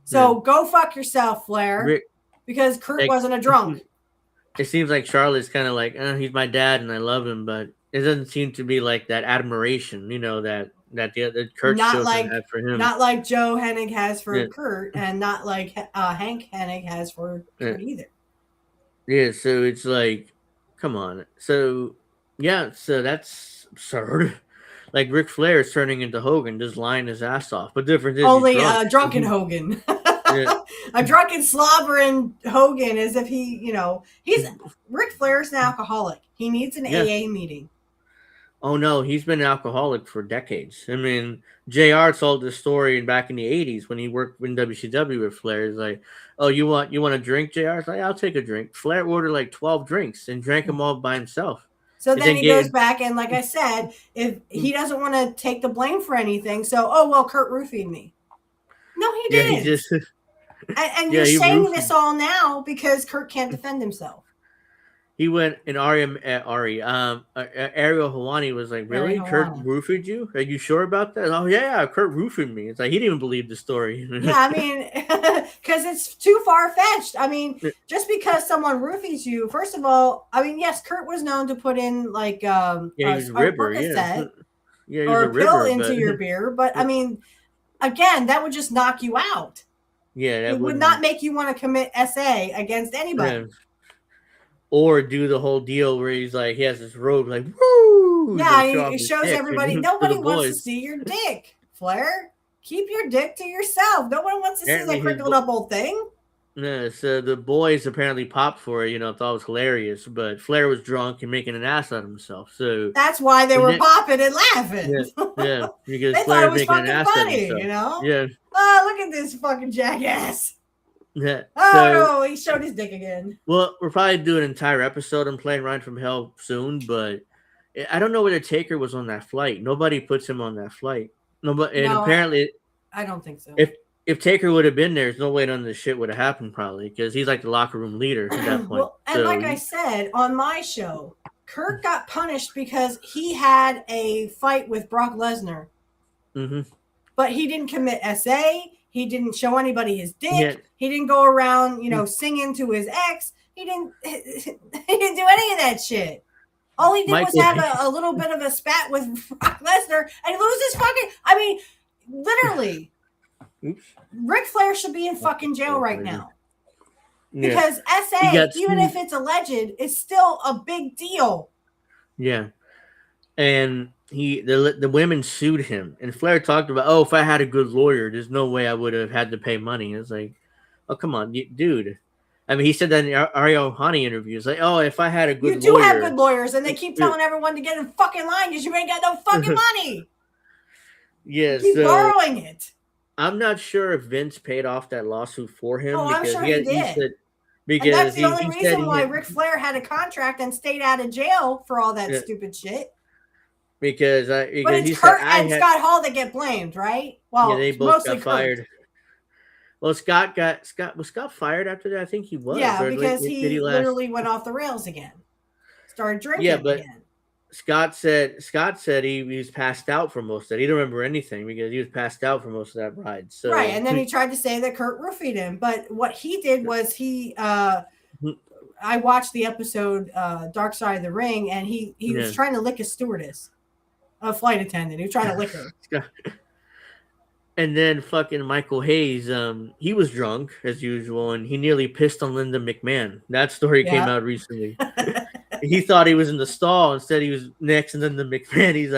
So go fuck yourself, Flair, because Kurt wasn't a drunk. It seems like Charlotte's kind of like, he's my dad and I love him, but it doesn't seem to be like that admiration, that the Kurt children have for him. Not like Joe Hennig has for Kurt, and not like Hank Hennig has for Kurt either. Yeah, so it's like, come on. So that's absurd. Like Ric Flair is turning into Hogan, just lying his ass off. But different is only drunken Hogan. A drunken slobbering Hogan, as if he's Ric Flair's an alcoholic. He needs an AA meeting. Oh no, he's been an alcoholic for decades. I mean, JR told this story back in the 80s when he worked in WCW with Flair. He's like, "Oh, you want a drink, JR?" It's like, "I'll take a drink." Flair ordered like 12 drinks and drank them all by himself. So then he goes back and, like I said, if he doesn't want to take the blame for anything, Kurt roofied me. No, he didn't. And you're saying this all now because Kurt can't defend himself. He went and Ariel Helwani was like, "Really? Kurt roofied you? Are you sure about that?" "Oh yeah, Kurt roofied me." It's like he didn't even believe the story. Yeah, I mean, because it's too far fetched. I mean, just because someone roofies you, first of all, I mean, yes, Kurt was known to put in like a Percocet or a pill into your beer, but I mean, again, that would just knock you out. Yeah, it would not make you want to commit SA against anybody. Yeah. Or do the whole deal where he's like, he has this robe, like, woo! Yeah, he shows everybody. Nobody wants to see your dick, Flair. Keep your dick to yourself. No one wants to see that crinkled up old thing. No, so the boys apparently popped for it, thought it was hilarious, but Flair was drunk and making an ass out of himself. So that's why they were popping and laughing. Yeah, because they Flair thought it was fucking funny, Yeah. Oh, look at this fucking jackass. Yeah. No, he showed his dick again. Well, we're probably doing an entire episode on Plane Ride from Hell soon, but I don't know whether Taker was on that flight. Nobody puts him on that flight. Apparently, I don't think so. If Taker would have been there, there's no way none of this shit would have happened, probably, because he's like the locker room leader at that point. Like I said on my show, Kurt got punished because he had a fight with Brock Lesnar. Mm-hmm. But he didn't commit SA. He didn't show anybody his dick. Yeah. He didn't go around, singing to his ex. He didn't do any of that shit. All he did was have a little bit of a spat with Brock Lesnar and lose his fucking. I mean, literally, Ric Flair should be in fucking jail right now. Because SA, even if it's alleged, is still a big deal. Yeah. And the women sued him. And Flair talked about, if I had a good lawyer, there's no way I would have had to pay money. It's like, oh, come on, dude. I mean, he said that in the Ariel Honey interview. It's like, if I had a good lawyer. You do have good lawyers, and they keep telling everyone to get in fucking line because you ain't got no fucking money. Yeah, keep borrowing it. I'm not sure if Vince paid off that lawsuit for him. Oh, I'm sure he did. And that's the only reason why Ric Flair had a contract and stayed out of jail for all that stupid shit. Because but it's Kurt and Scott Hall that get blamed, right? Well, they both got fired. Well, Scott was Scott fired after that? I think he was. Yeah, because he literally went off the rails again. Started drinking again. Scott said he was passed out for most of that. He didn't remember anything because he was passed out for most of that ride. So right, and then he tried to say that Kurt roofied him, but what he did was I watched the episode Dark Side of the Ring, and he was trying to lick a stewardess, a flight attendant. He was trying to lick her. And then fucking Michael Hayes, he was drunk as usual, and he nearly pissed on Linda McMahon. That story came out recently. He thought he was in the stall. Instead, he was next, and then the McMahon. He's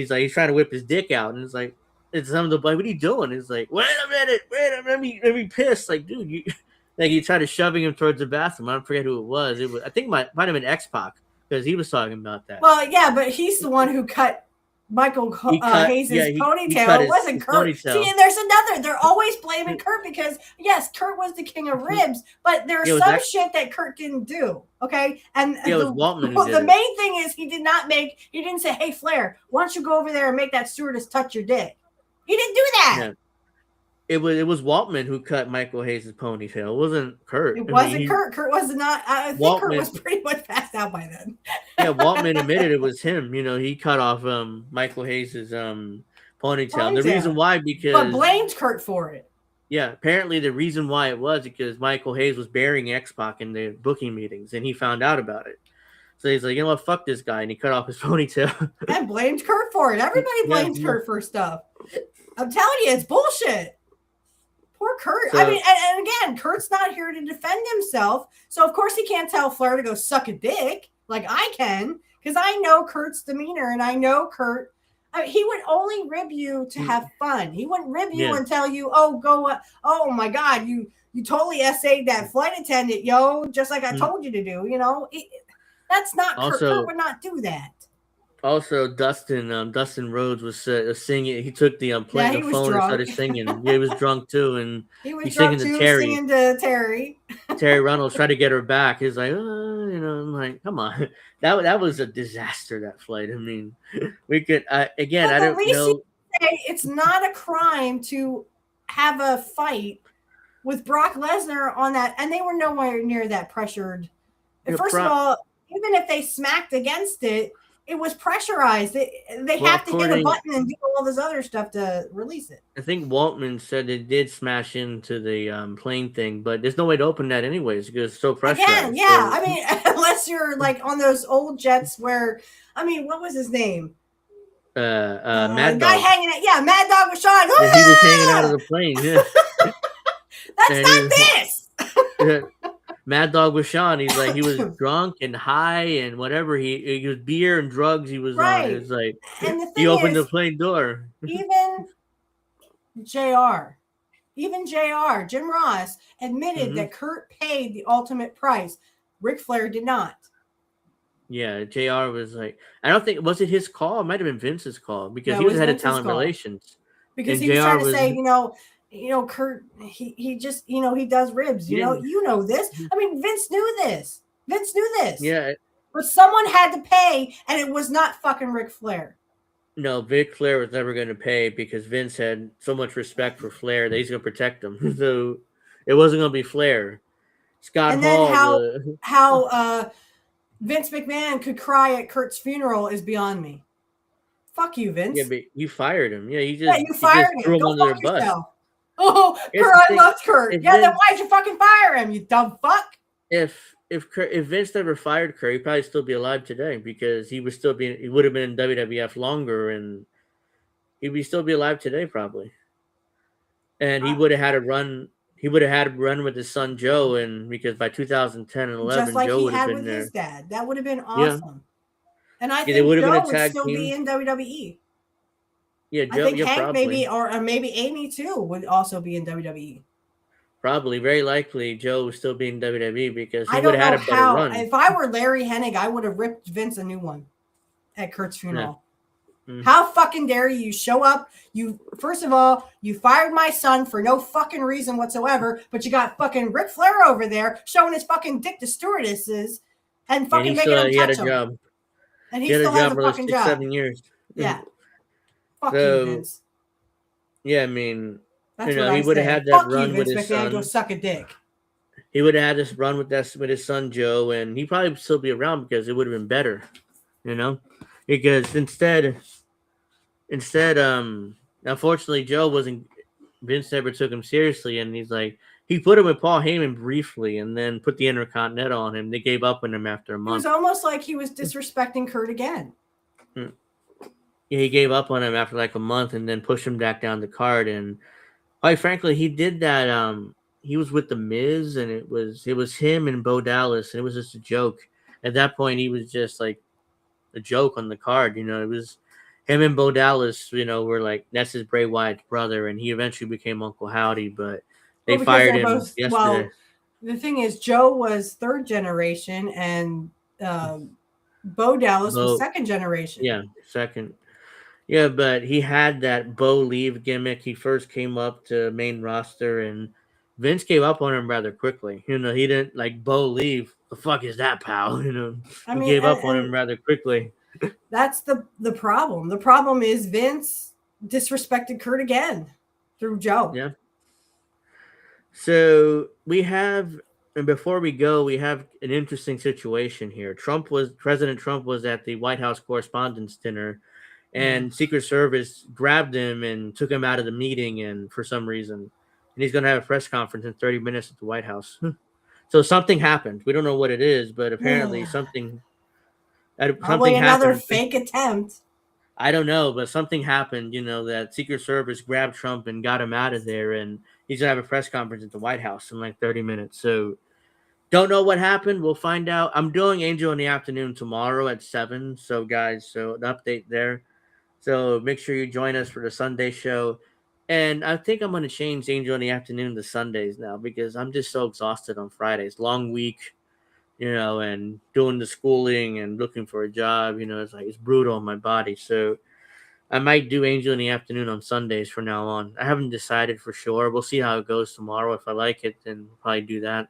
he's trying to whip his dick out, and it's some of the like, what are you doing? He's like, wait a minute, let me piss. Like, dude, he tried to shoving him towards the bathroom. I don't forget who it was. I think it might have been X-Pac because he was talking about that. Well, yeah, but he's the one who cut Michael Hayes' ponytail. It wasn't Kurt. Ponytail. See, and there's another. They're always blaming Kurt because, yes, Kurt was the king of ribs, but there's some shit that Kurt didn't do. Okay? And it was Waltman the main thing is he didn't say, hey, Flair, why don't you go over there and make that stewardess touch your dick? He didn't do that. Yeah. It was Waltman who cut Michael Hayes' ponytail. It wasn't Kurt. It wasn't Kurt. Kurt was not. I think Waltman, Kurt was pretty much passed out by then. Yeah, Waltman admitted it was him. He cut off Michael Hayes' ponytail. The reason why but blamed Kurt for it. Yeah, apparently the reason why it was because Michael Hayes was burying X-Pac in the booking meetings, and he found out about it. So he's like, you know what, fuck this guy, and he cut off his ponytail. And blamed Kurt for it. Everybody blames Kurt for stuff. I'm telling you, it's bullshit. Poor Kurt. So, I mean, and again, Kurt's not here to defend himself. So, of course, he can't tell Flair to go suck a dick like I can because I know Kurt's demeanor and I know Kurt. I mean, he would only rib you to have fun. He wouldn't rib you and tell you, oh, my God, you totally SA'd that flight attendant, just like I told you to do. That's not Kurt. Kurt would not do that. Also, Dustin Rhodes was singing. He took the phone and started singing. Yeah, he was drunk too, and he was drunk too, singing to Terry. Terry Reynolds tried to get her back. He's like, I'm like, come on, that was a disaster. That flight. I mean, we could again. I don't know. It's not a crime to have a fight with Brock Lesnar on that, and they were nowhere near that pressured. First of all, even if they smacked against it. It was pressurized. They have to hit a button and do all this other stuff to release it. I think Waltman said it did smash into the plane thing, but there's no way to open that anyways because it's so pressurized. Again, yeah. I mean, unless you're like on those old jets where, what was his name? Mad Dog. Guy hanging out. Yeah, Mad Dog was Sean. Yeah, he was hanging out of the plane. Yeah. That's not this. Yeah. Mad Dog was Sean. He's like, he was drunk and high and whatever. He was beer and drugs he was on. It was like, he opened the plane door. Even JR, Jim Ross admitted that Kurt paid the ultimate price. Ric Flair did not. Yeah, JR was like, I don't think, was it his call? It might have been Vince's call because he was head of talent relations. Because he was trying to say, Kurt, he just, he does ribs, you know this. I mean, Vince knew this. Yeah. But someone had to pay, and it was not fucking Ric Flair. No, Ric Flair was never going to pay because Vince had so much respect for Flair that he's going to protect him. So it wasn't going to be Flair. Scott Hall. Then how Vince McMahon could cry at Kurt's funeral is beyond me. Fuck you, Vince. Yeah, but you fired him. Yeah, you fired him. Threw him under the bus. Oh, Kurt, I loved Kurt. Then why'd you fucking fire him, you dumb fuck? If Vince never fired Kurt, he'd probably still be alive today because he would have been in WWF longer and he would still be alive today probably. And he would have had a run he would have had a run with his son Joe, and because by 2010 and Just 11, like Joe he would have had been with there. his dad. That would have been Yeah, awesome. And I yeah, they think would have been a Joe would tag still be team. in WWE. Yeah, I Joe. think Yeah, Hank maybe, probably, or maybe Amy too, would also be in WWE. probably, very likely, Joe would still be in WWE because he I would don't have had know a better how. run. If I were Larry Hennig, I would have ripped Vince a new one at Kurt's Yeah. funeral. Mm. How fucking dare you show up? You first of all, you fired my son for no fucking reason whatsoever, but you got fucking Ric Flair over there showing his fucking dick to stewardesses and And fucking he making still them he had a touch him. job. And He he had a still has job a for like fucking 6, job. 7 years. Yeah. Fuck you, So Vince. yeah, I mean, That's what he I would have say. had that Fuck you, run with Vince his McMahon. Go son. suck a dick. He would have had this run with his son Joe, and he probably would still be around because it would have been better, because instead, unfortunately, Joe wasn't. Vince never took him seriously, and he put him with Paul Heyman briefly, and then put the Intercontinental on him. They gave up on him after a It month. was almost like he was disrespecting Kurt again. Yeah, he gave up on him after like a month, and then pushed him back down the card. And quite frankly, he did that. He was with the Miz, and it was him and Bo Dallas, and it was just a joke. At that point, he was just like a joke on the card. It was him and Bo Dallas. Were like, that's his Bray Wyatt's brother, and he eventually became Uncle Howdy. But they Because fired they're him both, yesterday. well, the thing is, Joe was third generation, and Bo Dallas was second generation. Yeah, second. Yeah, but he had that Bo leave gimmick. He first came up to main roster, and Vince gave up on him rather quickly. He didn't like Bo leave. The fuck is that, pal? I He mean, gave up on him rather quickly. That's the problem. The problem is Vince disrespected Kurt again through Joe. Yeah. So we have, and before we go, we have an interesting situation here. President Trump was at the White House Correspondents' Dinner, and Secret Service grabbed him and took him out of the meeting, and for some reason, and he's going to have a press conference in 30 minutes at the White House. So something happened. We don't know what it is, but apparently something Probably another happened. fake attempt. I don't know, but something happened, that Secret Service grabbed Trump and got him out of there, and he's going to have a press conference at the White House in like 30 minutes. So don't know what happened. We'll find out. I'm doing Angel in the Afternoon tomorrow at 7. So guys, so an update there. So make sure you join us for the Sunday show. And I think I'm going to change Angel in the Afternoon to Sundays now because I'm just so exhausted on Fridays. Long week, and doing the schooling and looking for a job, it's brutal on my body. So I might do Angel in the Afternoon on Sundays from now on. I haven't decided for sure. We'll see how it goes tomorrow. If I like it, then we'll probably do that.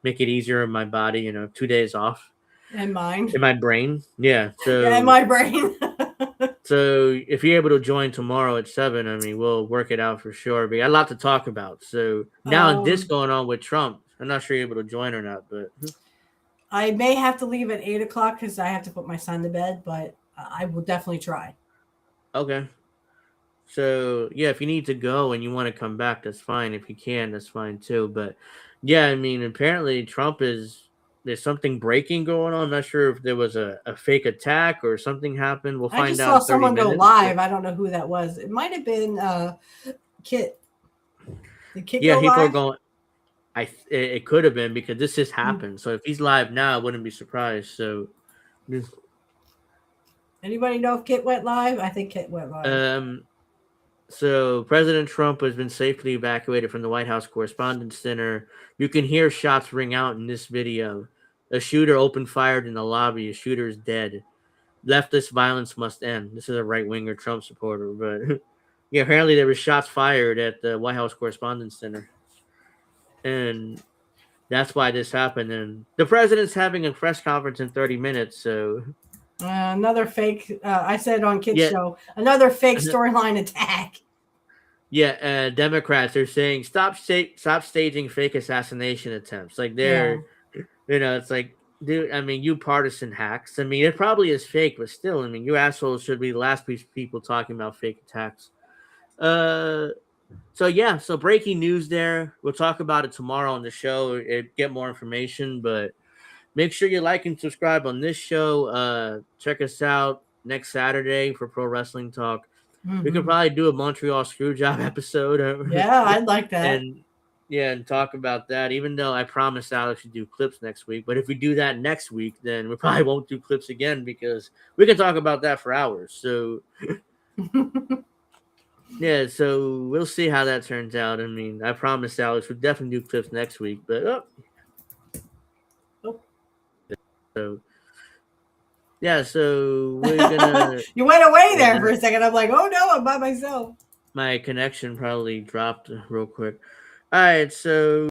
Make it easier on my body, 2 days off. And mine. In my brain. Yeah. So yeah, in my brain. So if you're able to join tomorrow at 7, I mean, we'll work it out for sure. But a lot to talk about. So now this going on with Trump, I'm not sure you're able to join or not, but I may have to leave at 8 o'clock because I have to put my son to bed, but I will definitely try. Okay. So yeah, if you need to go and you want to come back, that's fine. If you can, that's fine too. But yeah, I mean, apparently there's something breaking going on. I'm not sure if there was a fake attack or something happened. We'll find out. I just saw someone go live. I don't know who that was. It might have been Kit. Did Kit go people live? are going. It could have been because this just happened. So if he's live now, I wouldn't be surprised. So anybody know if Kit went live? I think Kit went live. So President Trump has been safely evacuated from the White House Correspondents' Center. You can hear shots ring out in this video. A shooter opened fire in the lobby. A shooter is dead. Leftist violence must end. This is a right-winger Trump supporter, but yeah, apparently there were shots fired at the White House Correspondents' Center, and that's why this happened. And the president's having a press conference in 30 minutes, so. Another fake. I said on Kit's show, another fake storyline attack. Yeah, Democrats are saying stop staging fake assassination attempts. Like they're, it's like, dude. I mean, you partisan hacks. I mean, it probably is fake, but still, I mean, you assholes should be the last people talking about fake attacks. So yeah, so breaking news there. We'll talk about it tomorrow on the show. Get more information, but. Make sure you like and subscribe on this show. Check us out next Saturday for Pro Wrestling Talk. We could probably do a Montreal Screwjob episode. Yeah, I'd like that. Yeah, and talk about that. Even though I promised Alex to do clips next week, but if we do that next week, then we probably won't do clips again because we can talk about that for hours. So yeah, so we'll see how that turns out. I mean, I promised Alex we'll definitely do clips next week, but so yeah, so we're gonna. You went away there for a second. I'm like, oh no, I'm by myself. My connection probably dropped real quick. All right, so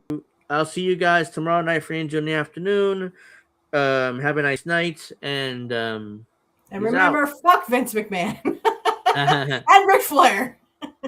I'll see you guys tomorrow night for Angel in the afternoon. Have a nice night, and remember, fuck Vince McMahon and Ric Flair.